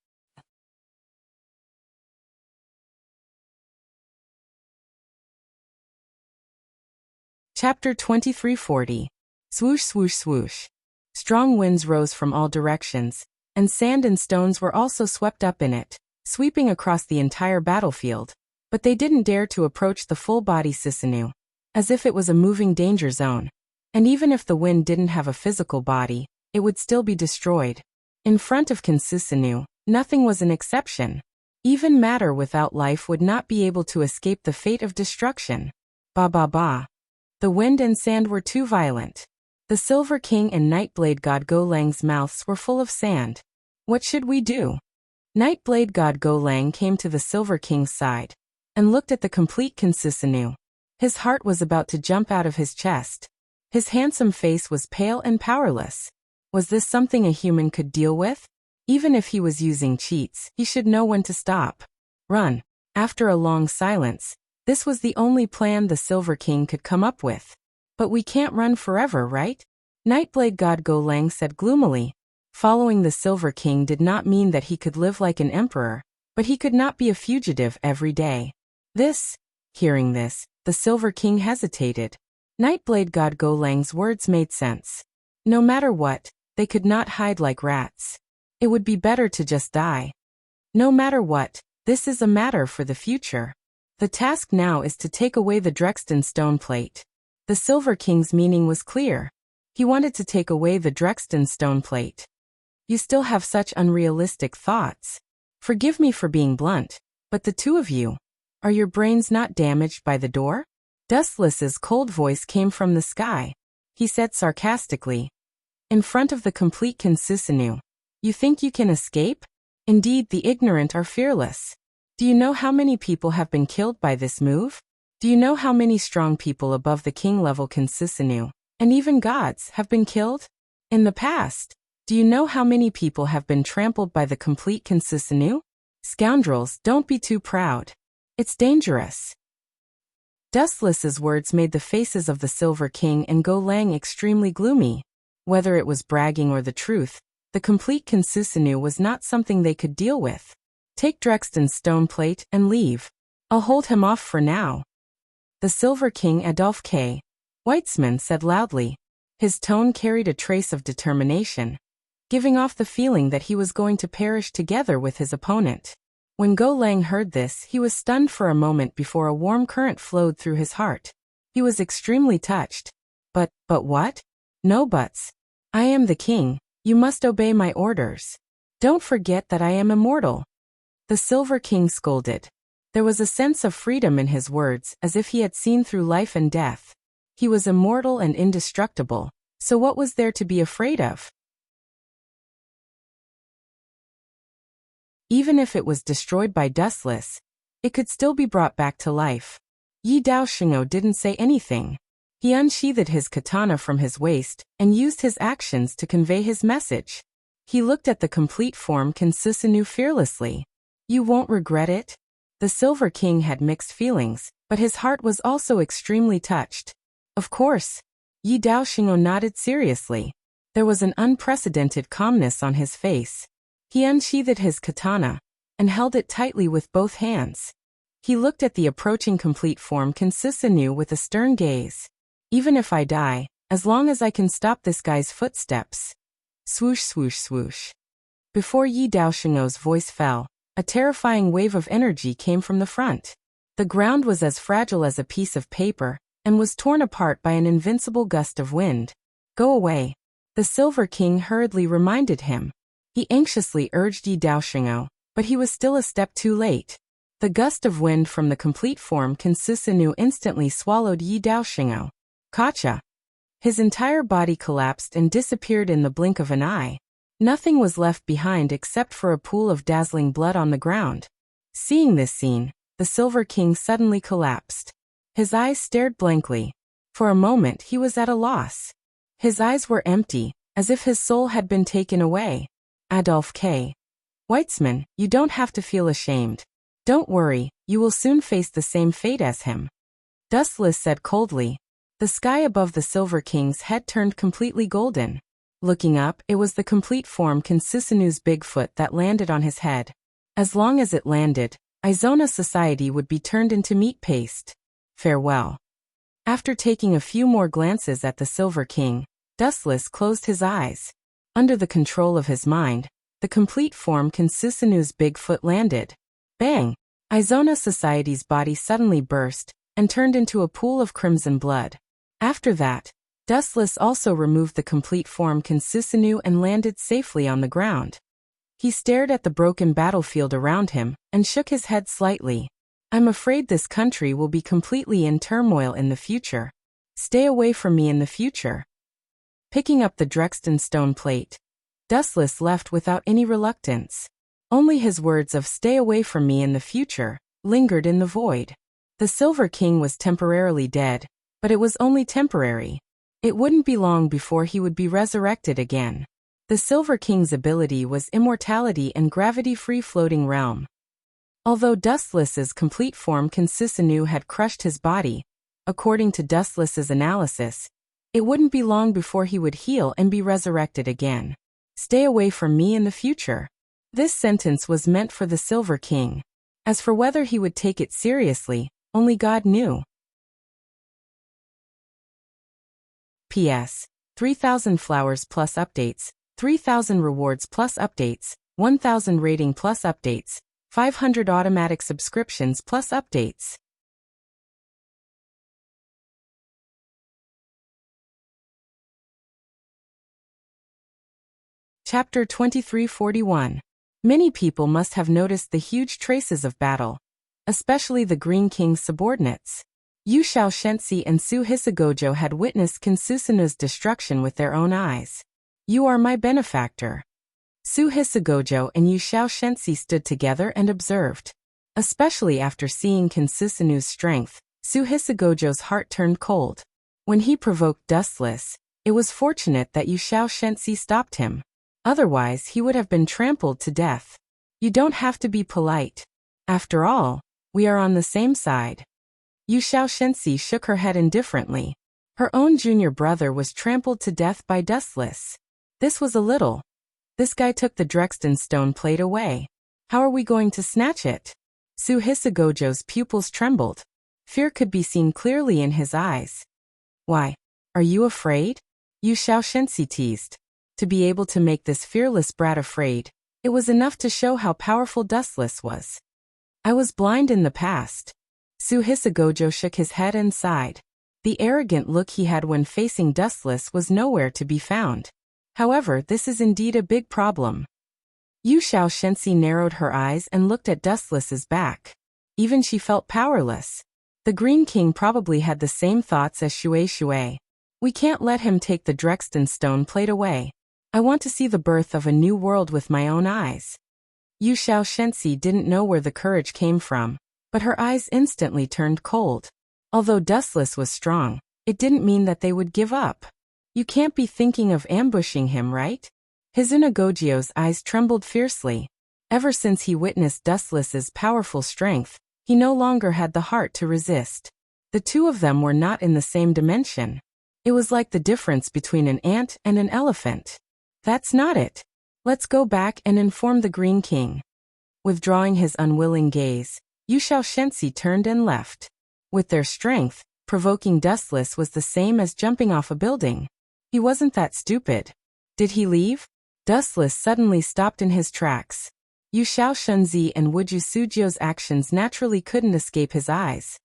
A: Chapter 2340. Swoosh swoosh swoosh. Strong winds rose from all directions, and sand and stones were also swept up in it, sweeping across the entire battlefield. But they didn't dare to approach the full-body Sisinu, as if it was a moving danger zone. And even if the wind didn't have a physical body, it would still be destroyed. In front of Consisinu, nothing was an exception. Even matter without life would not be able to escape the fate of destruction. Ba ba ba. The wind and sand were too violent. The Silver King and Nightblade God Go Lang's mouths were full of sand. What should we do? Nightblade God Go Lang came to the Silver King's side and looked at the complete Consisinu. His heart was about to jump out of his chest. His handsome face was pale and powerless. Was this something a human could deal with? Even if he was using cheats, he should know when to stop. Run. After a long silence, this was the only plan the Silver King could come up with. But we can't run forever, right? Nightblade God Go Lang said gloomily. Following the Silver King did not mean that he could live like an emperor, but he could not be a fugitive every day. Hearing this, the Silver King hesitated. Nightblade God Go Lang's words made sense. No matter what, they could not hide like rats. It would be better to just die. No matter what, this is a matter for the future. The task now is to take away the Drexten stone plate. The Silver King's meaning was clear. He wanted to take away the Drexten stone plate. You still have such unrealistic thoughts. Forgive me for being blunt, but the two of you, are your brains not damaged by the door? Dustless's cold voice came from the sky. He said sarcastically. In front of the complete Consisinu, you think you can escape? Indeed, the ignorant are fearless. Do you know how many people have been killed by this move? Do you know how many strong people above the king-level Consisinu, and even gods, have been killed? In the past, do you know how many people have been trampled by the complete Consisinu? Scoundrels, don't be too proud. It's dangerous. Dustless's words made the faces of the Silver King and Go Lang extremely gloomy. Whether it was bragging or the truth, the complete Consisinu was not something they could deal with. Take Drexten's stone plate and leave. I'll hold him off for now. The Silver King Adolf K. Weitzman said loudly. His tone carried a trace of determination, giving off the feeling that he was going to perish together with his opponent. When Go Lang heard this, he was stunned for a moment before a warm current flowed through his heart. He was extremely touched. But what? No buts. I am the king. You must obey my orders. Don't forget that I am immortal. The Silver King scolded. There was a sense of freedom in his words, as if he had seen through life and death. He was immortal and indestructible, so what was there to be afraid of? Even if it was destroyed by Dustless, it could still be brought back to life. Yi Daoshengou didn't say anything. He unsheathed his katana from his waist and used his actions to convey his message. He looked at the complete form Kansusanu fearlessly. You won't regret it? The Silver King had mixed feelings, but his heart was also extremely touched. Of course. Yi Daoshengou nodded seriously. There was an unprecedented calmness on his face. He unsheathed his katana and held it tightly with both hands. He looked at the approaching complete form Kansusanu with a stern gaze. Even if I die, as long as I can stop this guy's footsteps. Swoosh swoosh swoosh. Before Yi Daoshengou's voice fell, a terrifying wave of energy came from the front. The ground was as fragile as a piece of paper and was torn apart by an invincible gust of wind. Go away. The Silver King hurriedly reminded him. He anxiously urged Yi Daoshengou, but he was still a step too late. The gust of wind from the complete form Kansusanu instantly swallowed Yi Daoshengou. Kacha. His entire body collapsed and disappeared in the blink of an eye. Nothing was left behind except for a pool of dazzling blood on the ground. Seeing this scene, the Silver King suddenly collapsed. His eyes stared blankly. For a moment he was at a loss. His eyes were empty, as if his soul had been taken away. Adolphe K. Weitzman, you don't have to feel ashamed. Don't worry, you will soon face the same fate as him. Dustless said coldly. The sky above the Silver King's head turned completely golden. Looking up, it was the complete form Kansusanu's big foot that landed on his head. As long as it landed, Izona society would be turned into meat paste. Farewell. After taking a few more glances at the Silver King, Dustless closed his eyes. Under the control of his mind, the complete form Kansusanu's big foot landed. Bang! Izona society's body suddenly burst and turned into a pool of crimson blood. After that, Dustless also removed the complete form Kansusanu and landed safely on the ground. He stared at the broken battlefield around him and shook his head slightly. I'm afraid this country will be completely in turmoil in the future. Stay away from me in the future. Picking up the Drexton stone plate, Dustless left without any reluctance. Only his words of "stay away from me in the future" lingered in the void. The Silver King was temporarily dead, but it was only temporary. It wouldn't be long before he would be resurrected again. The Silver King's ability was immortality and gravity-free floating realm. Although Dustless's complete form Kansusanu had crushed his body, according to Dustless's analysis, it wouldn't be long before he would heal and be resurrected again. Stay away from me in the future. This sentence was meant for the Silver King. As for whether he would take it seriously, only God knew. P.S. 3,000 flowers plus updates, 3,000 rewards plus updates, 1,000 rating plus updates, 500 automatic subscriptions plus updates. Chapter 2341. Many people must have noticed the huge traces of battle, especially the Green King's subordinates. Yu Xiao Shensi and Su Hisagojo had witnessed Kansusanu's destruction with their own eyes. You are my benefactor. Su Hisagojo and Yu Xiao Shensi stood together and observed. Especially after seeing Kansusanu's strength, Su Hisagojo's heart turned cold. When he provoked Dustless, it was fortunate that Yu Xiao Shensi stopped him. Otherwise he would have been trampled to death. You don't have to be polite. After all, we are on the same side. Yu Xiao Shensi shook her head indifferently. Her own junior brother was trampled to death by Dustless. This was a little. This guy took the Drexton stone plate away. How are we going to snatch it? Su Hisagojo's pupils trembled. Fear could be seen clearly in his eyes. Why, are you afraid? Yu Xiao Shensi teased. To be able to make this fearless brat afraid, it was enough to show how powerful Dustless was. I was blind in the past. Su Hisagojo shook his head and sighed. The arrogant look he had when facing Dustless was nowhere to be found. However, this is indeed a big problem. Yu Xiao Shensi narrowed her eyes and looked at Dustless's back. Even she felt powerless. The Green King probably had the same thoughts as Shui Shui. We can't let him take the Drexton stone plate away. I want to see the birth of a new world with my own eyes. Yu Xiao Shensi didn't know where the courage came from, but her eyes instantly turned cold. Although Dustless was strong, it didn't mean that they would give up. You can't be thinking of ambushing him, right? Hizunagogio's eyes trembled fiercely. Ever since he witnessed Dustless's powerful strength, he no longer had the heart to resist. The two of them were not in the same dimension. It was like the difference between an ant and an elephant. That's not it. Let's go back and inform the Green King. Withdrawing his unwilling gaze, Yu Shaoxenzi turned and left. With their strength, provoking Dustless was the same as jumping off a building. He wasn't that stupid. Did he leave? Dustless suddenly stopped in his tracks. Yu Shaoxenzi and Wuju Suzhou's actions naturally couldn't escape his eyes.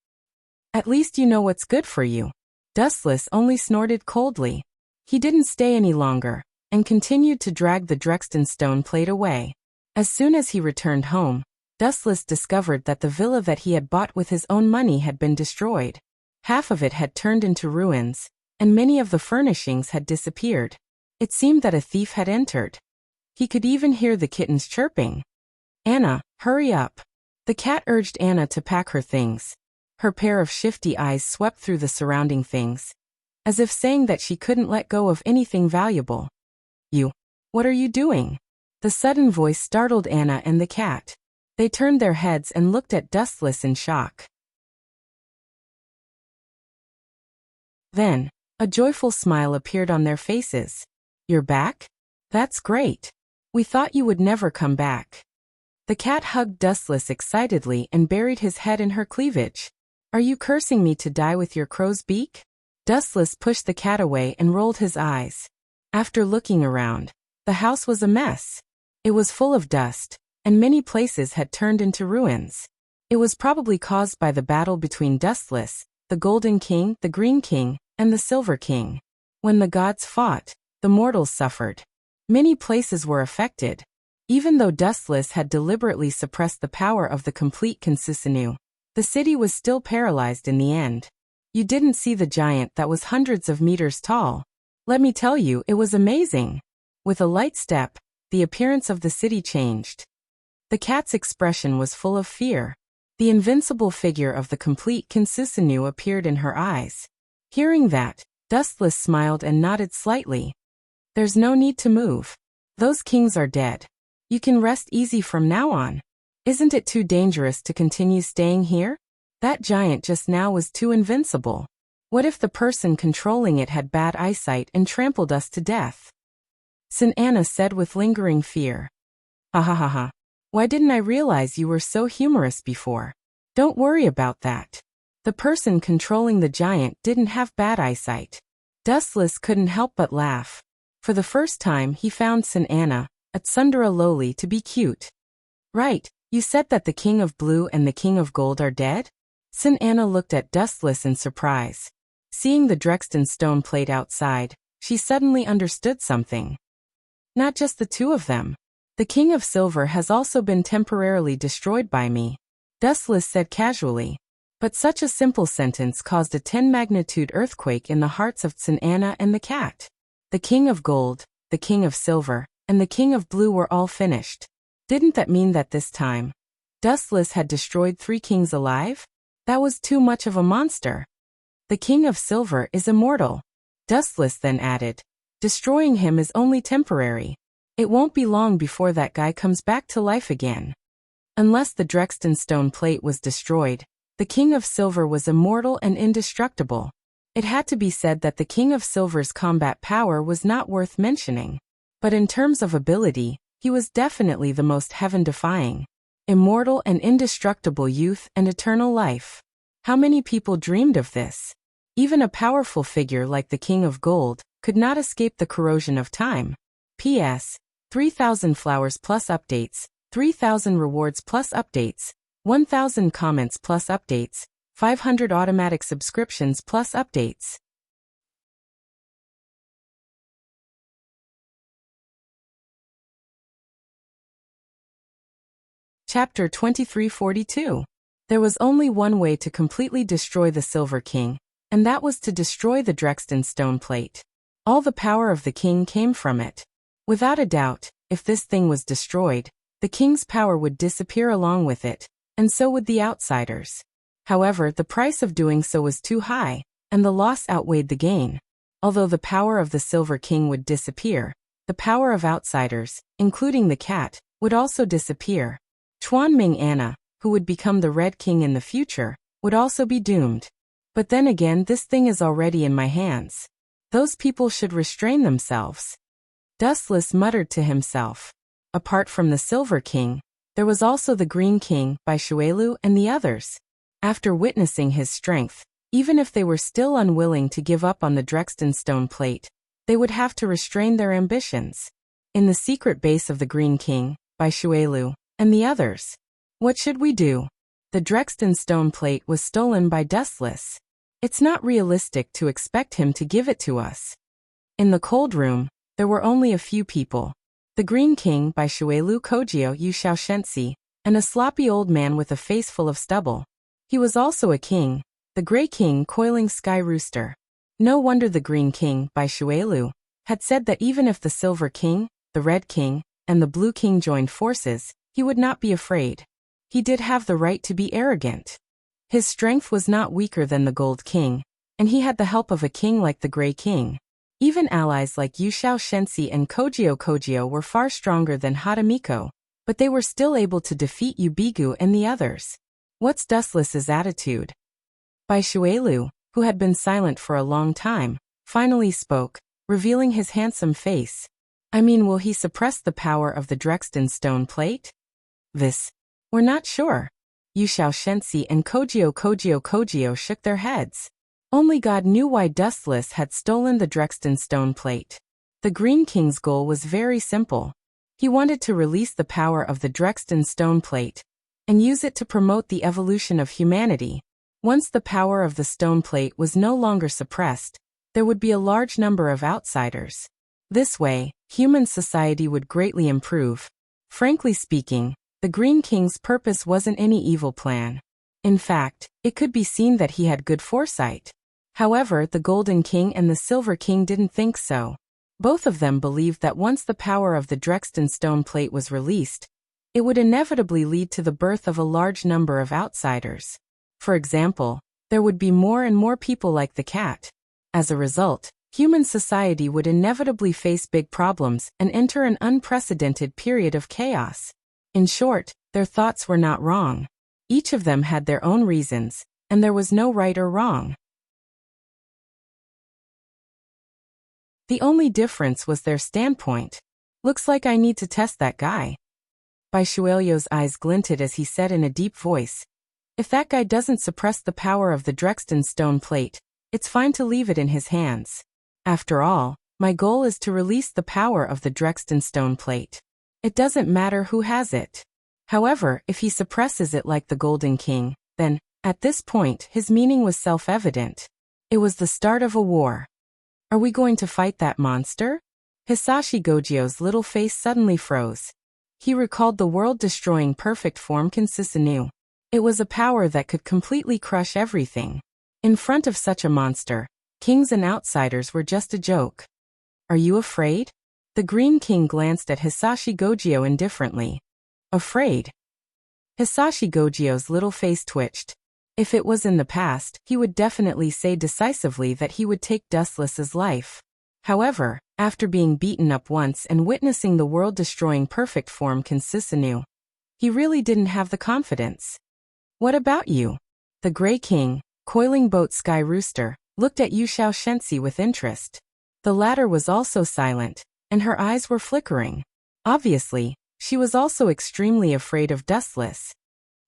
A: At least you know what's good for you. Dustless only snorted coldly. He didn't stay any longer, and continued to drag the Drexten stone plate away. As soon as he returned home, Dustless discovered that the villa that he had bought with his own money had been destroyed. Half of it had turned into ruins, and many of the furnishings had disappeared. It seemed that a thief had entered. He could even hear the kittens chirping. Anna, hurry up. The cat urged Anna to pack her things. Her pair of shifty eyes swept through the surrounding things, as if saying that she couldn't let go of anything valuable. You. What are you doing? The sudden voice startled Anna and the cat. They turned their heads and looked at Dustless in shock. Then, a joyful smile appeared on their faces. You're back? That's great. We thought you would never come back. The cat hugged Dustless excitedly and buried his head in her cleavage. Are you cursing me to die with your crow's beak? Dustless pushed the cat away and rolled his eyes. After looking around, the house was a mess. It was full of dust, and many places had turned into ruins. It was probably caused by the battle between Dustless, the Golden King, the Green King, and the Silver King. When the gods fought, the mortals suffered. Many places were affected. Even though Dustless had deliberately suppressed the power of the complete Consusinu, the city was still paralyzed in the end. You didn't see the giant that was hundreds of meters tall. Let me tell you, it was amazing. With a light step, the appearance of the city changed. The cat's expression was full of fear. The invincible figure of the complete Consusinu appeared in her eyes. Hearing that, Dustless smiled and nodded slightly. There's no need to move. Those kings are dead. You can rest easy from now on. Isn't it too dangerous to continue staying here? That giant just now was too invincible. What if the person controlling it had bad eyesight and trampled us to death? St. Anna said with lingering fear. Ha ha ha ha. Why didn't I realize you were so humorous before? Don't worry about that. The person controlling the giant didn't have bad eyesight. Dustless couldn't help but laugh. For the first time he found St. Anna, a Tsundere loli, to be cute. Right, you said that the King of Blue and the King of Gold are dead? St. Anna looked at Dustless in surprise. Seeing the Drexten stone plate outside, she suddenly understood something. Not just the two of them. The King of Silver has also been temporarily destroyed by me, Dustless said casually. But such a simple sentence caused a 10-magnitude earthquake in the hearts of St. Anna and the cat. The King of Gold, the King of Silver, and the King of Blue were all finished. Didn't that mean that this time, Dustless had destroyed 3 kings alive? That was too much of a monster. The King of Silver is immortal. Dustless then added. Destroying him is only temporary. It won't be long before that guy comes back to life again. Unless the Drexten stone plate was destroyed, the King of Silver was immortal and indestructible. It had to be said that the King of Silver's combat power was not worth mentioning. But in terms of ability, he was definitely the most heaven-defying. Immortal and indestructible youth and eternal life. How many people dreamed of this? Even a powerful figure like the King of Gold could not escape the corrosion of time. P.S. 3,000 flowers plus updates, 3,000 rewards plus updates, 1,000 comments plus updates, 500 automatic subscriptions plus updates. Chapter 2342. There was only one way to completely destroy the Silver King, and that was to destroy the Drexten stone plate. All the power of the king came from it. Without a doubt, if this thing was destroyed, the king's power would disappear along with it, and so would the outsiders. However, the price of doing so was too high, and the loss outweighed the gain. Although the power of the Silver King would disappear, the power of outsiders, including the cat, would also disappear. Chuanming Anna, who would become the Red King in the future, would also be doomed. But then again, this thing is already in my hands. Those people should restrain themselves. Dustless muttered to himself. Apart from the Silver King, there was also the Green King, Bai Shuelu, and the others. After witnessing his strength, even if they were still unwilling to give up on the Drexten stone plate, they would have to restrain their ambitions. In the secret base of the Green King, Bai Shuelu, and the others. What should we do? The Drexten stone plate was stolen by Dustless. It's not realistic to expect him to give it to us. In the cold room, there were only a few people. The Green King, Bai Shuelu Kojio Yu Xiao Shensi, and a sloppy old man with a face full of stubble. He was also a king, the Grey King Coiling Sky Rooster. No wonder the Green King, Bai Shuelu, had said that even if the Silver King, the Red King, and the Blue King joined forces, he would not be afraid. He did have the right to be arrogant. His strength was not weaker than the Gold King, and he had the help of a king like the Grey King. Even allies like Yu Xiao Shensi and Kojio were far stronger than Hadamiko, but they were still able to defeat Yubigu and the others. What's Dustless's attitude? Bai Shuelu, who had been silent for a long time, finally spoke, revealing his handsome face. I mean, will he suppress the power of the Drexten stone plate? We're not sure. Yu Xiao Shensi and Kojio shook their heads. Only God knew why Dustless had stolen the Drexten stone plate. The Green King's goal was very simple. He wanted to release the power of the Drexten stone plate and use it to promote the evolution of humanity. Once the power of the stone plate was no longer suppressed, there would be a large number of outsiders. This way, human society would greatly improve. Frankly speaking, the Green King's purpose wasn't any evil plan. In fact, it could be seen that he had good foresight. However, the Golden King and the Silver King didn't think so. Both of them believed that once the power of the Drexten stone plate was released, it would inevitably lead to the birth of a large number of outsiders. For example, there would be more and more people like the cat. As a result, human society would inevitably face big problems and enter an unprecedented period of chaos. In short, their thoughts were not wrong. Each of them had their own reasons, and there was no right or wrong. The only difference was their standpoint. Looks like I need to test that guy. Bai Shuelyo's eyes glinted as he said in a deep voice, if that guy doesn't suppress the power of the Drexten stone plate, it's fine to leave it in his hands. After all, my goal is to release the power of the Drexten stone plate. It doesn't matter who has it. However, if he suppresses it like the Golden King, then, at this point, his meaning was self-evident. It was the start of a war. Are we going to fight that monster? Hisashi Gojio's little face suddenly froze. He recalled the world-destroying perfect form Kinsisanu. It was a power that could completely crush everything. In front of such a monster, kings and outsiders were just a joke. Are you afraid? The Green King glanced at Hisashi Gojio indifferently. Afraid? Hisashi Gojio's little face twitched. If it was in the past, he would definitely say decisively that he would take Dustless's life. However, after being beaten up once and witnessing the world-destroying perfect form Kinsisanu, he really didn't have the confidence. What about you? The Grey King, Coiling Boat Sky Rooster, looked at Yu Xiao Shensi with interest. The latter was also silent, and her eyes were flickering. Obviously, she was also extremely afraid of Dustless.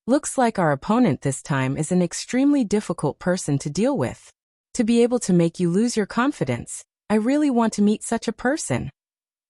A: Looks like our opponent this time is an extremely difficult person to deal with. To be able to make you lose your confidence, I really want to meet such a person.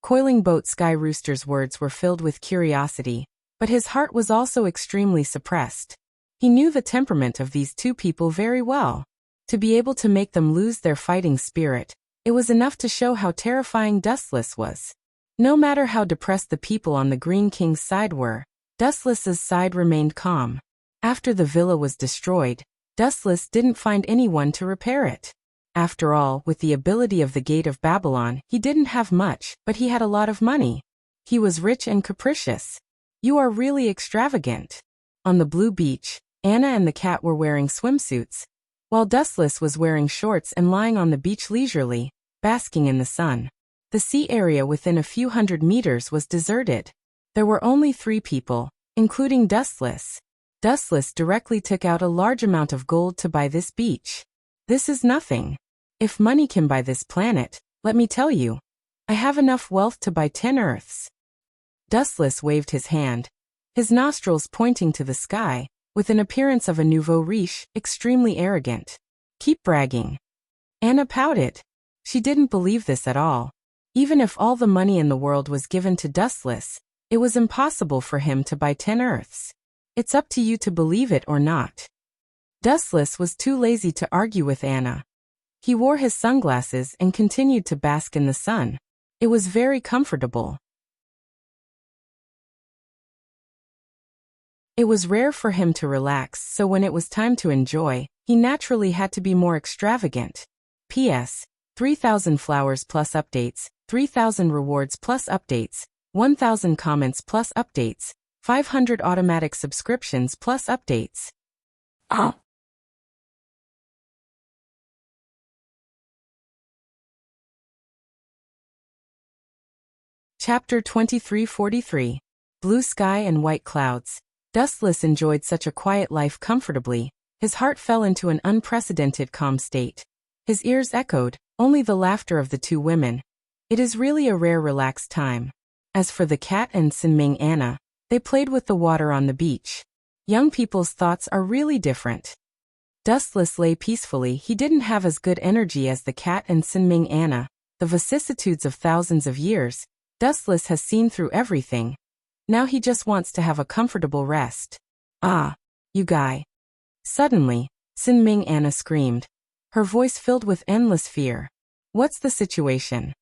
A: Coiling Boat Sky Rooster's words were filled with curiosity, but his heart was also extremely suppressed. He knew the temperament of these two people very well. To be able to make them lose their fighting spirit, it was enough to show how terrifying Dustless was. No matter how depressed the people on the Green King's side were, Dustless's side remained calm. After the villa was destroyed, Dustless didn't find anyone to repair it. After all, with the ability of the Gate of Babylon, he didn't have much, but he had a lot of money. He was rich and capricious. You are really extravagant. On the blue beach, Anna and the cat were wearing swimsuits, while Dustless was wearing shorts and lying on the beach leisurely, basking in the sun. The sea area within a few hundred meters was deserted. There were only 3 people, including Dustless. Dustless directly took out a large amount of gold to buy this beach. This is nothing. If money can buy this planet, let me tell you, I have enough wealth to buy 10 Earths. Dustless waved his hand, his nostrils pointing to the sky, with an appearance of a nouveau riche, extremely arrogant. Keep bragging. Anna pouted. She didn't believe this at all. Even if all the money in the world was given to Dustless, it was impossible for him to buy 10 Earths. It's up to you to believe it or not. Dustless was too lazy to argue with Anna. He wore his sunglasses and continued to bask in the sun. It was very comfortable. It was rare for him to relax, so when it was time to enjoy, he naturally had to be more extravagant. P.S. 3,000 flowers plus updates, 3,000 rewards plus updates, 1,000 comments plus updates, 500 automatic subscriptions plus updates. Chapter 2343. Blue Sky and White Clouds. Dustless enjoyed such a quiet life comfortably. His heart fell into an unprecedented calm state. His ears echoed only the laughter of the 2 women. It is really a rare relaxed time. As for the cat and Sinming Anna, they played with the water on the beach. Young people's thoughts are really different. Dustless lay peacefully. He didn't have as good energy as the cat and Sinming Anna. The vicissitudes of thousands of years, Dustless has seen through everything. Now he just wants to have a comfortable rest. Ah, you guy. Suddenly, Sinming Anna screamed, her voice filled with endless fear. What's the situation?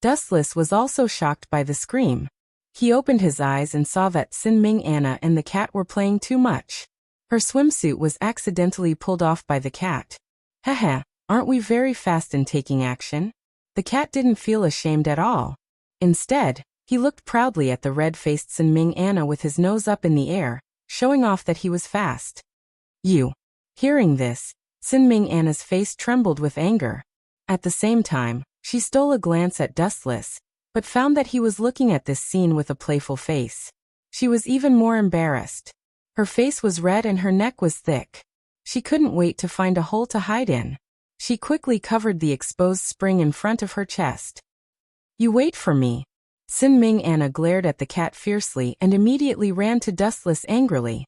A: Dustless was also shocked by the scream. He opened his eyes and saw that Sinming Anna and the cat were playing too much. Her swimsuit was accidentally pulled off by the cat. Haha, aren't we very fast in taking action? The cat didn't feel ashamed at all. Instead, he looked proudly at the red-faced Sinming Anna with his nose up in the air, showing off that he was fast. You. Hearing this, Sinming Anna's face trembled with anger. At the same time, she stole a glance at Dustless, but found that he was looking at this scene with a playful face. She was even more embarrassed. Her face was red and her neck was thick. She couldn't wait to find a hole to hide in. She quickly covered the exposed spring in front of her chest. You wait for me. Sinming Anna glared at the cat fiercely and immediately ran to Dustless angrily.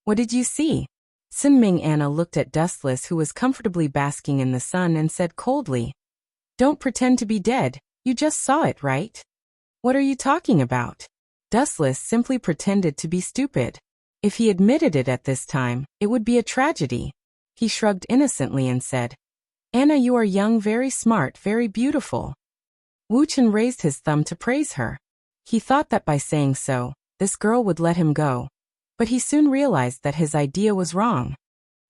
A: What did you see? Sinming Anna looked at Dustless, who was comfortably basking in the sun, and said coldly, Don't pretend to be dead, you just saw it, right? What are you talking about? Dustless simply pretended to be stupid. If he admitted it at this time, it would be a tragedy. He shrugged innocently and said, Anna, you are young, very smart, very beautiful. Wu Chen raised his thumb to praise her. He thought that by saying so, this girl would let him go. But he soon realized that his idea was wrong.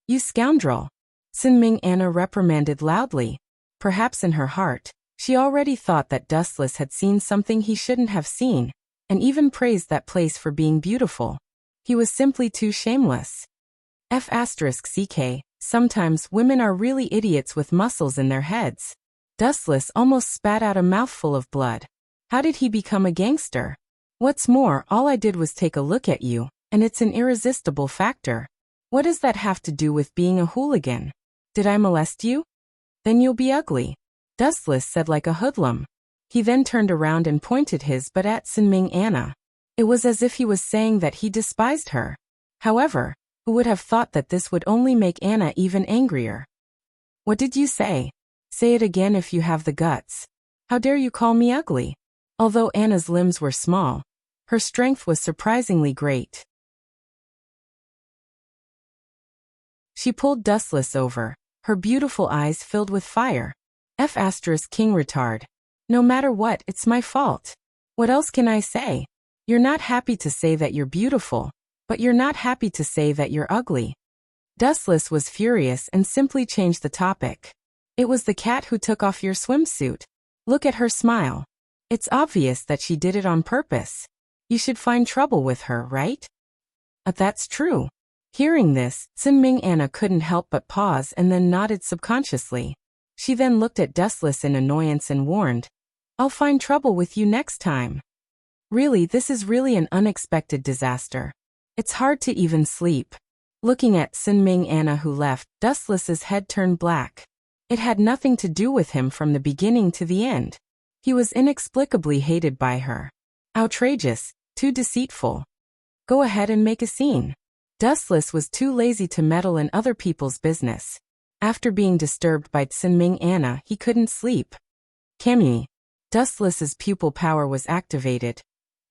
A: You scoundrel! Sinming Anna reprimanded loudly. Perhaps in her heart, she already thought that Dustless had seen something he shouldn't have seen, and even praised that place for being beautiful. He was simply too shameless. F***ck, sometimes women are really idiots with muscles in their heads. Dustless almost spat out a mouthful of blood. How did he become a gangster? What's more, all I did was take a look at you, and it's an irresistible factor. What does that have to do with being a hooligan? Did I molest you? Then you'll be ugly. Dustless said like a hoodlum. He then turned around and pointed his butt at Sinming Anna. It was as if he was saying that he despised her. However, who would have thought that this would only make Anna even angrier? What did you say? Say it again if you have the guts. How dare you call me ugly? Although Anna's limbs were small, her strength was surprisingly great. She pulled Dustless over, her beautiful eyes filled with fire. King retard. No matter what, it's my fault. What else can I say? You're not happy to say that you're beautiful, but you're not happy to say that you're ugly. Dustless was furious and simply changed the topic. It was the cat who took off your swimsuit. Look at her smile. It's obvious that she did it on purpose. You should find trouble with her, right? That's true. Hearing this, Sinming Anna couldn't help but pause and then nodded subconsciously. She then looked at Dustless in annoyance and warned, "I'll find trouble with you next time." Really, this is really an unexpected disaster. It's hard to even sleep. Looking at Sinming Anna who left, Dustless's head turned black. It had nothing to do with him from the beginning to the end. He was inexplicably hated by her. Outrageous, too deceitful. Go ahead and make a scene. Dustless was too lazy to meddle in other people's business. After being disturbed by Sinming Anna, he couldn't sleep. Kamui. Dustless's pupil power was activated,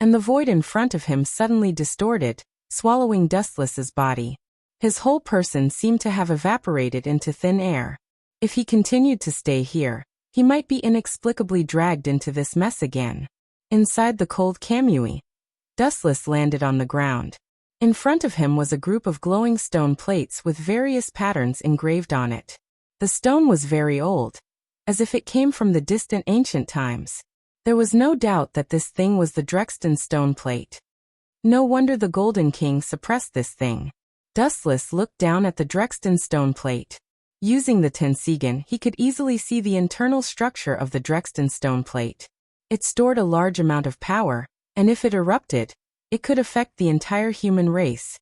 A: and the void in front of him suddenly distorted, swallowing Dustless's body. His whole person seemed to have evaporated into thin air. If he continued to stay here, he might be inexplicably dragged into this mess again. Inside the cold Kamui, Dustless landed on the ground. In front of him was a group of glowing stone plates with various patterns engraved on it. The stone was very old, as if it came from the distant ancient times. There was no doubt that this thing was the Drexten stone plate. No wonder the Golden King suppressed this thing. Dustless looked down at the Drexten stone plate. Using the Tensigen, he could easily see the internal structure of the Drexten stone plate. It stored a large amount of power, and if it erupted, it could affect the entire human race.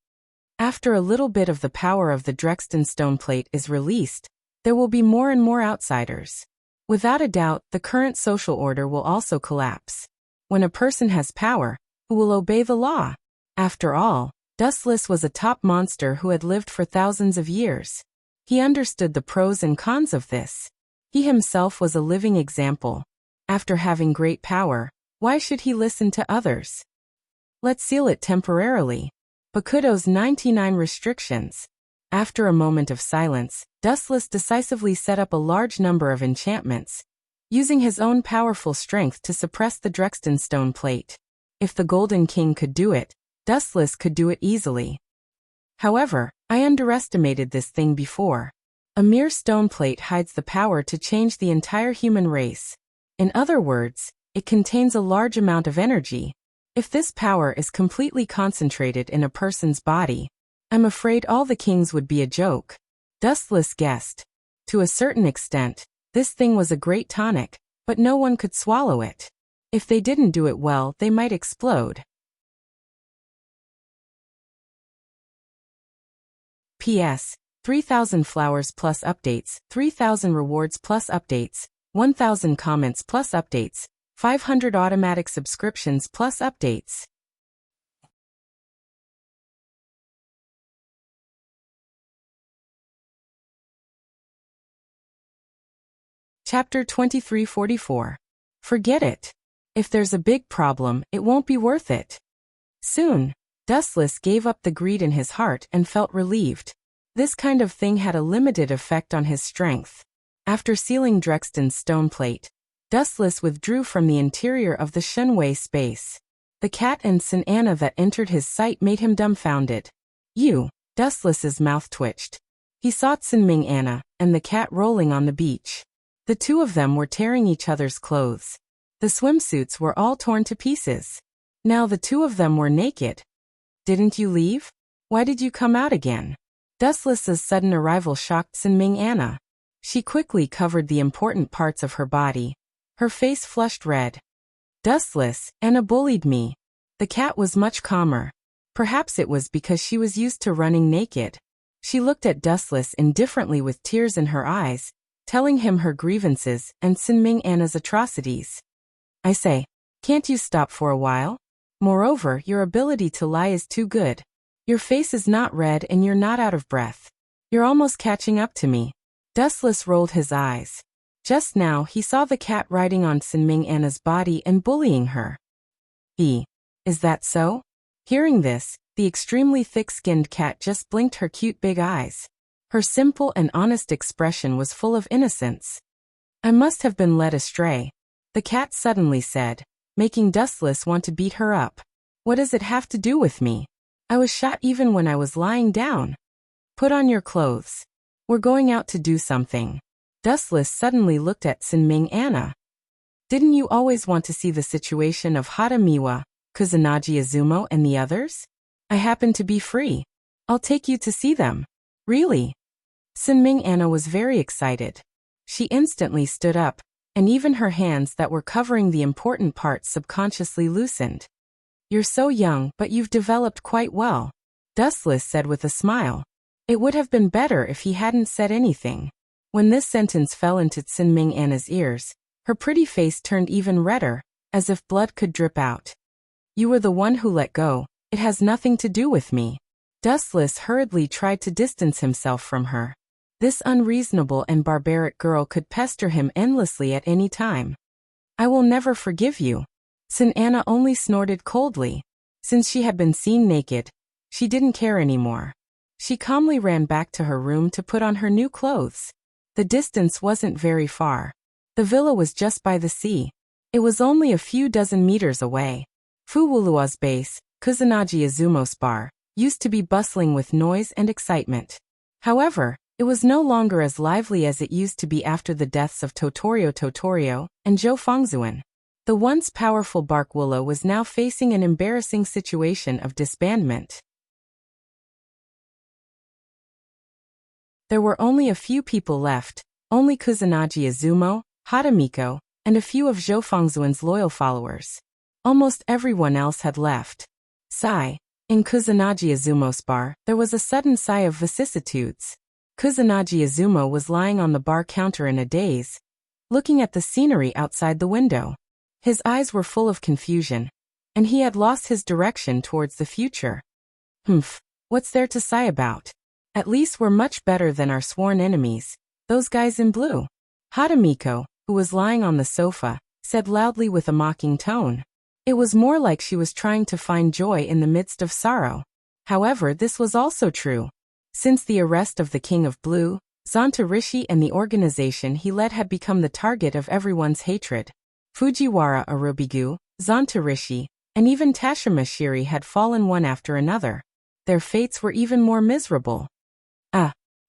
A: After a little bit of the power of the Drexten stone plate is released, there will be more and more outsiders. Without a doubt, the current social order will also collapse. When a person has power, who will obey the law? After all, Dustless was a top monster who had lived for thousands of years. He understood the pros and cons of this. He himself was a living example. After having great power, why should he listen to others? Let's seal it temporarily. Bakudo's 99 restrictions. After a moment of silence, Dustless decisively set up a large number of enchantments, using his own powerful strength to suppress the Drexten stone plate. If the Golden King could do it, Dustless could do it easily. However, I underestimated this thing before. A mere stone plate hides the power to change the entire human race. In other words, it contains a large amount of energy. If this power is completely concentrated in a person's body, I'm afraid all the kings would be a joke. Dustless guessed. To a certain extent, this thing was a great tonic, but no one could swallow it. If they didn't do it well, they might explode. P.S. 3,000 flowers plus updates, 3,000 rewards plus updates, 1,000 comments plus updates, 500 automatic subscriptions plus updates. Chapter 2344. Forget it. If there's a big problem, it won't be worth it. Soon, Dustless gave up the greed in his heart and felt relieved. This kind of thing had a limited effect on his strength. After sealing Drexten's stone plate, Dustless withdrew from the interior of the Shenwei space. The cat and Sin Anna that entered his sight made him dumbfounded. You, Dustless's mouth twitched. He saw Sinming Anna and the cat rolling on the beach. The two of them were tearing each other's clothes. The swimsuits were all torn to pieces. Now the two of them were naked. Didn't you leave? Why did you come out again? Dustless's sudden arrival shocked Sinming Anna. She quickly covered the important parts of her body. Her face flushed red. Dustless, Anna bullied me. The cat was much calmer. Perhaps it was because she was used to running naked. She looked at Dustless indifferently with tears in her eyes, telling him her grievances and Sinming Anna's atrocities. I say, can't you stop for a while? Moreover, your ability to lie is too good. Your face is not red and you're not out of breath. You're almost catching up to me. Dustless rolled his eyes. Just now he saw the cat riding on Sinming Anna's body and bullying her. Is that so? Hearing this, the extremely thick-skinned cat just blinked her cute big eyes. Her simple and honest expression was full of innocence. I must have been led astray, the cat suddenly said, making Dustless want to beat her up. What does it have to do with me? I was shot even when I was lying down. Put on your clothes. We're going out to do something. Dustless suddenly looked at Sinming Anna. Didn't you always want to see the situation of Hadamiwa, Kusanagi Izumo and the others? I happen to be free. I'll take you to see them. Really? Sinming Anna was very excited. She instantly stood up, and even her hands that were covering the important parts subconsciously loosened. You're so young, but you've developed quite well, Dustless said with a smile. It would have been better if he hadn't said anything. When this sentence fell into Sinming Anna's ears, her pretty face turned even redder, as if blood could drip out. You were the one who let go. It has nothing to do with me. Dustless hurriedly tried to distance himself from her. This unreasonable and barbaric girl could pester him endlessly at any time. I will never forgive you. Sin Anna only snorted coldly. Since she had been seen naked, she didn't care anymore. She calmly ran back to her room to put on her new clothes. The distance wasn't very far. The villa was just by the sea. It was only a few dozen meters away. Fuwulua's base, Kusanagi Izumo's bar, used to be bustling with noise and excitement. However, it was no longer as lively as it used to be after the deaths of Totorio and Zhou Fangzuan. The once powerful Bark Willow was now facing an embarrassing situation of disbandment. There were only a few people left, only Kusanagi Izumo, Hatamiko, and a few of Zhou Fangzuan's loyal followers. Almost everyone else had left. Sigh. In Kusanagi Izumo's bar, there was a sudden sigh of vicissitudes. Kusanagi Izumo was lying on the bar counter in a daze, looking at the scenery outside the window. His eyes were full of confusion, and he had lost his direction towards the future. What's there to sigh about? At least we're much better than our sworn enemies, those guys in blue. Hatamiko, who was lying on the sofa, said loudly with a mocking tone. It was more like she was trying to find joy in the midst of sorrow. However, this was also true. Since the arrest of the King of Blue, Zonta Rishi and the organization he led had become the target of everyone's hatred. Fujiwara Arubigu, Zonta Rishi, and even Tashima Shiri had fallen one after another. Their fates were even more miserable.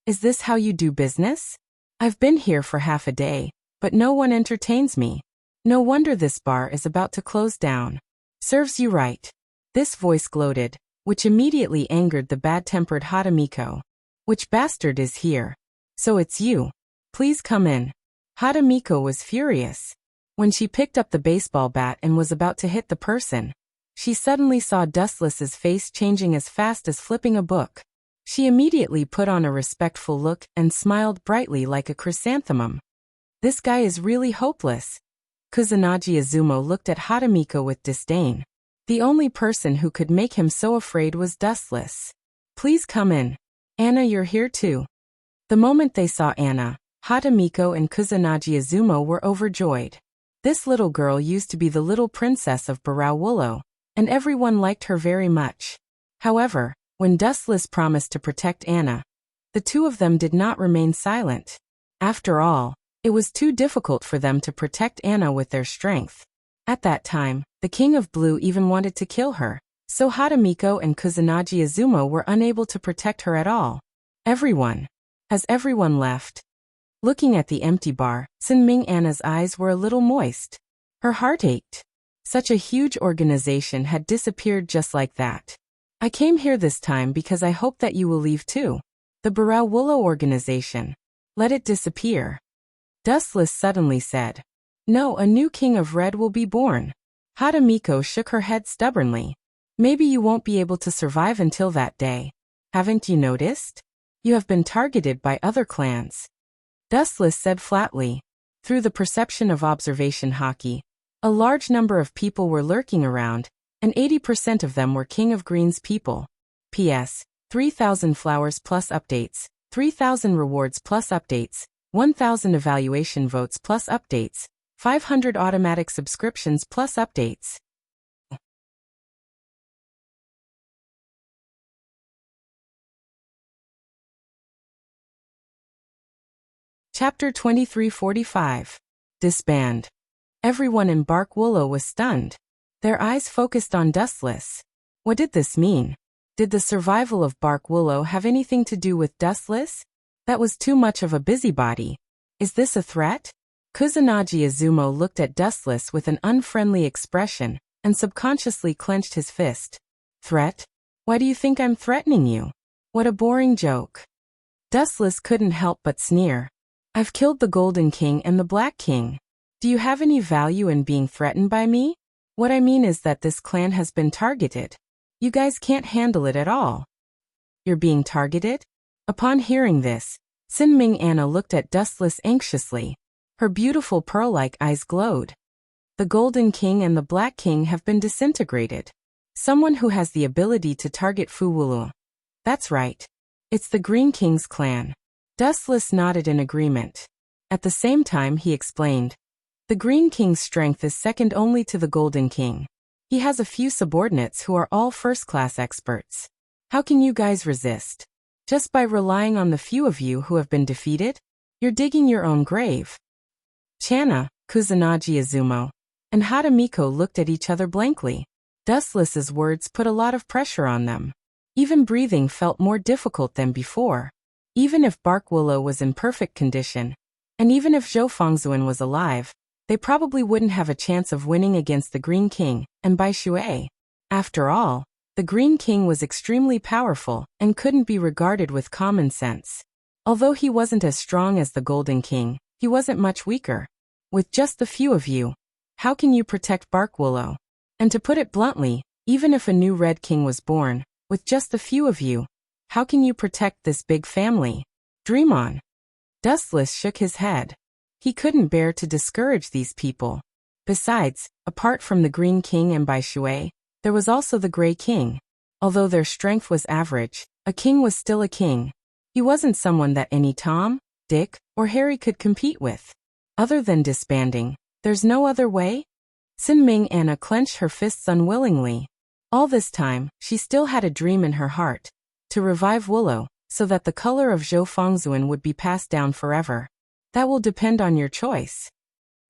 A: Is this how you do business? I've been here for half a day, but no one entertains me. No wonder this bar is about to close down. Serves you right. This voice gloated, which immediately angered the bad-tempered Hatamiko. Which bastard is here? So it's you. Please come in. Hatamiko was furious. When she picked up the baseball bat and was about to hit the person, she suddenly saw Dustless's face changing as fast as flipping a book. She immediately put on a respectful look and smiled brightly like a chrysanthemum. This guy is really hopeless. Kusanagi Izumo looked at Hatamiko with disdain. The only person who could make him so afraid was Dustless. Please come in. Anna, you're here too. The moment they saw Anna, Hatamiko and Kusanagi Izumo were overjoyed. This little girl used to be the little princess of Barao Willow, and everyone liked her very much. However, when Dustless promised to protect Anna, the two of them did not remain silent. After all, it was too difficult for them to protect Anna with their strength. At that time, the King of Blue even wanted to kill her, so Hatamiko and Kusanagi Izumo were unable to protect her at all. Has everyone left? Looking at the empty bar, Sinming Anna's eyes were a little moist. Her heart ached. Such a huge organization had disappeared just like that. I came here this time because I hope that you will leave too. The Barao Willow organization. Let it disappear. Dustless suddenly said. No, a new king of red will be born. Hatamiko shook her head stubbornly. Maybe you won't be able to survive until that day. Haven't you noticed? You have been targeted by other clans. Dustless said flatly. Through the perception of observation hockey, a large number of people were lurking around, and 80% of them were King of Green's people. P.S. 3,000 flowers plus updates, 3,000 rewards plus updates, 1,000 evaluation votes plus updates, 500 automatic subscriptions plus updates. Chapter 2345. Disband. Everyone in Bark Willow was stunned. Their eyes focused on Dustless. What did this mean? Did the survival of Bark Willow have anything to do with Dustless? That was too much of a busybody. Is this a threat? Kusanagi Izumo looked at Dustless with an unfriendly expression and subconsciously clenched his fist. Threat? Why do you think I'm threatening you? What a boring joke. Dustless couldn't help but sneer. I've killed the Golden King and the Black King. Do you have any value in being threatened by me? What I mean is that this clan has been targeted. You guys can't handle it at all. You're being targeted? Upon hearing this, Sinming Anna looked at Dustless anxiously. Her beautiful pearl-like eyes glowed. The Golden King and the Black King have been disintegrated. Someone who has the ability to target Fuwulu. That's right. It's the Green King's clan. Dustless nodded in agreement. At the same time he explained. The Green King's strength is second only to the Golden King. He has a few subordinates who are all first-class experts. How can you guys resist? Just by relying on the few of you who have been defeated? You're digging your own grave. Chana, Kusanagi Izumo, and Hadamiko looked at each other blankly. Dustless's words put a lot of pressure on them. Even breathing felt more difficult than before. Even if Bark Willow was in perfect condition, and even if Zhou Fengzuan was alive, they probably wouldn't have a chance of winning against the Green King and Bai Shui. After all, the Green King was extremely powerful and couldn't be regarded with common sense. Although he wasn't as strong as the Golden King, he wasn't much weaker. With just the few of you, how can you protect Bark Willow? And to put it bluntly, even if a new Red King was born, with just a few of you, how can you protect this big family? Dream on. Dustless shook his head. He couldn't bear to discourage these people. Besides, apart from the Green King and Bai Shui, there was also the Gray King. Although their strength was average, a king was still a king. He wasn't someone that any Tom, Dick, or Harry could compete with. Other than disbanding, there's no other way? Sinming Anna clenched her fists unwillingly. All this time, she still had a dream in her heart. To revive Willow, so that the color of Zhou Fengzuan would be passed down forever. That will depend on your choice.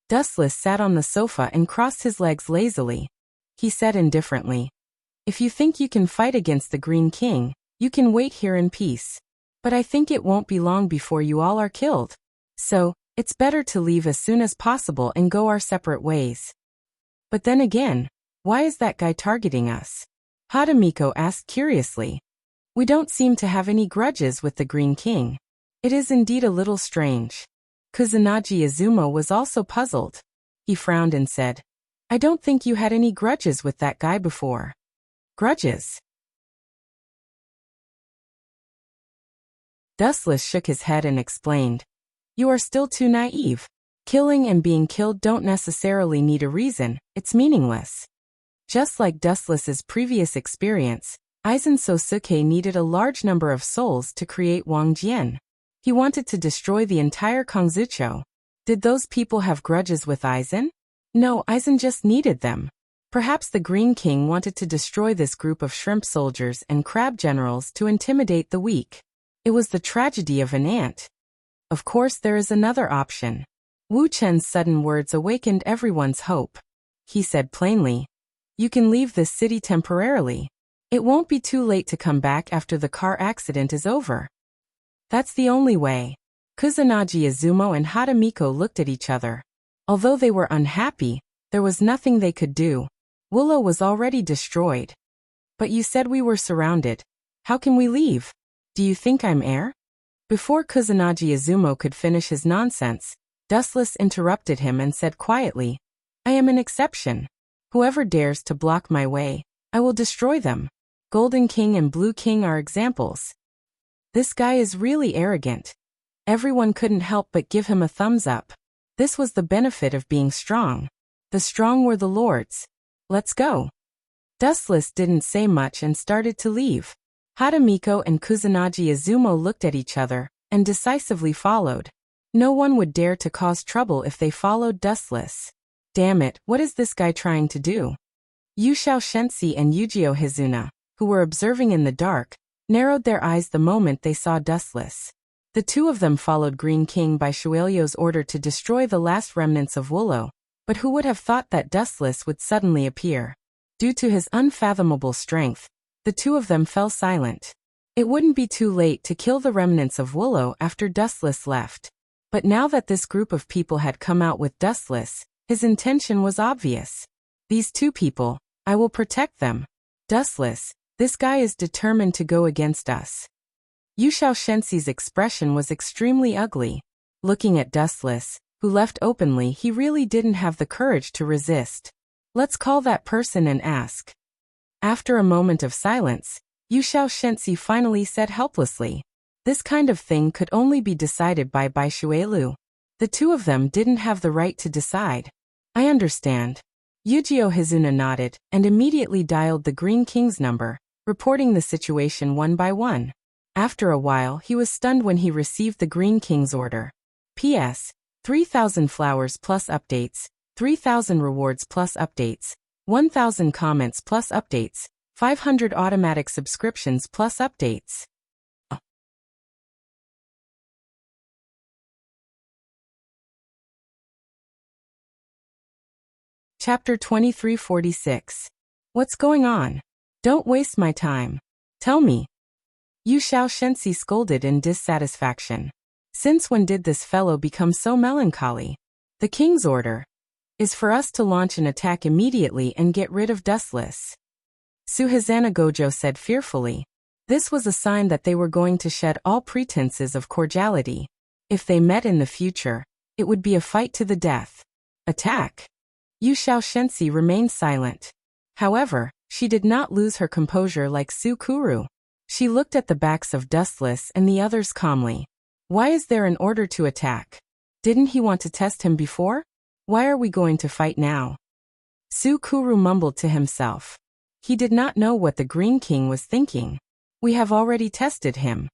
A: Dustless sat on the sofa and crossed his legs lazily. He said indifferently, if you think you can fight against the Green King, you can wait here in peace. But I think it won't be long before you all are killed. So, it's better to leave as soon as possible and go our separate ways. But then again, why is that guy targeting us? Hadamiko asked curiously. We don't seem to have any grudges with the Green King. It is indeed a little strange. Kusanagi Izumo was also puzzled. He frowned and said, I don't think you had any grudges with that guy before. Grudges? Dustless shook his head and explained. You are still too naive. Killing and being killed don't necessarily need a reason, it's meaningless. Just like Dustless's previous experience, Aizen Sosuke needed a large number of souls to create Wang Jian. He wanted to destroy the entire Kongzucho. Did those people have grudges with Aizen? No, Aizen just needed them. Perhaps the Green King wanted to destroy this group of shrimp soldiers and crab generals to intimidate the weak. It was the tragedy of an ant. Of course there is another option. Wu Chen's sudden words awakened everyone's hope. He said plainly, you can leave this city temporarily. It won't be too late to come back after the car accident is over. That's the only way. Kusanagi Izumo and Hadamiko looked at each other. Although they were unhappy, there was nothing they could do. Willow was already destroyed. But you said we were surrounded. How can we leave? Do you think I'm heir? Before Kusanagi Izumo could finish his nonsense, Dustless interrupted him and said quietly, I am an exception. Whoever dares to block my way, I will destroy them. Golden King and Blue King are examples. This guy is really arrogant. Everyone couldn't help but give him a thumbs up. This was the benefit of being strong. The strong were the lords. Let's go. Dustless didn't say much and started to leave. Hadamiko and Kusanagi Izumo looked at each other and decisively followed. No one would dare to cause trouble if they followed Dustless. Damn it, what is this guy trying to do? Yushao Shensi and Yujio Hizuna, who were observing in the dark, narrowed their eyes the moment they saw Dustless. The two of them followed Green King by Shuelyo's order to destroy the last remnants of Willow, but who would have thought that Dustless would suddenly appear? Due to his unfathomable strength, the two of them fell silent. It wouldn't be too late to kill the remnants of Willow after Dustless left. But now that this group of people had come out with Dustless, his intention was obvious. These two people, I will protect them. Dustless, this guy is determined to go against us. Yu Shaoxenxi's expression was extremely ugly. Looking at Dustless, who left openly, he really didn't have the courage to resist. Let's call that person and ask. After a moment of silence, Yu Shaoxenxi finally said helplessly. This kind of thing could only be decided by Bai Shuelu. The two of them didn't have the right to decide. I understand. Yujio Hizuna nodded and immediately dialed the Green King's number, reporting the situation one by one. After a while, he was stunned when he received the Green King's order. P.S. 3,000 flowers plus updates, 3,000 rewards plus updates, 1,000 comments plus updates, 500 automatic subscriptions plus updates. Chapter 2346. What's going on? Don't waste my time. Tell me. Yu Shaoxenxi scolded in dissatisfaction. Since when did this fellow become so melancholy? The king's order is for us to launch an attack immediately and get rid of Dustless. Suhazana Gojo said fearfully. This was a sign that they were going to shed all pretenses of cordiality. If they met in the future, it would be a fight to the death. Attack? Yu Shaoxenxi remained silent. However, she did not lose her composure like Su Kuru. She looked at the backs of Dustless and the others calmly. Why is there an order to attack? Didn't he want to test him before? Why are we going to fight now? Su Kuru mumbled to himself. He did not know what the Green King was thinking. We have already tested him.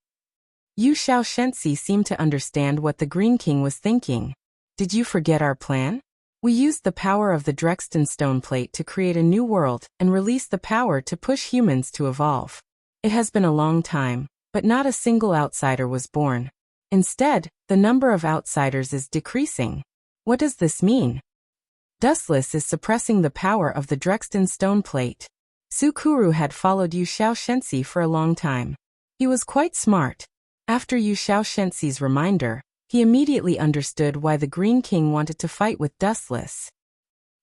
A: Yu Shaoxenxi seemed to understand what the Green King was thinking. Did you forget our plan? We used the power of the Drexten stone plate to create a new world and release the power to push humans to evolve. It has been a long time, but not a single outsider was born. Instead, the number of outsiders is decreasing. What does this mean? Dustless is suppressing the power of the Drexten stone plate. Su Kuru had followed Yu Shaoxenxi for a long time. He was quite smart. After Yu Shaoxenxi's reminder, he immediately understood why the Green King wanted to fight with Dustless.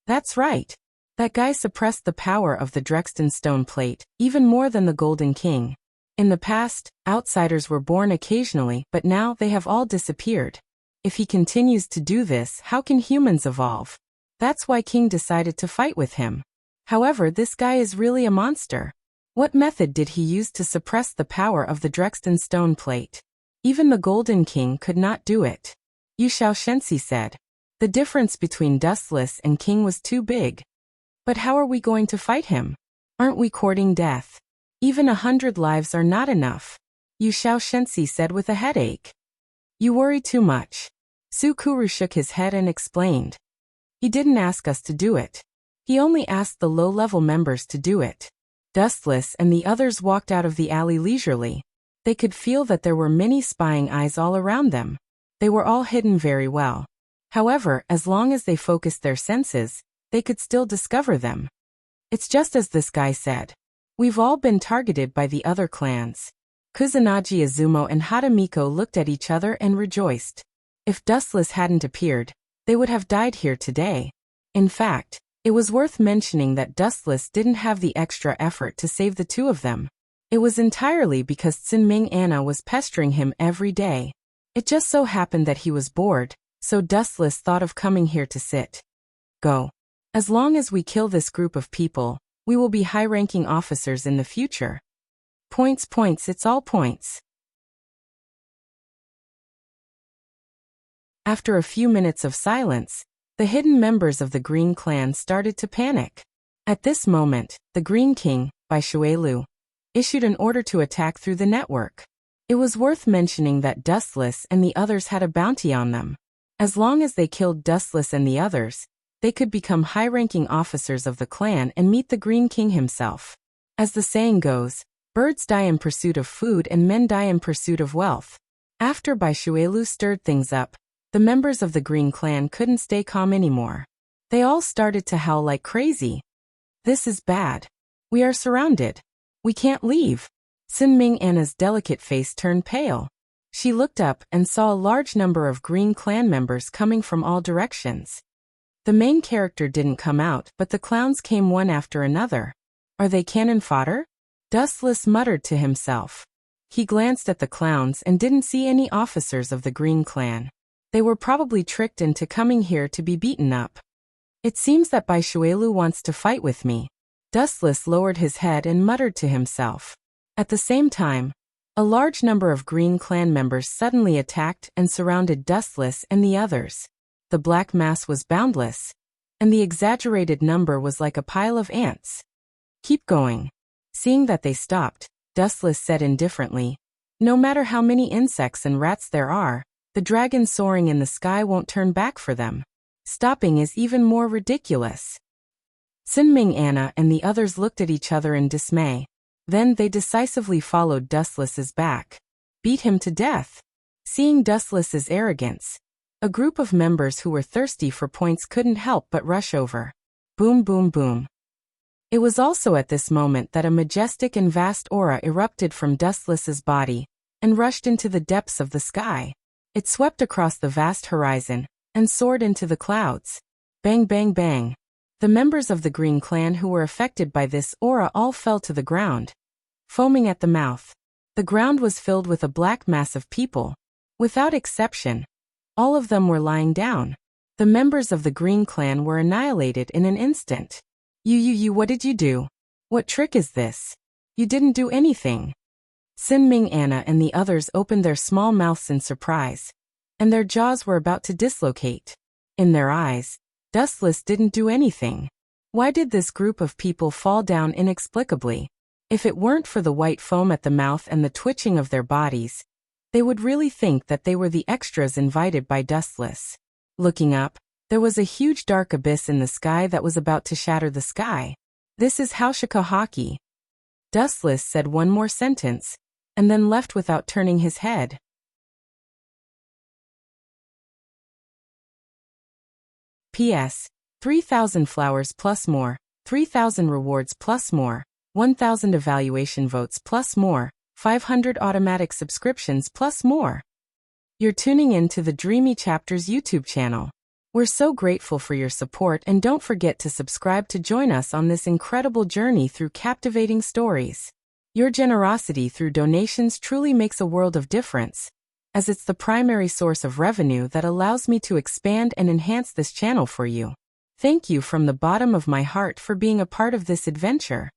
A: That's right. That guy suppressed the power of the Drexten stone plate, even more than the Golden King. In the past, outsiders were born occasionally, but now they have all disappeared. If he continues to do this, how can humans evolve? That's why King decided to fight with him. However, this guy is really a monster. What method did he use to suppress the power of the Drexten stone plate? Even the Golden King could not do it. Yu Shaoxenxi said. The difference between Dustless and King was too big. But how are we going to fight him? Aren't we courting death? Even 100 lives are not enough. Yu Shaoxenxi said with a headache. You worry too much. Su Kuru shook his head and explained. He didn't ask us to do it. He only asked the low-level members to do it. Dustless and the others walked out of the alley leisurely. They could feel that there were many spying eyes all around them. They were all hidden very well. However, as long as they focused their senses, they could still discover them. It's just as this guy said. We've all been targeted by the other clans. Kusanagi Izumo and Hadamiko looked at each other and rejoiced. If Dustless hadn't appeared, they would have died here today. In fact, it was worth mentioning that Dustless didn't have the extra effort to save the two of them. It was entirely because Tsinming Anna was pestering him every day. It just so happened that he was bored, so Dustless thought of coming here to sit. Go. As long as we kill this group of people, we will be high-ranking officers in the future. Points, it's all points. After a few minutes of silence, the hidden members of the Green Clan started to panic. At this moment, the Green King, Bai Shuelu, issued an order to attack through the network. It was worth mentioning that Dustless and the others had a bounty on them. As long as they killed Dustless and the others, they could become high-ranking officers of the clan and meet the Green King himself. As the saying goes, birds die in pursuit of food and men die in pursuit of wealth. After Bai Shuelu stirred things up, the members of the Green Clan couldn't stay calm anymore. They all started to howl like crazy. This is bad. We are surrounded. We can't leave. Tsinming Anna's delicate face turned pale. She looked up and saw a large number of Green Clan members coming from all directions. The main character didn't come out, but the clowns came one after another. Are they cannon fodder? Dustless muttered to himself. He glanced at the clowns and didn't see any officers of the Green Clan. They were probably tricked into coming here to be beaten up. It seems that Bai Shuelu wants to fight with me. Dustless lowered his head and muttered to himself. At the same time, a large number of Green Clan members suddenly attacked and surrounded Dustless and the others. The black mass was boundless, and the exaggerated number was like a pile of ants. Keep going. Seeing that they stopped, Dustless said indifferently, no matter how many insects and rats there are, the dragon soaring in the sky won't turn back for them. Stopping is even more ridiculous. Sinming Anna and the others looked at each other in dismay. Then they decisively followed Dustless's back. Beat him to death. Seeing Dustless's arrogance, a group of members who were thirsty for points couldn't help but rush over. Boom, boom, boom. It was also at this moment that a majestic and vast aura erupted from Dustless's body and rushed into the depths of the sky. It swept across the vast horizon and soared into the clouds. Bang, bang, bang. The members of the Green Clan who were affected by this aura all fell to the ground, foaming at the mouth. The ground was filled with a black mass of people. Without exception, all of them were lying down. The members of the Green Clan were annihilated in an instant. You, what did you do? What trick is this? You didn't do anything. Sinming Anna and the others opened their small mouths in surprise, and their jaws were about to dislocate. In their eyes, Dustless didn't do anything. Why did this group of people fall down inexplicably? If it weren't for the white foam at the mouth and the twitching of their bodies, they would really think that they were the extras invited by Dustless. Looking up, there was a huge dark abyss in the sky that was about to shatter the sky. This is Haushika Hockey. Dustless said one more sentence, and then left without turning his head. P.S. 3,000 flowers plus more, 3,000 rewards plus more, 1,000 evaluation votes plus more, 500 automatic subscriptions plus more. You're tuning in to the Dreamy Chapters YouTube channel. We're so grateful for your support, and don't forget to subscribe to join us on this incredible journey through captivating stories. Your generosity through donations truly makes a world of difference, as it's the primary source of revenue that allows me to expand and enhance this channel for you. Thank you from the bottom of my heart for being a part of this adventure.